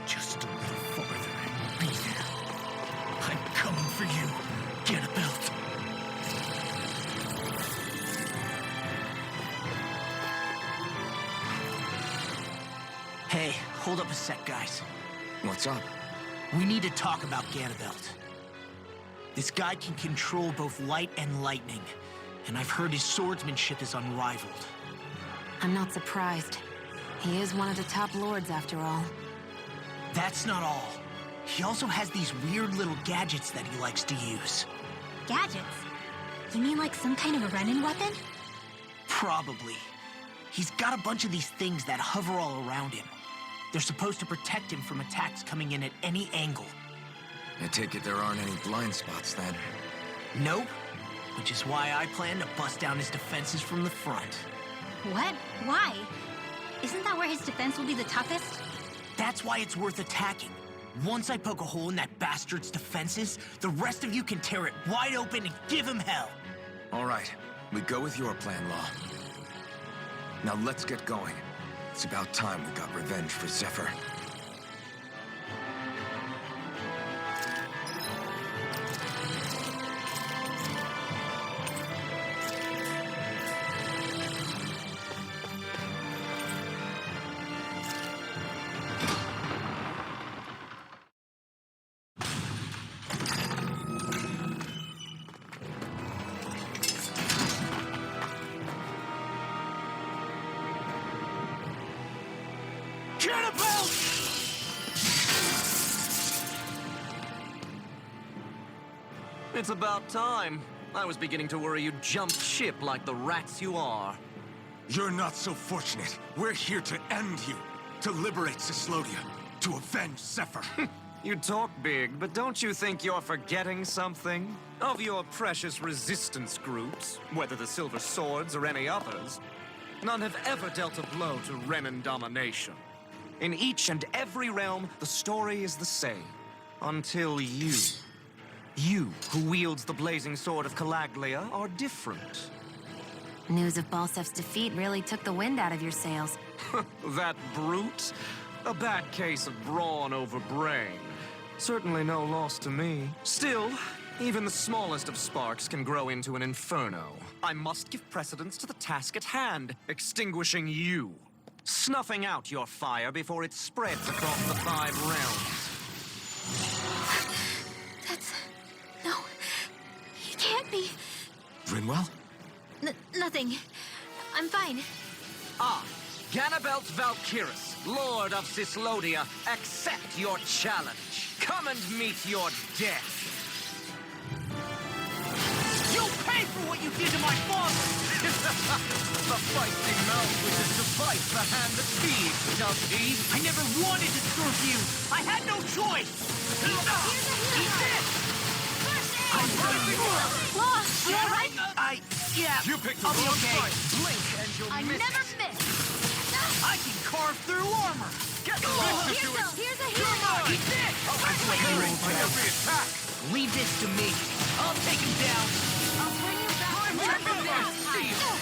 Just a little farther and we'll be there. I'm coming for you, Ganabelt. Hey, hold up a sec, guys. What's up? We need to talk about Ganabelt. This guy can control both light and lightning, and I've heard his swordsmanship is unrivaled. I'm not surprised. He is one of the top lords after all. That's not all. He also has these weird little gadgets that he likes to use. Gadgets? You mean like some kind of a run-in weapon? Probably. He's got a bunch of these things that hover all around him. They're supposed to protect him from attacks coming in at any angle. I take it there aren't any blind spots then. Nope. Which is why I plan to bust down his defenses from the front. What? Why? Isn't that where his defense will be the toughest? That's why it's worth attacking. Once I poke a hole in that bastard's defenses, the rest of you can tear it wide open and give him hell. All right, we go with your plan, Law. Now let's get going. It's about time we got revenge for Zephyr. It's about time. I was beginning to worry you'd jump ship like the rats you are. You're not so fortunate. We're here to end you. To liberate Cyslodia. To avenge Zephyr. You talk big, but don't you think you're forgetting something? Of your precious resistance groups, whether the Silver Swords or any others, none have ever dealt a blow to Renan domination. In each and every realm, the story is the same. Until you. You, who wields the blazing sword of Calaglia, are different. News of Balsef's defeat really took the wind out of your sails. That brute? A bad case of brawn over brain. Certainly no loss to me. Still, even the smallest of sparks can grow into an inferno. I must give precedence to the task at hand, extinguishing you. Snuffing out your fire before it spreads across the 5 realms. No. He can't be. Rinwell? Nothing. I'm fine. Ah, Ganabelt Valkyris, Lord of Cyslodia, accept your challenge. Come and meet your death. You'll pay for what you did to my father! The feisty mouth wishes to fight the hand that feeds, does he? I never wanted to serve you! I had no choice! Eat this! I'm burning more! Lost, you alright? Yeah, You picked the I'll be wrong okay. fight. Blink and you'll I miss never it. miss. I can carve through armor! Get Here's lost! here's a healing. Eat this! Parrying my every attack. Leave this to me. I'll take him down. I'll bring you back from Remember the my last time. steel.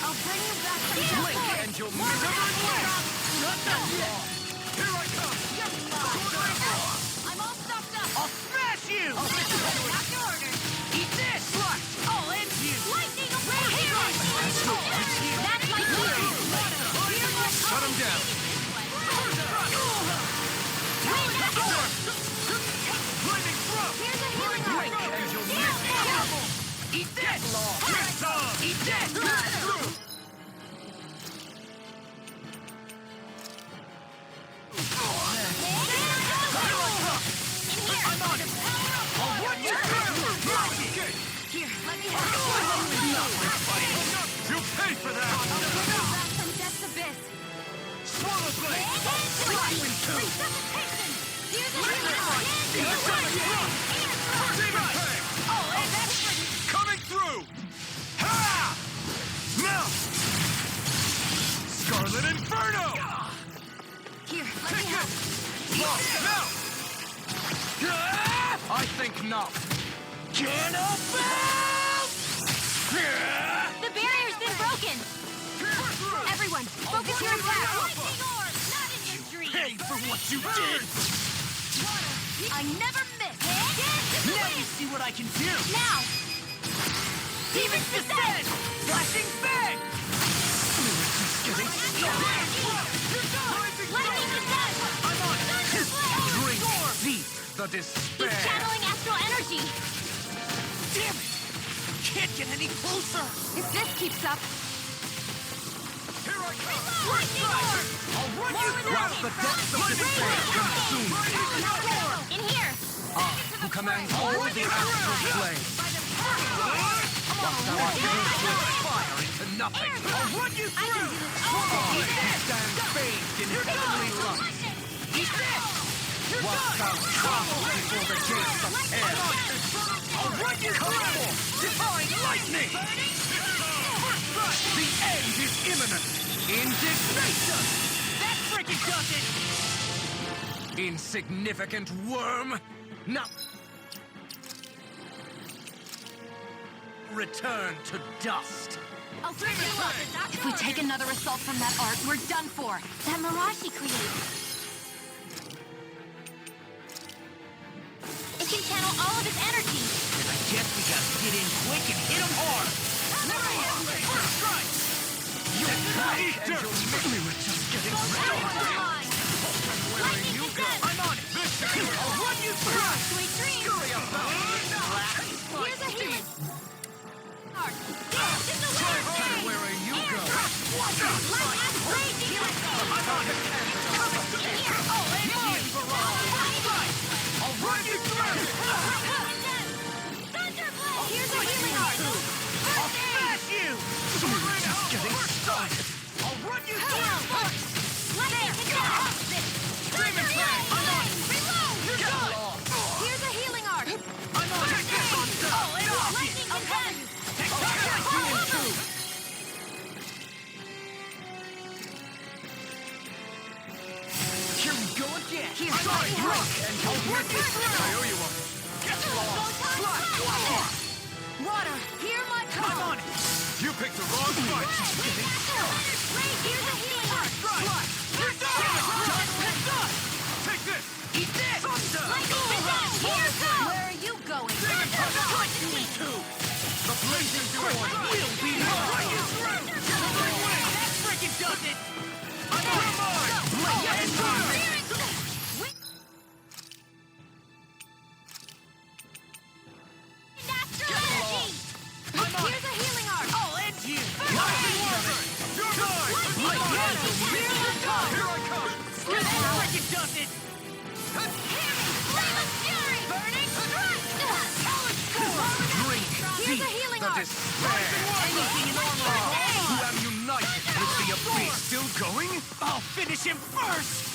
I'll bring you back from the Blink and you'll miss it. Not that long! Here I come. I'm all stocked up. I'll smash you! Back to order. Eat this! Flush! I'll end you! Lightning ablaze! That's my hero. Shut him down. Lightning throw. Here's a healing Blink and you'll miss it. Eat this! Eat this! I'm on it. Here, let me help. You pay for that. Back from Death's abyss. Swallow blade. Resuscitation. Here's a healing. Demon Fang. Coming through. Ha! Now. Scarlet Inferno. Here, let me help. Lost now. I think not. The barrier's been broken. Everyone, focus your attack. Lightning orb, not in your dreams. Pay for what you did. I never miss. Now you see what I can do! Now. Demons descend! Flashing bang! Lightning descent. I'm on it! Drink deep the He's despair. channeling astral energy. Damn it! Can't get any closer! If this keeps up, Here I come. Lightning orb. I'll run you While through! the depths of despair consume you. In here. Who commands all the astral flame. While thou art used to fire into nothing. I'll run you through! He stands bathed in heavenly light. Eat this! While thou trembles before the gates of hell. I'll run you through! Divine lightning! The end is imminent. Indignation! That freaking does it! Insignificant worm! Now... Return to dust. I'll bring you up. if we take another assault from that art, we're done for. That mirage he created. It can channel all of his energy. I guess we gotta get in quick and hit him hard! First strike! You Eat and dirt. you'll miss me with just getting started. Lightning descent. I'm on it! I'll run you through! Sweet dreams. Here's a healing. This is the winner. Where are you going? Light and raging. I'm on it. In here. Oh, and I'll run you through! thunder Water, hear my call! I'm on it! You picked the wrong fight! Here's a healing heart! Take this! Eat this! Here goes! Where are you going? The blazing sword will be mine! That frickin' does it! I'm on mine! Here's a healing arc! I'll end you! You're mine! Here I come! That frickin' does it! Flame of fury! Burning strike! Drink Here's a healing arc! Anything in armor! You am united with the abyss! Still going? I'll finish him first!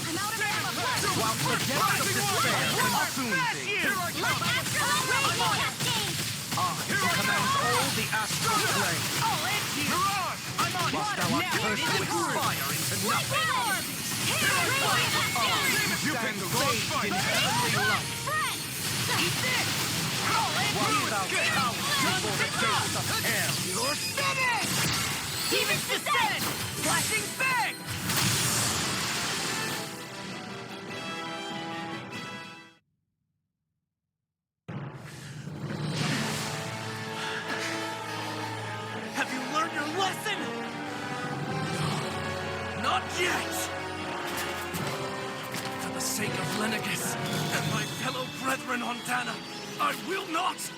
I'm out of ammo! While the depths of despair consume thee, here I come! Command all the astral plane! I'll end you! Mirage! I'm on Whilst thou art cursed to expire into nothing! You can bathe in heavenly light! Eat this! I'll end While you! thou cowers before the gates of hell! You're finished! Demons descend! Flashing bang! Have you learned your lesson? Not yet! For the sake of Lenegus and my fellow brethren on Dana, I will not!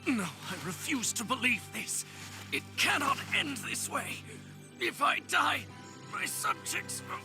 No, I refuse to believe this. It cannot end this way. If I die, my subjects will...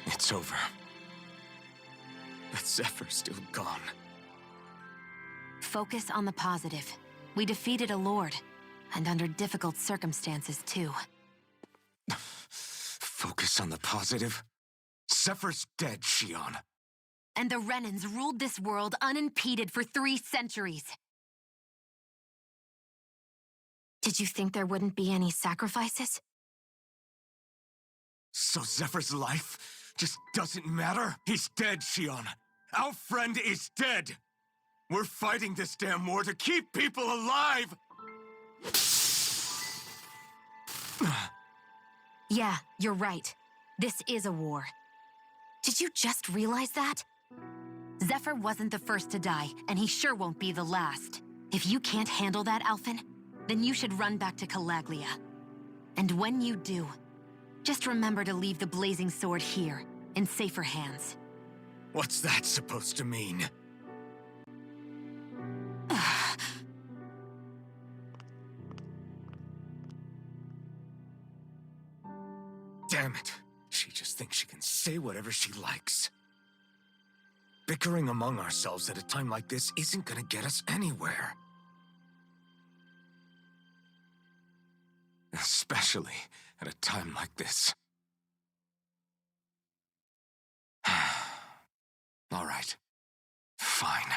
It's over. But Zephyr's still gone. Focus on the positive. We defeated a lord, and under difficult circumstances, too. Focus on the positive? Zephyr's dead, Shion. And the Renans ruled this world unimpeded for 3 centuries. Did you think there wouldn't be any sacrifices? So Zephyr's life just doesn't matter? He's dead, Shion. Our friend is dead. We're fighting this damn war to keep people alive! Yeah, you're right. This is a war. Did you just realize that? Zephyr wasn't the first to die, and he sure won't be the last. If you can't handle that, Alphen, then you should run back to Calaglia. And when you do, just remember to leave the Blazing Sword here, in safer hands. What's that supposed to mean? whatever she likes. Bickering among ourselves at a time like this isn't gonna get us anywhere. Especially at a time like this. All right. Fine.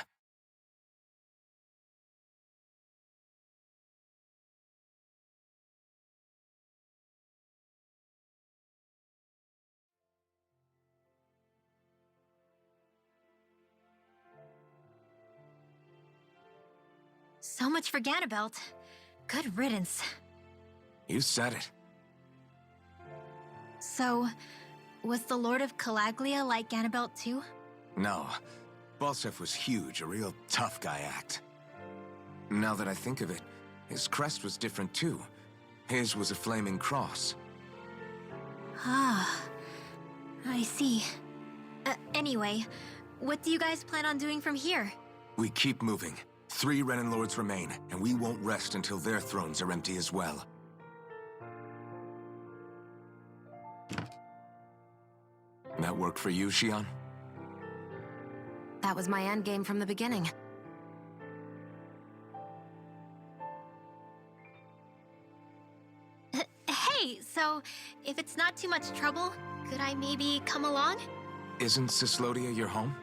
So much for Ganabelt. Good riddance. You said it. So, was the Lord of Calaglia like Ganabelt too? No. Balseph was huge, a real tough guy act. Now that I think of it, his crest was different too. His was a flaming cross. Ah, I see. Anyway, what do you guys plan on doing from here? We keep moving. 3 Renan Lords remain, and we won't rest until their thrones are empty as well. That work for you, Xion? That was my endgame from the beginning. Hey, so if it's not too much trouble, could I maybe come along? Isn't Cyslodia your home?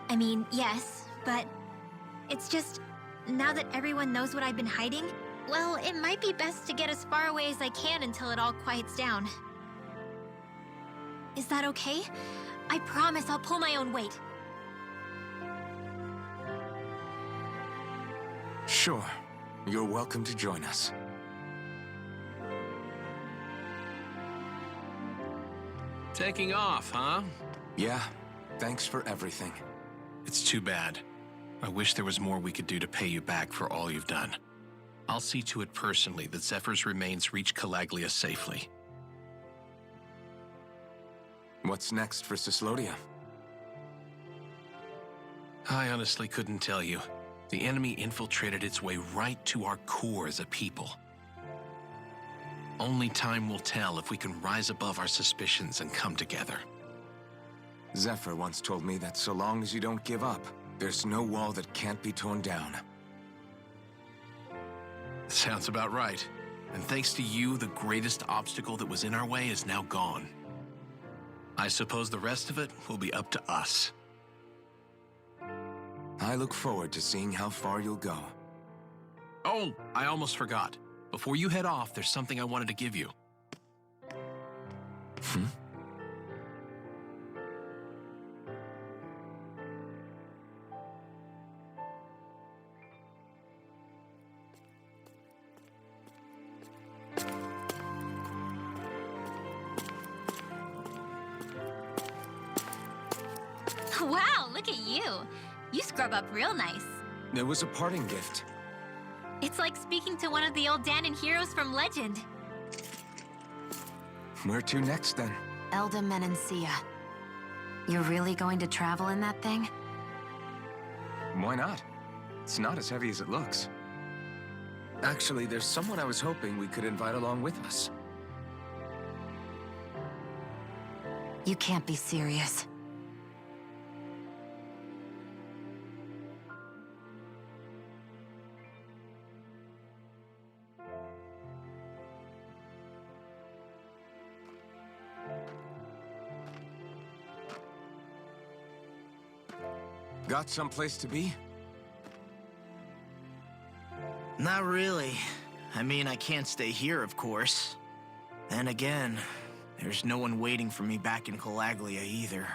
I mean, yes, but it's just, now that everyone knows what I've been hiding, well, it might be best to get as far away as I can until it all quiets down. Is that okay? I promise I'll pull my own weight. Sure. You're welcome to join us. Taking off, huh? Yeah. Thanks for everything. It's too bad. I wish there was more we could do to pay you back for all you've done. I'll see to it personally that Zephyr's remains reach Calaglia safely. What's next for Cyslodia? I honestly couldn't tell you. The enemy infiltrated its way right to our core as a people. Only time will tell if we can rise above our suspicions and come together. Zephyr once told me that so long as you don't give up, there's no wall that can't be torn down. Sounds about right. And thanks to you, the greatest obstacle that was in our way is now gone. I suppose the rest of it will be up to us. I look forward to seeing how far you'll go. Oh, I almost forgot. Before you head off, there's something I wanted to give you. Wow, look at you. You scrub up real nice. It was a parting gift. It's like speaking to one of the old Dahnan heroes from legend. Where to next, then? Elda Menancia. You're really going to travel in that thing? Why not? It's not as heavy as it looks. Actually, there's someone I was hoping we could invite along with us. You can't be serious. Got someplace to be? Not really. I mean, I can't stay here, of course. Then again, there's no one waiting for me back in Calaglia either.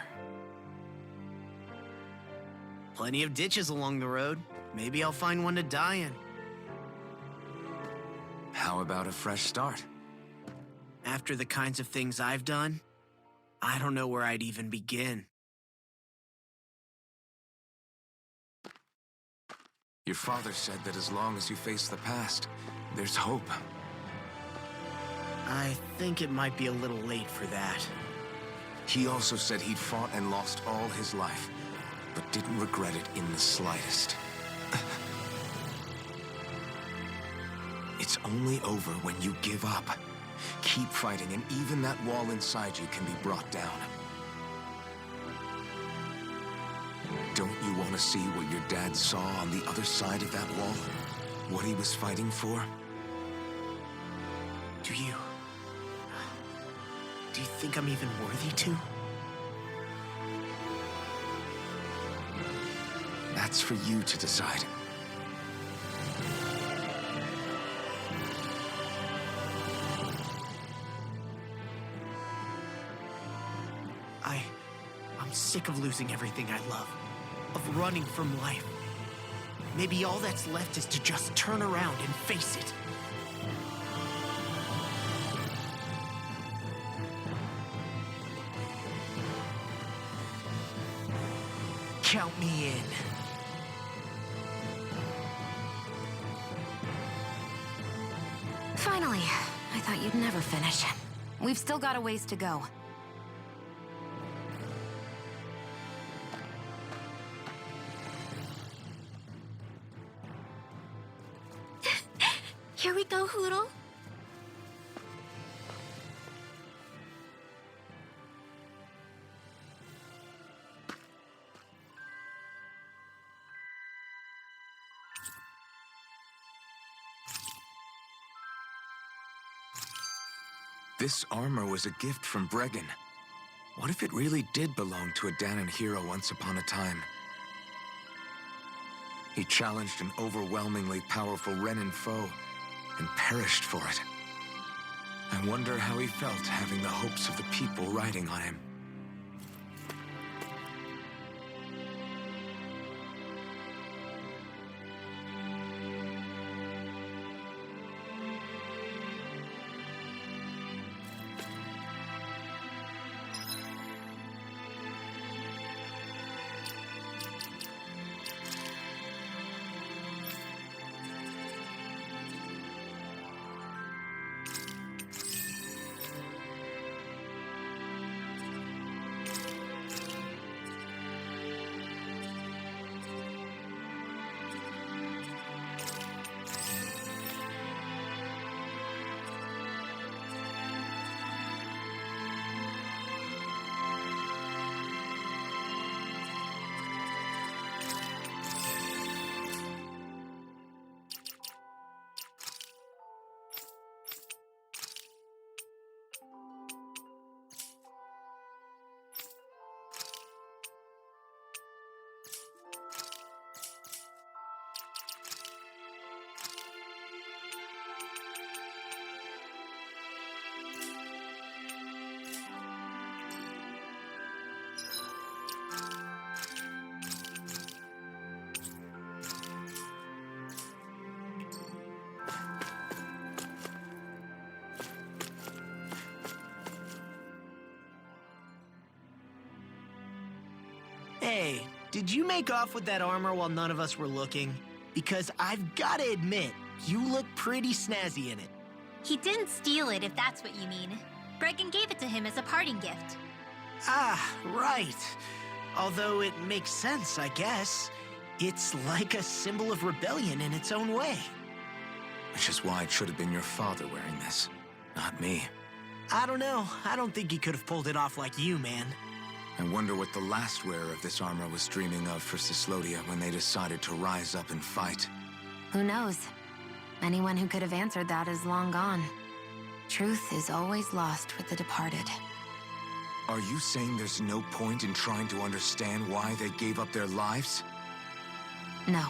Plenty of ditches along the road. Maybe I'll find one to die in. How about a fresh start? After the kinds of things I've done, I don't know where I'd even begin. Your father said that as long as you face the past, there's hope. I think it might be a little late for that. He also said he'd fought and lost all his life, but didn't regret it in the slightest. It's only over when you give up. Keep fighting, and even that wall inside you can be brought down. Don't you want to see what your dad saw on the other side of that wall? What he was fighting for? Do you think I'm even worthy to? That's for you to decide. I'm sick of losing everything I love, of running from life. Maybe all that's left is to just turn around and face it. Count me in. Finally. I thought you'd never finish. We've still got a ways to go. Here we go, Hootle. This armor was a gift from Bregan. What if it really did belong to a Dahnan hero once upon a time? He challenged an overwhelmingly powerful Renan foe and perished for it. I wonder how he felt having the hopes of the people riding on him. Hey, did you make off with that armor while none of us were looking? Because I've gotta admit, you look pretty snazzy in it. He didn't steal it, if that's what you mean. Bregan gave it to him as a parting gift. Ah, right. Although it makes sense, I guess. It's like a symbol of rebellion in its own way. Which is why it should have been your father wearing this, not me. I don't know. I don't think he could have pulled it off like you, man. I wonder what the last wearer of this armor was dreaming of for Cyslodia when they decided to rise up and fight. Who knows? Anyone who could have answered that is long gone. Truth is always lost with the departed. Are you saying there's no point in trying to understand why they gave up their lives? No.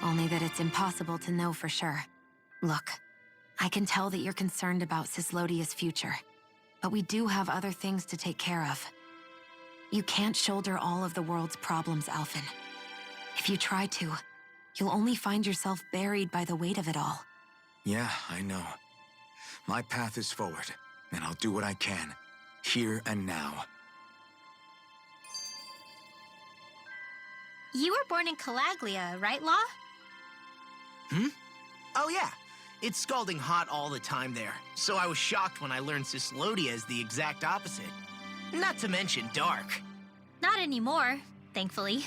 Only that it's impossible to know for sure. Look, I can tell that you're concerned about Cyslodia's future. But we do have other things to take care of. You can't shoulder all of the world's problems, Alphen. If you try to, you'll only find yourself buried by the weight of it all. Yeah, I know. My path is forward, and I'll do what I can, here and now. You were born in Calaglia, right, Law? Oh yeah. It's scalding hot all the time there, so I was shocked when I learned Cyslodia is the exact opposite. Not to mention dark. Not anymore, thankfully.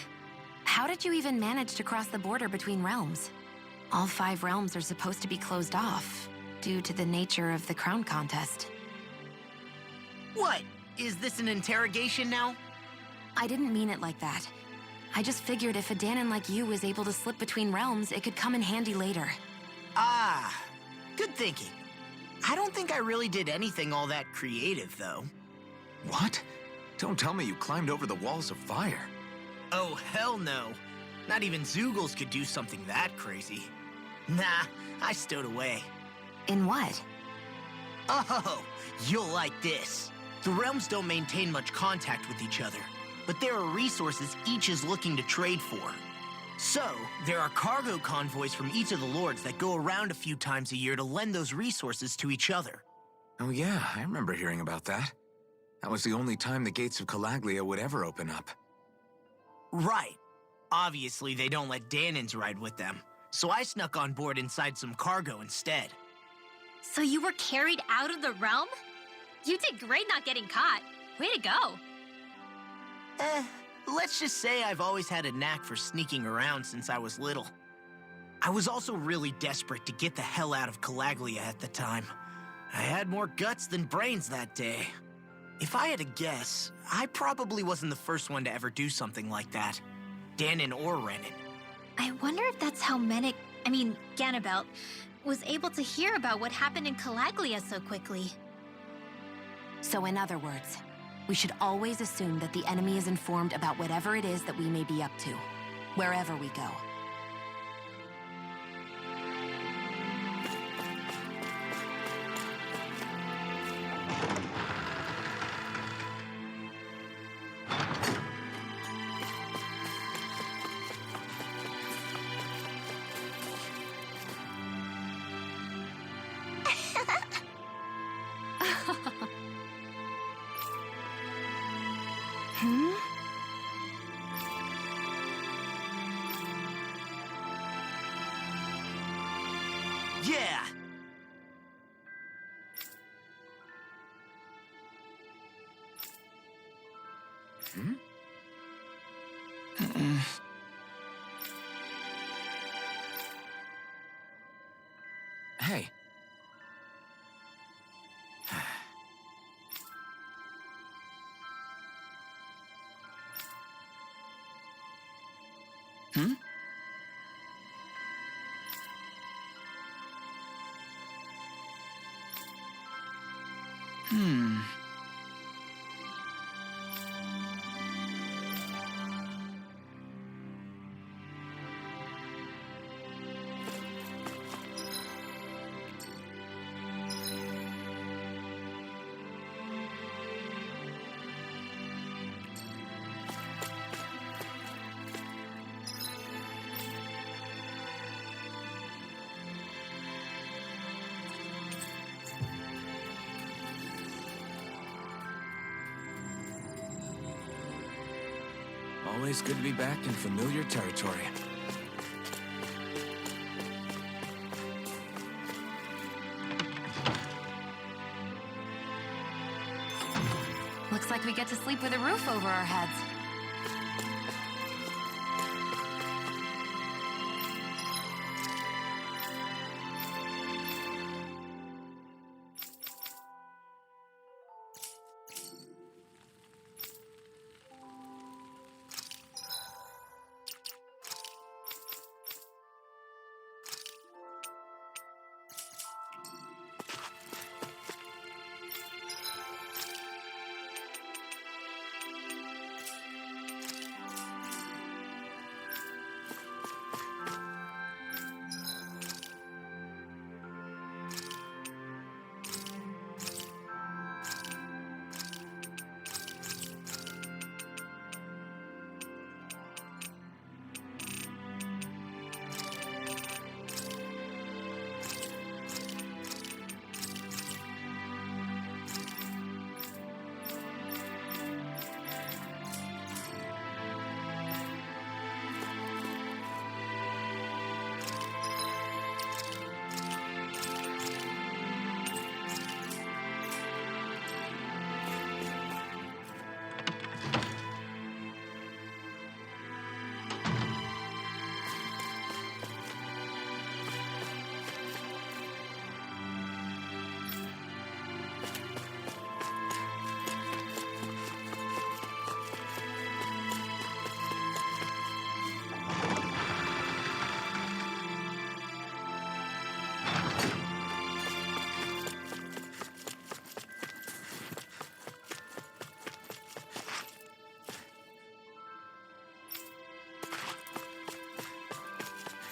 How did you even manage to cross the border between realms? All 5 realms are supposed to be closed off, due to the nature of the crown contest. What? Is this an interrogation now? I didn't mean it like that. I just figured if a Danon like you was able to slip between realms, it could come in handy later. Ah, good thinking. I don't think I really did anything all that creative, though. What? Don't tell me you climbed over the walls of fire. Oh, hell no. Not even Zoogles could do something that crazy. Nah, I stowed away. In what? Oh, you'll like this. The realms don't maintain much contact with each other, but there are resources each is looking to trade for. So, there are cargo convoys from each of the lords that go around a few times a year to lend those resources to each other. Oh yeah, I remember hearing about that. That was the only time the gates of Calaglia would ever open up. Right. Obviously, they don't let Danons ride with them, so I snuck on board inside some cargo instead. So you were carried out of the realm? You did great not getting caught. Way to go. Let's just say I've always had a knack for sneaking around since I was little. I was also really desperate to get the hell out of Calaglia at the time. I had more guts than brains that day. If I had to guess, I probably wasn't the first one to ever do something like that. Danon or Renan. I wonder if that's how Ganabelt, was able to hear about what happened in Calaglia so quickly. So in other words, we should always assume that the enemy is informed about whatever it is that we may be up to, wherever we go. Yeah! Hey. Always good to be back in familiar territory. Looks like we get to sleep with a roof over our heads.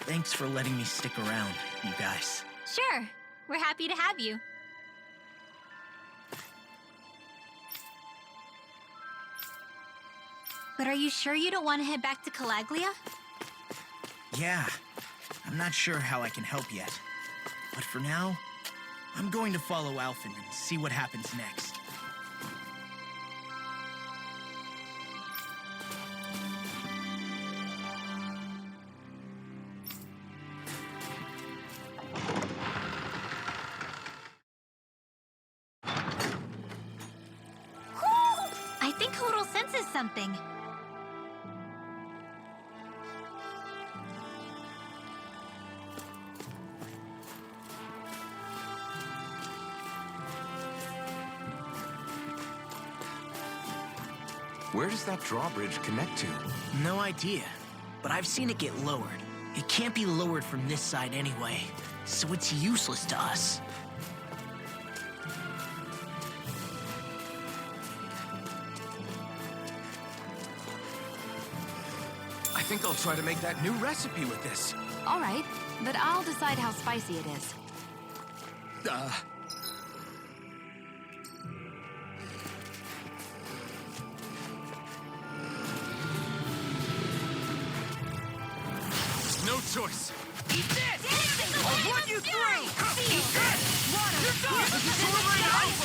Thanks for letting me stick around, you guys. Sure. We're happy to have you. But are you sure you don't want to head back to Calaglia? Yeah, I'm not sure how I can help yet. But for now, I'm going to follow Alphen and see what happens next. I think Hoodle senses something. Where does that drawbridge connect to? No idea, but I've seen it get lowered. It can't be lowered from this side anyway, so it's useless to us. I think I'll try to make that new recipe with this. All right, but I'll decide how spicy it is. No choice. Eat this! I'll run you through! Eat this! Water! You're done!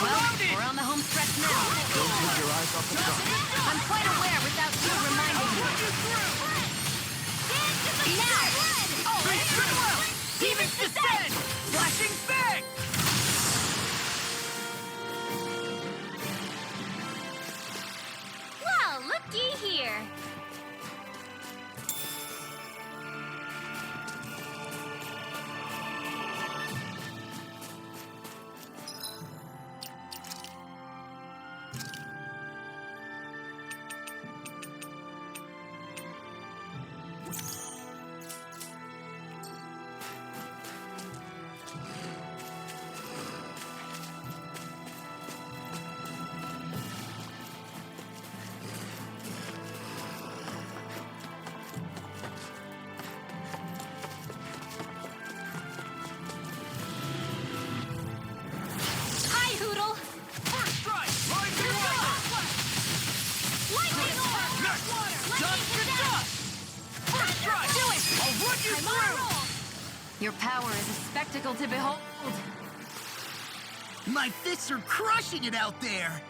Well, we're on the home stretch now. Don't take your eyes off the front. I'm quite aware without you reminding me. Now! Oh, Demons descend! Flashing fang! Well, looky here. Hi, Hoodle. First strike! Lightning water! Lightning orb! Next! Lightning Dust to condemn! dust! First strike! Do it! I'll run you I'm on a through! roll. Your power is a spectacle to behold. My fists are crushing it out there!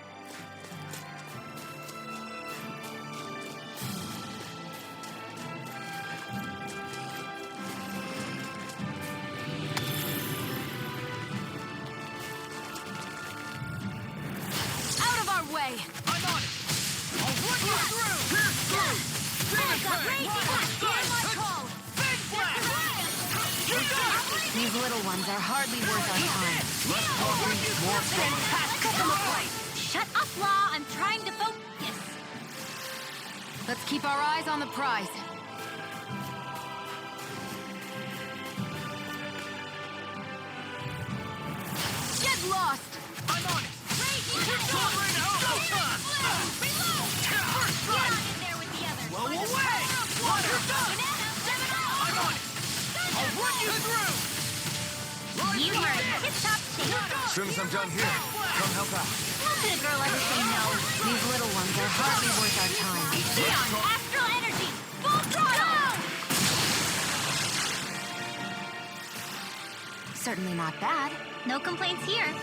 Out of our way! I'm on it! I'll run you through! Pierce through! Demon fang! Big blast! You got it! These little ones are hardly worth our time. Less talking, more fighting. Cut them apart! Shut up, Law. I'm trying to focus. Let's keep our eyes on the prize. Get lost! I'm on it! Sovereign Alpha! First strike! Blow away! Water done! I'm on it! I'll run you through! You are in tip-top shape. As soon as I'm done here, come help out. How could a girl ever say no? These little ones are hardly worth our time. Eon, astral energy, full throttle! Certainly not bad. No complaints here.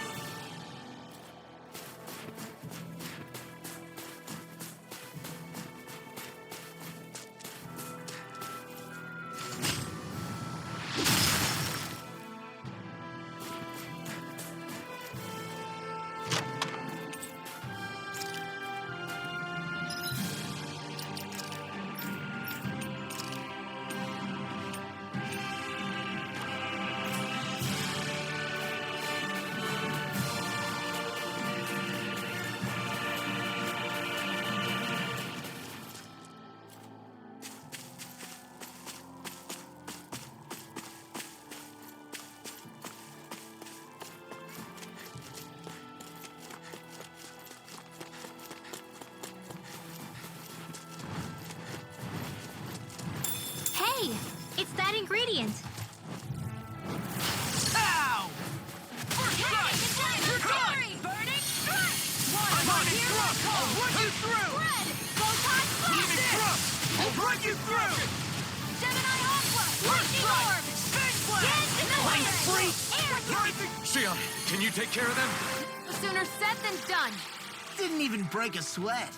It's that ingredient. Ow! First strike! You're done! Burning strike! I'm on it! I'll run you through! Red! Photon Leaving blast! thrust! I'll run you through! Gemini Aqua! First Lightning strike! Orb! Spin blast! Get in the Mind way! freak! Air! Xion, can you take care of them? Sooner said than done. Didn't even break a sweat.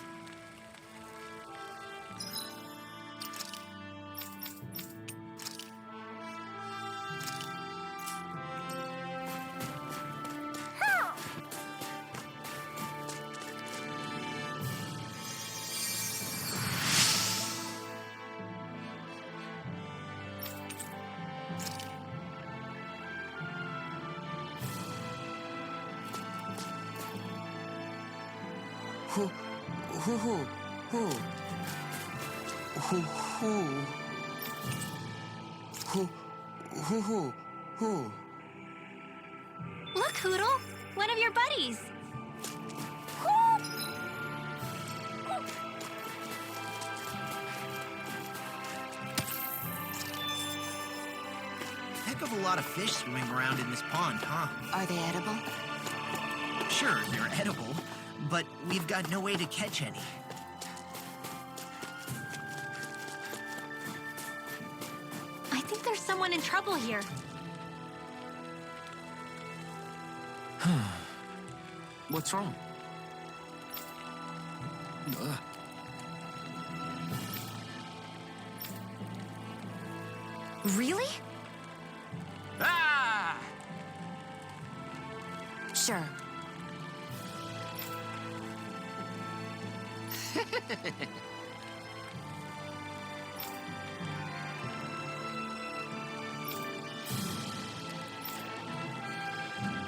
Who? Look, Hoodle! One of your buddies! Heck of a lot of fish swimming around in this pond, huh? Are they edible? Sure, they're edible, but we've got no way to catch any. I think there's someone in trouble here. What's wrong? Really? Ah! Sure.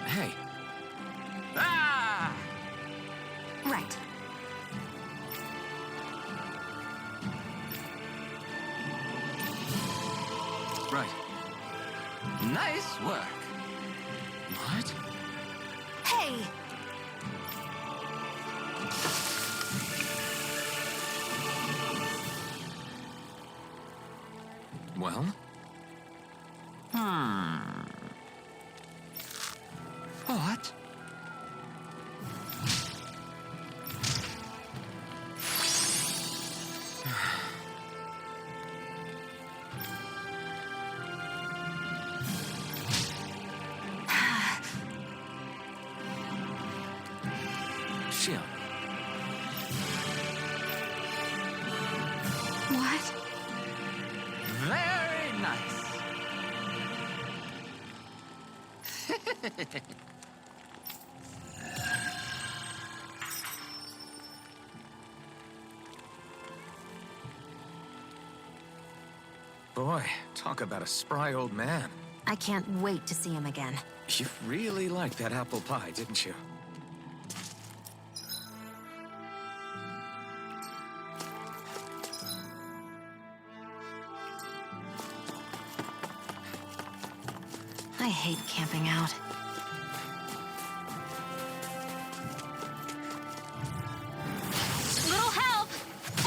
Hey, Ah! Right. right. Nice work. What? Hey! Well? What? Xion. What? Very nice. Boy, talk about a spry old man. I can't wait to see him again. You really liked that apple pie, didn't you? I hate camping out. Little help!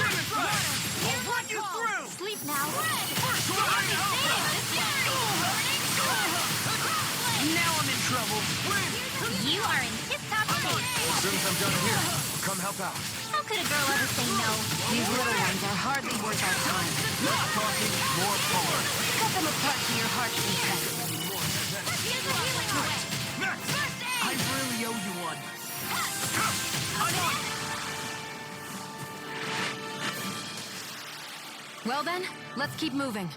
I'll run you through! Sleep now. Now I'm in trouble. You are in tip-top shape. As soon as I'm done here, come help out. How could a girl ever say no? These little ones are hardly worth our time. Less talking, more power. Cut them apart to your heart's content. Here's a healing away. I really owe you one. Well then, let's keep moving.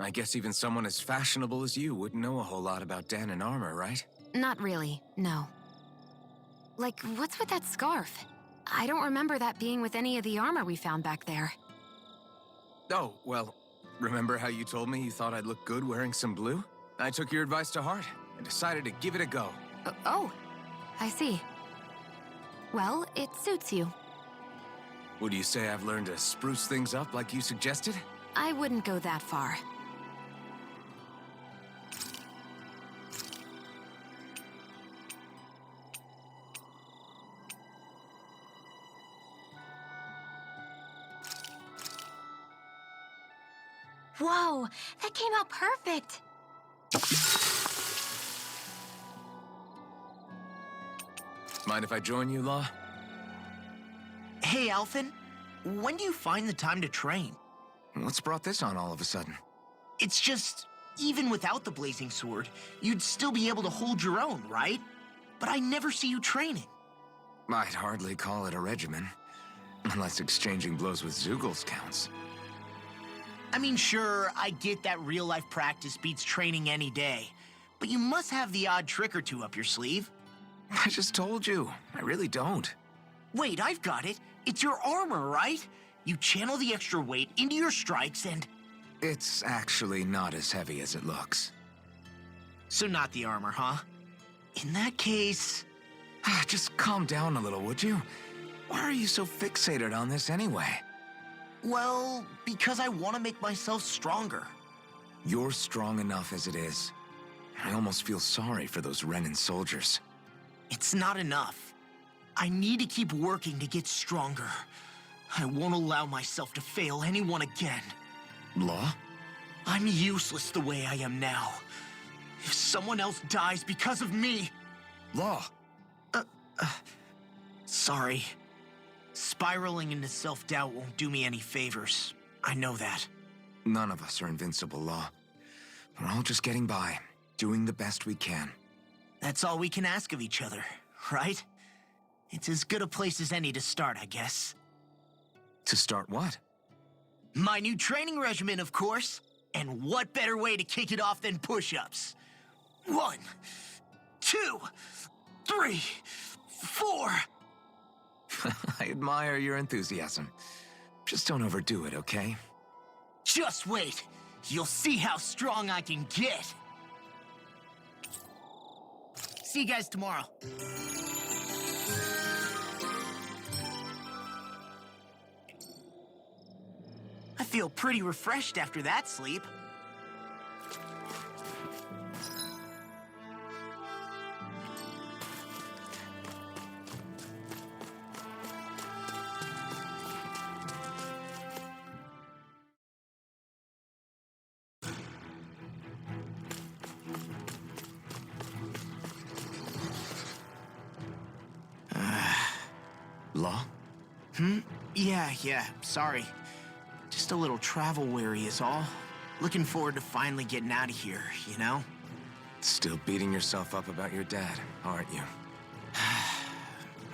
I guess even someone as fashionable as you wouldn't know a whole lot about Dahnan armor, right? Not really, no. Like, what's with that scarf? I don't remember that being with any of the armor we found back there. Oh, well, remember how you told me you thought I'd look good wearing some blue? I took your advice to heart and decided to give it a go. Oh, I see. Well, it suits you. Would you say I've learned to spruce things up like you suggested? I wouldn't go that far. Whoa, that came out perfect. Mind if I join you, Law? Hey, Alphen. When do you find the time to train? What's brought this on all of a sudden? It's just, even without the blazing sword, you'd still be able to hold your own, right? But I never see you training. I'd hardly call it a regimen. Unless exchanging blows with Zeugles counts. I mean, sure, I get that real-life practice beats training any day. But you must have the odd trick or two up your sleeve. I just told you. I really don't. Wait, I've got it. It's your armor, right? You channel the extra weight into your strikes and... It's actually not as heavy as it looks. So not the armor, huh? In that case... Just calm down a little, would you? Why are you so fixated on this anyway? Well, because I want to make myself stronger. You're strong enough as it is. I almost feel sorry for those Renan soldiers. It's not enough. I need to keep working to get stronger. I won't allow myself to fail anyone again. Law? I'm useless the way I am now. If someone else dies because of me... Law! Sorry. Spiraling into self-doubt won't do me any favors. I know that. None of us are invincible, Law. We're all just getting by, doing the best we can. That's all we can ask of each other, right? It's as good a place as any to start, I guess. To start what? My new training regimen, of course. And what better way to kick it off than push-ups? 1, 2, 3, 4... I admire your enthusiasm. Just don't overdo it, okay? Just wait. You'll see how strong I can get. See you guys tomorrow. I feel pretty refreshed after that sleep. Law? Yeah, sorry. Just a little travel weary is all. Looking forward to finally getting out of here, you know? Still beating yourself up about your dad, aren't you?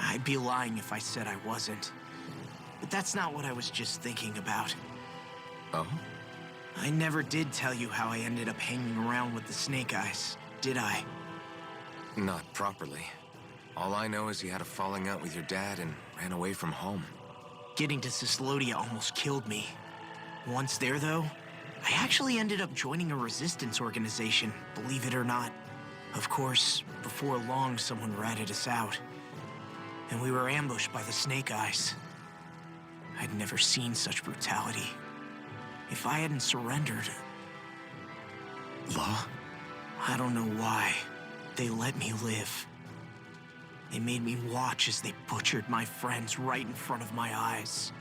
I'd be lying if I said I wasn't. But that's not what I was just thinking about. Oh? I never did tell you how I ended up hanging around with the Snake Eyes, did I? Not properly. All I know is you had a falling out with your dad and ran away from home. Getting to Cyslodia almost killed me. Once there, though, I actually ended up joining a resistance organization, believe it or not. Of course, before long, someone ratted us out. And we were ambushed by the Snake Eyes. I'd never seen such brutality. If I hadn't surrendered... Law? I don't know why. They let me live. They made me watch as they butchered my friends right in front of my eyes.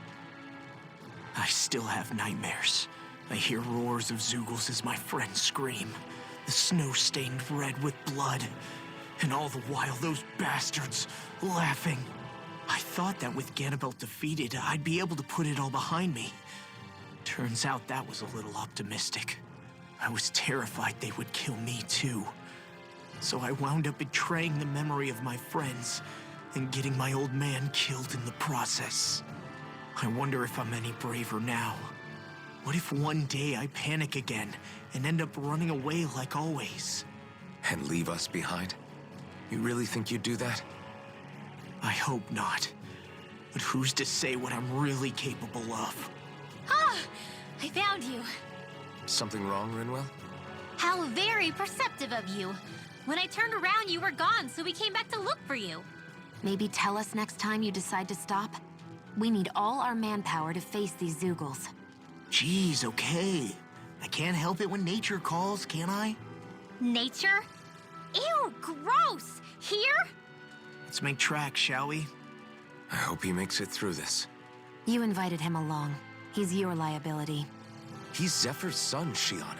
I still have nightmares. I hear roars of Zeugles as my friends scream. The snow stained red with blood. And all the while, those bastards laughing. I thought that with Ganabelt defeated, I'd be able to put it all behind me. Turns out that was a little optimistic. I was terrified they would kill me too. So I wound up betraying the memory of my friends and getting my old man killed in the process. I wonder if I'm any braver now. What if one day I panic again and end up running away like always? And leave us behind? You really think you'd do that? I hope not. But who's to say what I'm really capable of? Ah! I found you. Something wrong, Rinwell? How very perceptive of you. When I turned around, you were gone, so we came back to look for you. Maybe tell us next time you decide to stop? We need all our manpower to face these Zeugles. Geez, okay. I can't help it when nature calls, can I? Nature? Ew, gross! Here? Let's make tracks, shall we? I hope he makes it through this. You invited him along. He's your liability. He's Zephyr's son, Shion.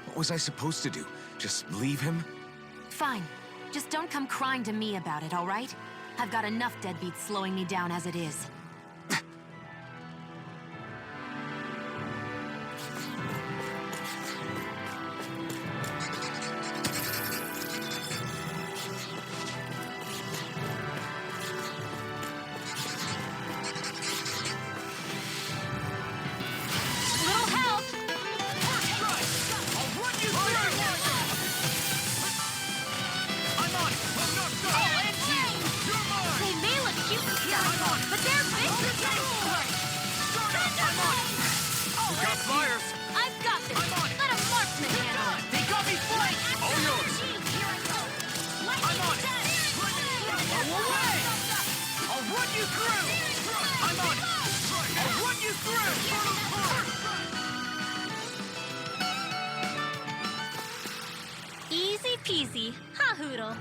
What was I supposed to do? Just leave him? Fine. Just don't come crying to me about it, all right? I've got enough deadbeats slowing me down as it is. Little help! They may look cute and stuff, but they're big. We've got flyers. I've got this. Let a marksman handle it. They got me flanked. All yours. I'm on it. Away. I'll run you through. I'm on it. I'll run you through. Easy peasy. Ha hoodle.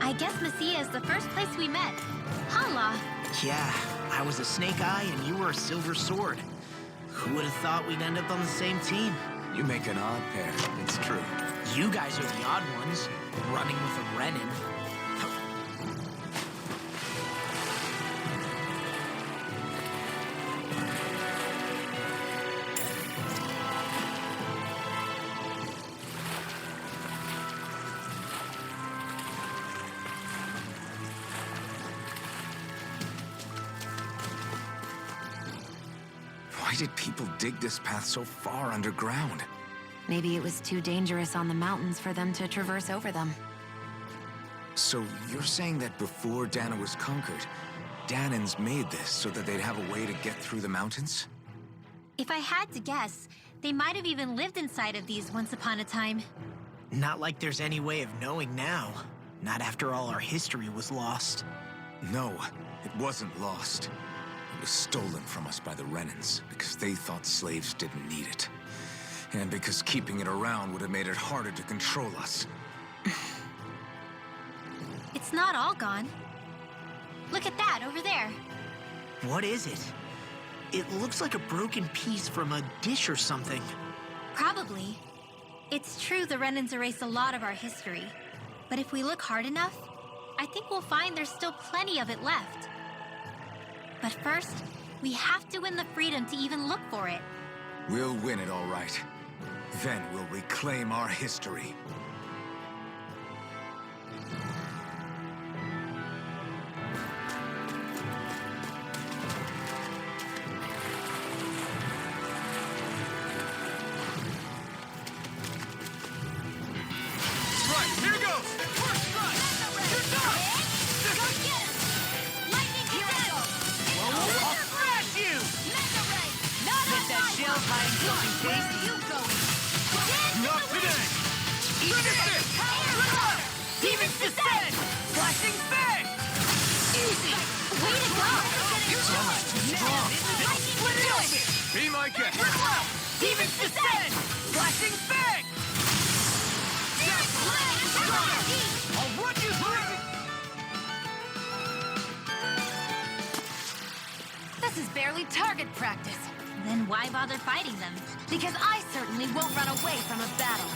I guess Messia is the first place we met. Hala. Yeah, I was a Snake Eye and you were a Silver Sword. Who would have thought we'd end up on the same team? You make an odd pair, it's true. You guys are the odd ones, running with a Renin. Why did people dig this path so far underground? Maybe it was too dangerous on the mountains for them to traverse over them. So you're saying that before Dana was conquered, Danans made this so that they'd have a way to get through the mountains? If I had to guess, they might have even lived inside of these once upon a time. Not like there's any way of knowing now. Not after all our history was lost. No, it wasn't lost. It was stolen from us by the Renans because they thought slaves didn't need it. And because keeping it around would have made it harder to control us. It's not all gone. Look at that over there. What is it? It looks like a broken piece from a dish or something. Probably. It's true the Renans erased a lot of our history. But if we look hard enough, I think we'll find there's still plenty of it left. But first, we have to win the freedom to even look for it. We'll win it all right. Then we'll reclaim our history. Be my guest. Demons descend! Flashing fang! I'll run you through! This is barely target practice. Then why bother fighting them? Because I certainly won't run away from a battle.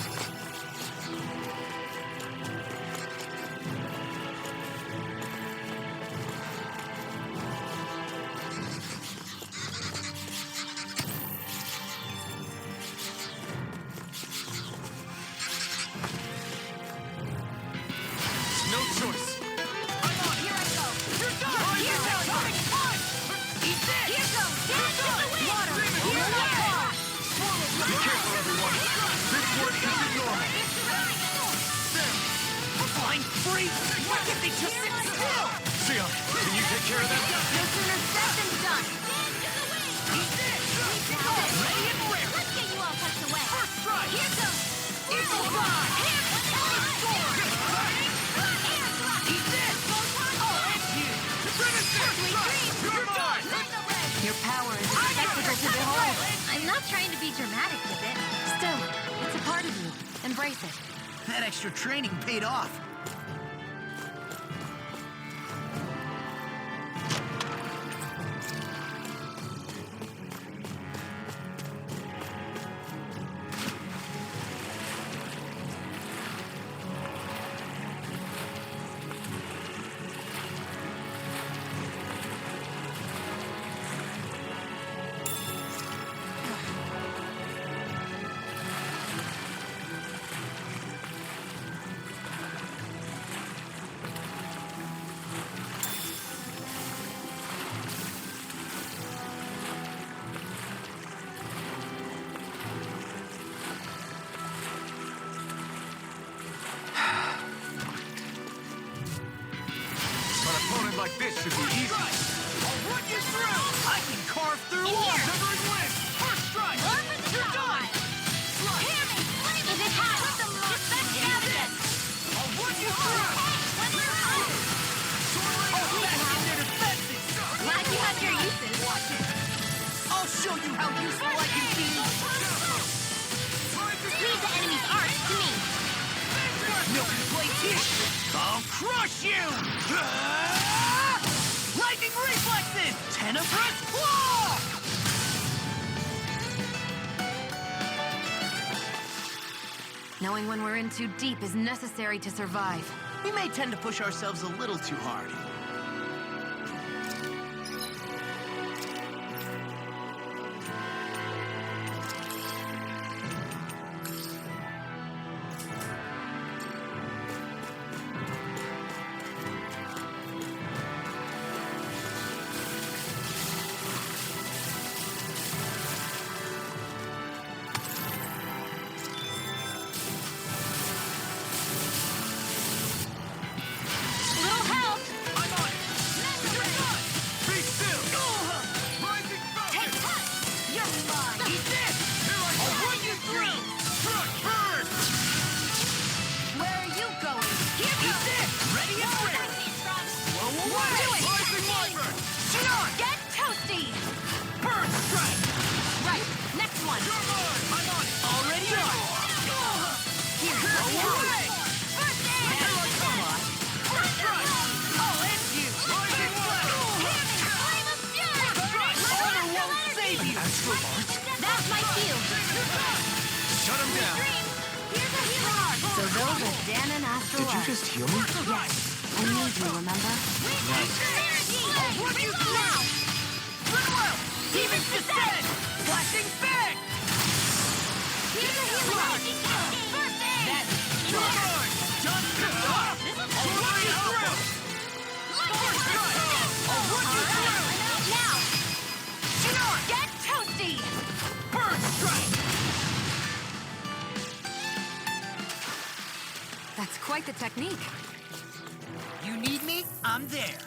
Really? Why can't they just sit still? Sion, can you take care of them? No sooner said than done. Ready and rare. Let's get you all tucked away. First strike. Here goes. Eagle Fly. Eat this. Oh, and you. Finish this. You're mine. Your power is a spectacle to behold. I'm not trying to be dramatic with it. Still, it's a part of you. Embrace it. That extra training paid off. Like this should be easy. I'll run you through. I can carve through walls. Severing wind. First strike. You're done. Hear me. If it has, respect the evidence. I'll run you through. Back in their defenses. Glad you have your uses. Watch it. I'll show you how useful I can be. Leave the enemy's arts to me. No complaints here. I'll crush you. Lightning reflexes. Tenebrous claw. Knowing when we're in too deep is necessary to survive. We may tend to push ourselves a little too hard. Little help. I'm on it. Be still. Rising Take focus. touch. You're mine. Eat this. I'll run you through. Crush. Burn. Where are you going? Here Eat goes. this. Ready and rare. Blow away. Do it. Rising wyvern. Sion. Get toasty. Burn strike. Right. Next one. You're mine. I'm on it. Already on. Here. Blow away. First aid. First strike. I'll end you. Rising flag. Flame of fury. Honor won't save you. That's my field. Shut him down. Here's a healer. So those are Dan and Astral Did you Arts. just heal me? Yes. I need you, remember? I'll run you through. Goodwill. Demons descend. Flashing fang. Here's a healer. First aid. That's good. Just enough. I'll run you through. First strike. I'll run you through. Now. Sion. Get toasty. Burn strike. That's quite the technique. You need me? I'm there.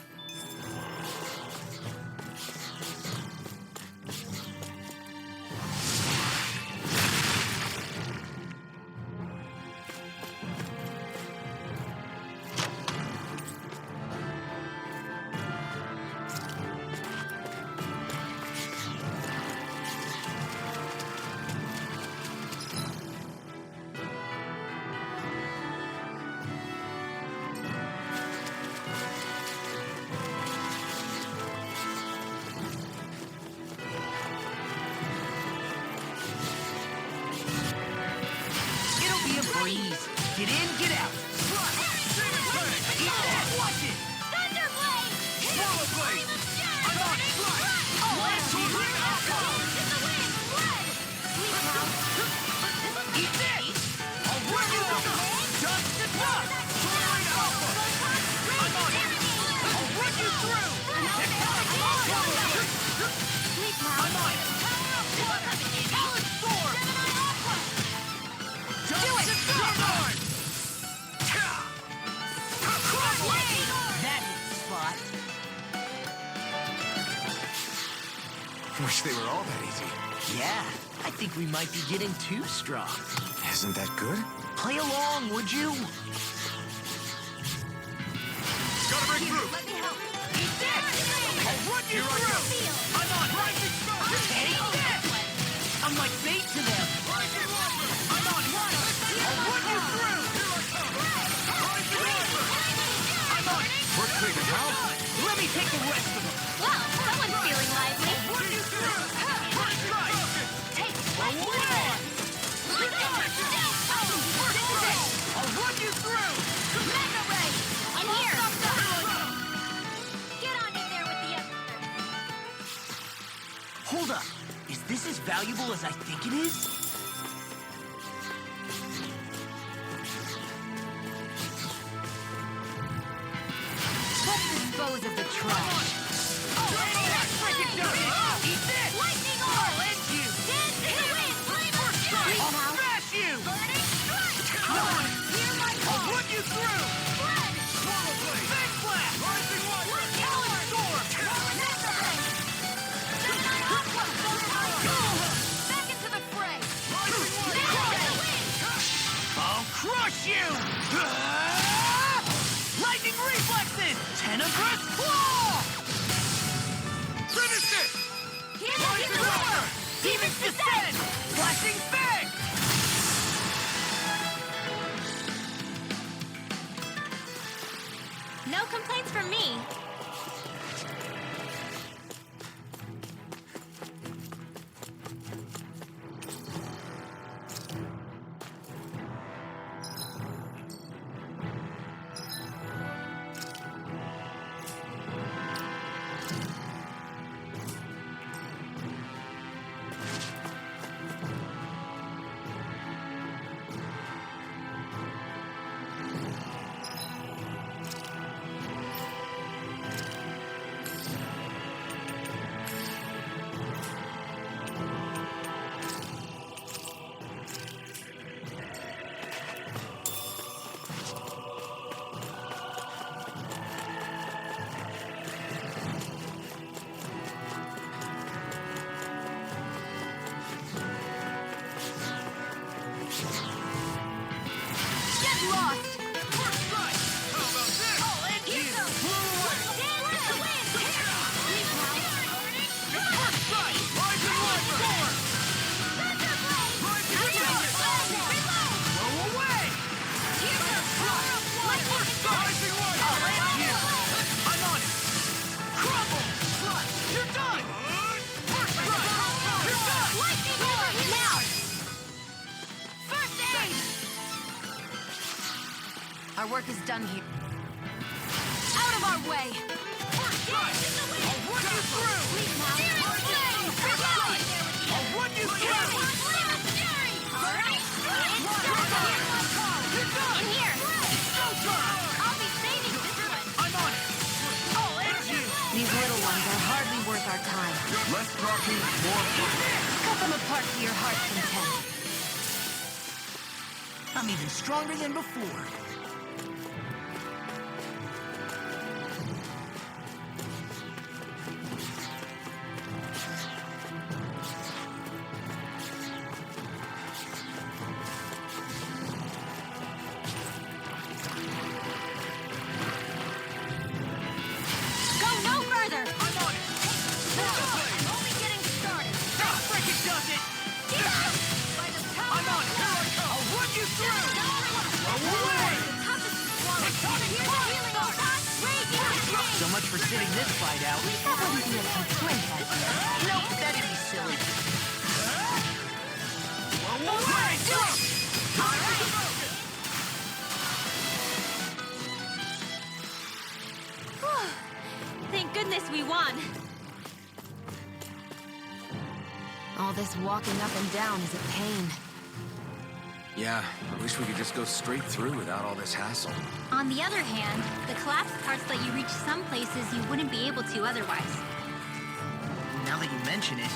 It'll be a breeze. Get in, get out. Eat that. Watch it. Thunderblade. Swallow blade. I'm on it. Oh, Let's and bring it up. in the wind. Blood. Sleep now. Eat this. I'll run you over. Just enough. Soaring alpha. I'm on it. I'll run you through. Sleep now. I'm on it. Talon Storm. Do it. You're mine. they were all that easy. Yeah, I think we might be getting too strong. Isn't that good? Play along, would you? Gotta break through! Let me help. I'll run you through! I'm on! Rising Star! Take that! I'm like bait to them! I'm on! I'll run you through! I'm on! We're clear now. Let me take the rest of them! Well, someone's feeling lively. I'll run you through! First strike! Take One more! I'll run you through! Mega Ray! I'm here! Get on in there with the other. Hold up! Is this as valuable as I think it is? Let's dispose of the trash. Eat this! Lightning I'll orb! end you! Dance in the wind! First strike! I'll Now. smash you! Burning strike! Come on! Hear my I'll call! run you through! Spread! Big blast! Rising water! Talon storm! Mega Ray! Gemini Aqua! Back into the fray! Mega Ray! I'll crush you! Lightning reflexes! Tenebrous claw! Finish it! Here's the roar! Demon's descent! Flashing fang! No complaints from me. Get lost! First strike! How about this? I'll end you! Dance in the wind! First strike! Rising storm! Blow away! Rising water! I'll end you! I'm on it! Crumble! Flush! You're done! First strike! You're done! Now! First aid! Our work is done here. Out of our way! First strike! I'll run you through! I'll run you through! You're done! In here! Showtime! I'll be saving this one! I'm on it! I'll end you! These little ones are hardly worth our time. Less talking, more fun. Cut them apart to your heart's content. I'm even stronger than before. Go no further! I'm on it! I'm only getting started! That freaking does it! By the power I'm on it! I'll run you through! Blow away! So much for sitting this fight out. That wouldn't be a complaint, I think. Nope, that'd be silly. Blow away! Do it! Thank goodness we won. All this walking up and down is a pain. Yeah, I wish we could just go straight through without all this hassle. On the other hand, the collapsed parts let you reach some places you wouldn't be able to otherwise. Now that you mention it.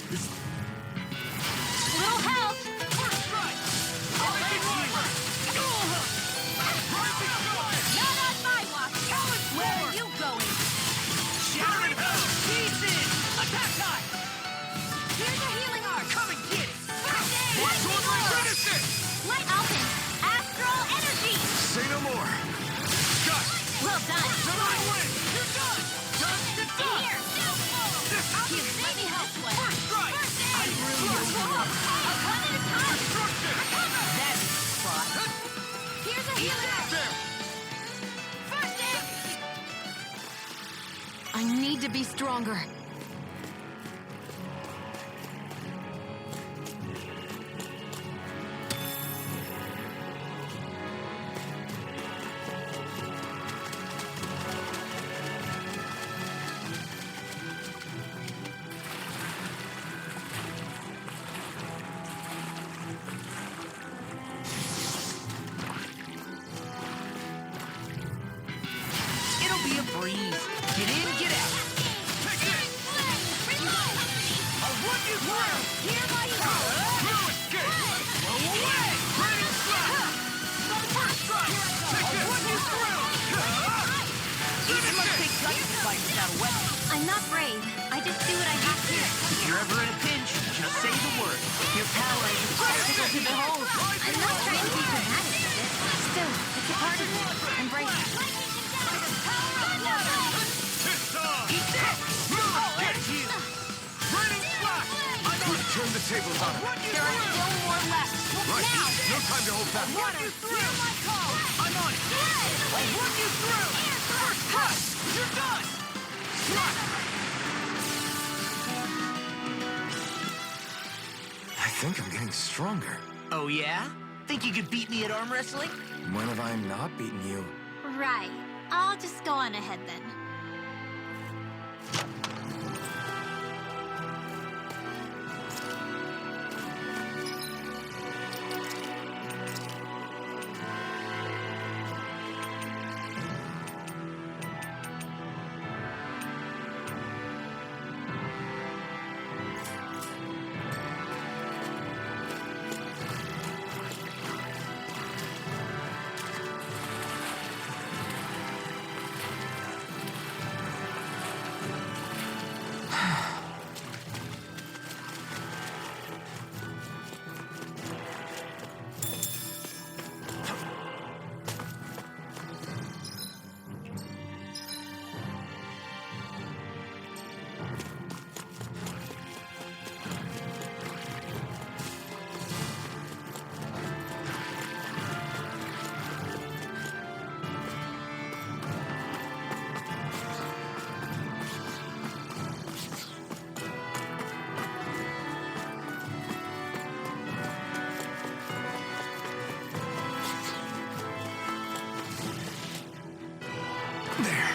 This... Little help! First strike! I'll end you! Not on my watch! Where are you going? Shatter done. You're done. Here. Let me help you. First strike. I really hope you won. One at a time. That's spot. Here's a healer. First aid. I need to be stronger. It'll be a breeze. Get in, get out. I'll run you through. Here my No escape! Blow away! Raining slap! First strike! I'll run you through! It must take guts to fight without a weapon. I'm not brave. I just do what I have to. If you're ever in a pinch, just say the word. Your power is a spectacle to behold. I'm not trying to be dramatic with it. Still, it's a part of me. Embrace it. It's on! Eat that! I'll get you! Raining slap! I'm on it! Turn the tables on him. There are still more left. Right. Now! No time to hold back. Run you through! I'm on it! I'll run you through! First cut! You're done! I think I'm getting stronger. Oh yeah? Think you could beat me at arm wrestling? When have I not beaten you? Right. I'll just go on ahead then. There.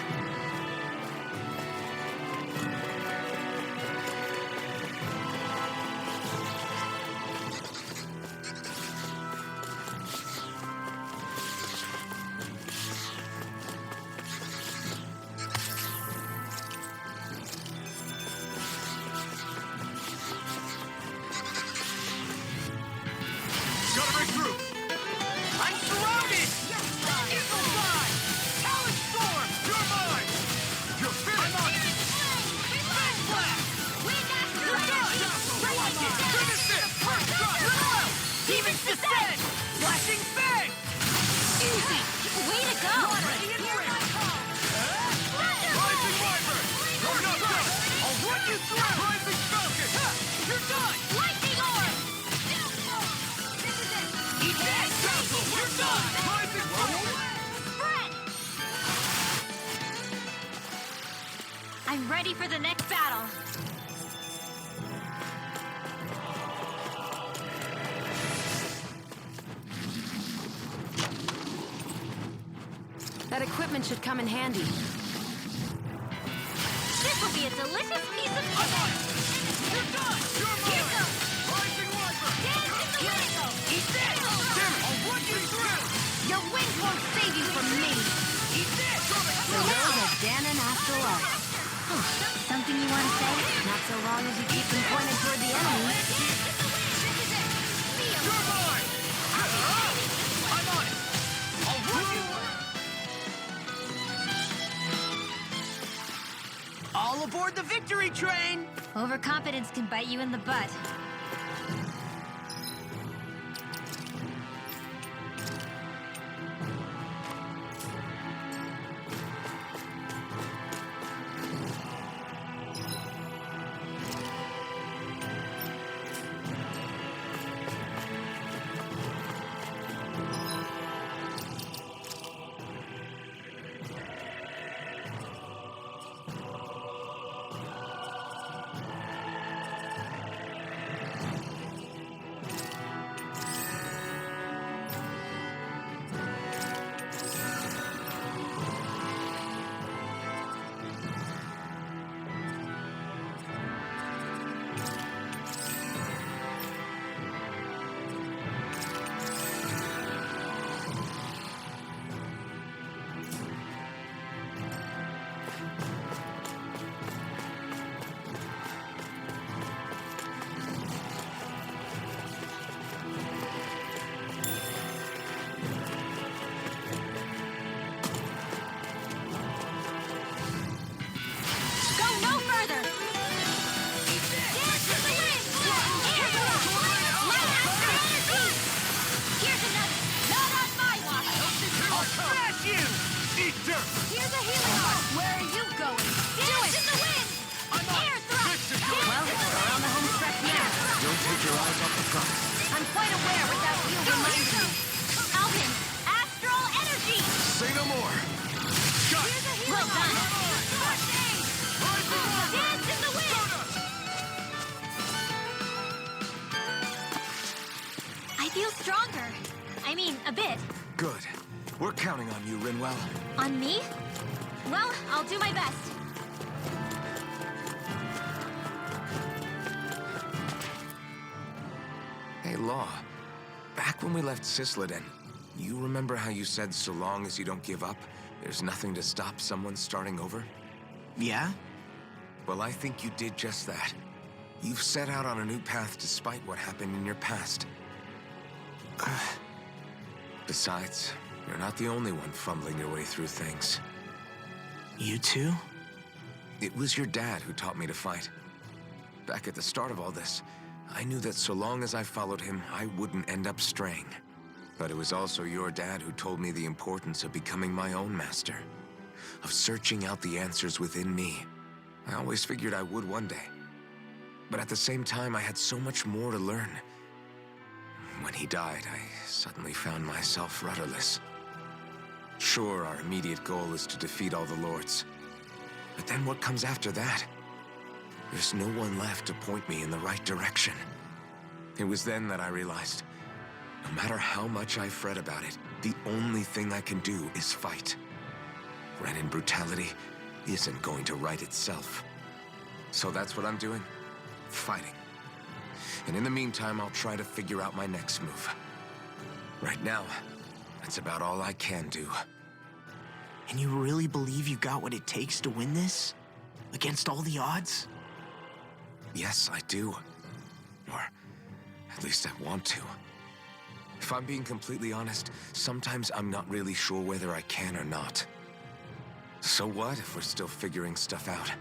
Gotta break through! I'm surrounded! Eagle Fly! Talon Storm! You're mine! You're finished! I'm on it! Fang Blast! You're done! Finish it! First strike! Demon's Descent! Flashing Fang! Easy! Way to go! Ready and ready! Rising Wyvern! You're not done! I'll run you through! Rising Falcon! You're done! Lightning orb! Eat that! You're done! Rising Falcon! I'm ready for the next battle. That equipment should come in handy. This will be a delicious piece of cake. You're done! You're Here mine! goes. Rising Wyvern! Dance in the wind. Eat that! I'll run you through! Your wings won't save you from me. Eat that! So those are Ganon after all. Huh. Something you want to say? Not so long as you keep them pointed toward the enemy. You're mine! I'm on it! I'll run you! All aboard the victory train! Overconfidence can bite you in the butt. I mean, a bit. Good. We're counting on you, Rinwell. On me? Well, I'll do my best. Hey, Law. Back when we left Cisladen, you remember how you said so long as you don't give up, there's nothing to stop someone starting over? Yeah? Well, I think you did just that. You've set out on a new path despite what happened in your past. Besides, you're not the only one fumbling your way through things. You too? It was your dad who taught me to fight. Back at the start of all this, I knew that so long as I followed him, I wouldn't end up straying. But it was also your dad who told me the importance of becoming my own master, of searching out the answers within me. I always figured I would one day. But at the same time, I had so much more to learn. When he died, I suddenly found myself rudderless. Sure, our immediate goal is to defeat all the lords. But then what comes after that? There's no one left to point me in the right direction. It was then that I realized, no matter how much I fret about it, the only thing I can do is fight. Renin brutality isn't going to right itself. So that's what I'm doing. Fighting. And in the meantime, I'll try to figure out my next move. Right now, that's about all I can do. And you really believe you got what it takes to win this? Against all the odds? Yes, I do. Or at least I want to. If I'm being completely honest, sometimes I'm not really sure whether I can or not. So what if we're still figuring stuff out?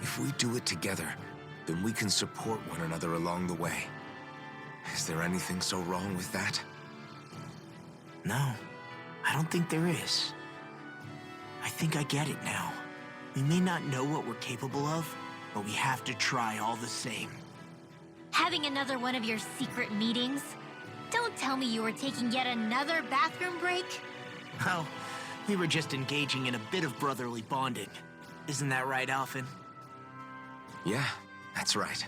If we do it together, then we can support one another along the way. Is there anything so wrong with that? No, I don't think there is. I think I get it now. We may not know what we're capable of, but we have to try all the same. Having another one of your secret meetings? Don't tell me you were taking yet another bathroom break? Oh, we were just engaging in a bit of brotherly bonding. Isn't that right, Alphen? Yeah, that's right.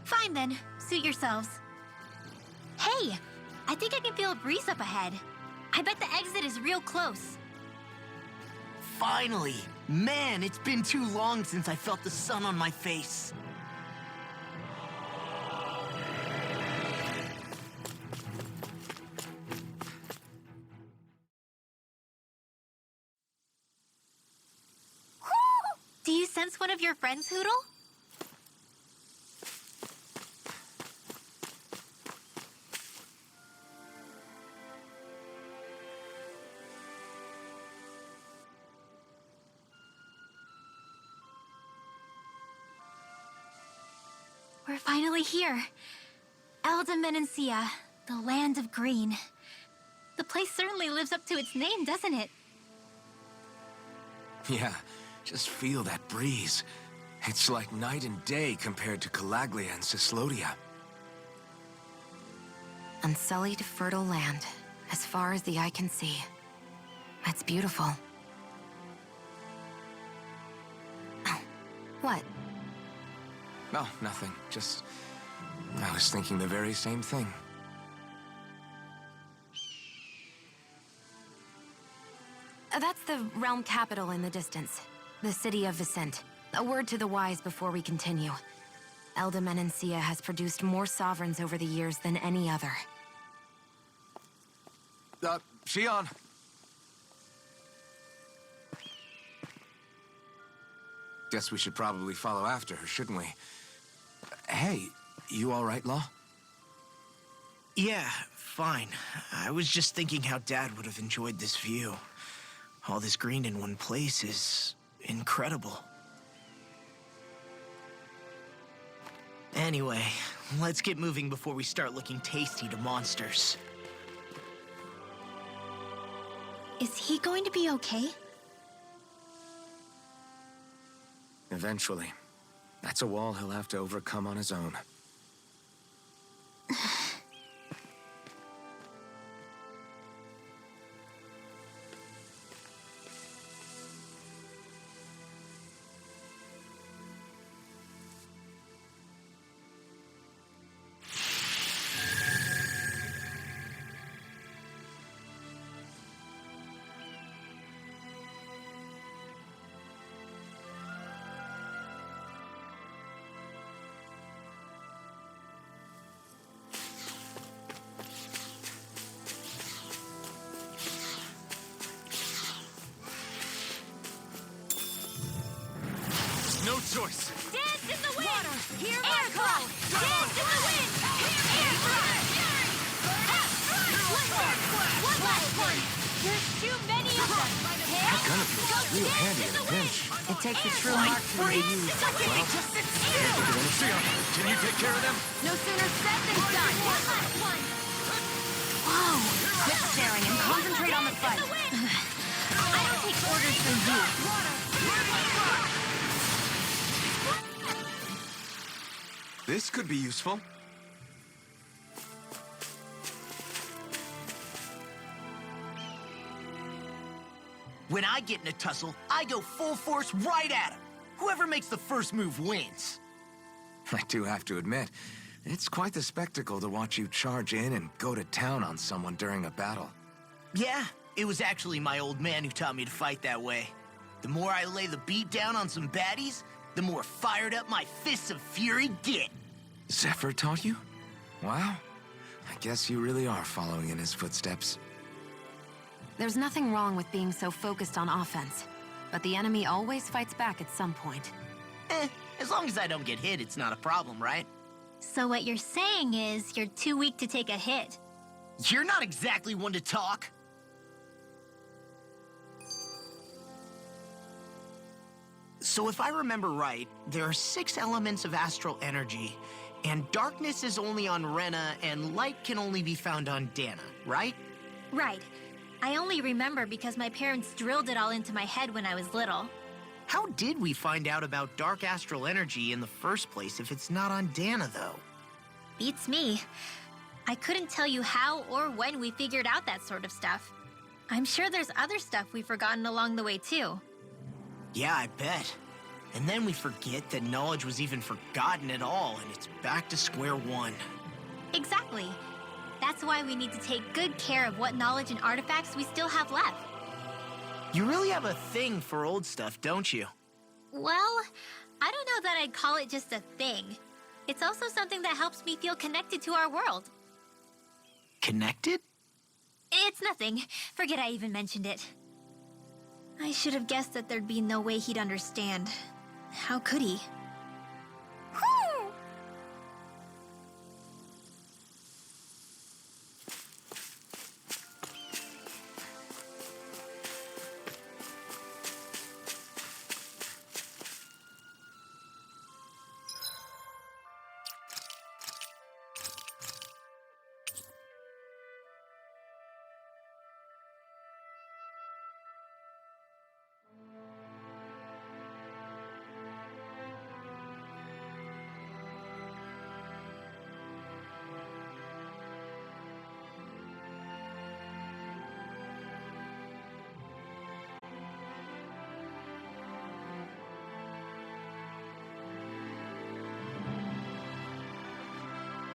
Fine then, suit yourselves. Hey, I think I can feel a breeze up ahead. I bet the exit is real close. Finally! Man, it's been too long since I felt the sun on my face. Do you sense one of your friends, Hootle? We're finally here. Elde Menancia, the land of green. The place certainly lives up to its name, doesn't it? Yeah, just feel that breeze. It's like night and day compared to Calaglia and Cyslodia. Unsullied, fertile land, as far as the eye can see. That's beautiful. Oh, what? No, nothing. Just... I was thinking the very same thing. That's the realm capital in the distance. The city of Vicent. A word to the wise before we continue. Elde Menancia has produced more sovereigns over the years than any other. Shionne! Guess we should probably follow after her, shouldn't we? Hey, you all right, Law? Yeah, fine. I was just thinking how Dad would have enjoyed this view. All this green in one place is incredible. Anyway, let's get moving before we start looking tasty to monsters. Is he going to be okay? Eventually. That's a wall he'll have to overcome on his own. choice. Dance in the wind! Hear my call! Dance in the wind! Air thrust! One last one! There's too many of them! That gun of yours is real handy in a pinch. It takes a true marksman to use. Can you take care of them? No sooner said than done. One last one! Whoa! Quit staring and concentrate on the fight. I don't take orders from you. This could be useful. When I get in a tussle, I go full force right at him. Whoever makes the first move wins. I do have to admit, it's quite the spectacle to watch you charge in and go to town on someone during a battle. Yeah, it was actually my old man who taught me to fight that way. The more I lay the beat down on some baddies, the more fired up my fists of fury get. Zephyr taught you? Wow. I guess you really are following in his footsteps. There's nothing wrong with being so focused on offense, but the enemy always fights back at some point. As long as I don't get hit, it's not a problem, right? So what you're saying is you're too weak to take a hit. You're not exactly one to talk. So if I remember right, there are 6 elements of astral energy, and darkness is only on Rena, and light can only be found on Dana, right? Right. I only remember because my parents drilled it all into my head when I was little. How did we find out about dark astral energy in the first place if it's not on Dana, though? Beats me. I couldn't tell you how or when we figured out that sort of stuff. I'm sure there's other stuff we've forgotten along the way, too. Yeah, I bet. And then we forget that knowledge was even forgotten at all, and it's back to square one. Exactly. That's why we need to take good care of what knowledge and artifacts we still have left. You really have a thing for old stuff, don't you? Well, I don't know that I'd call it just a thing. It's also something that helps me feel connected to our world. Connected? It's nothing. Forget I even mentioned it. I should have guessed that there'd be no way he'd understand. How could he?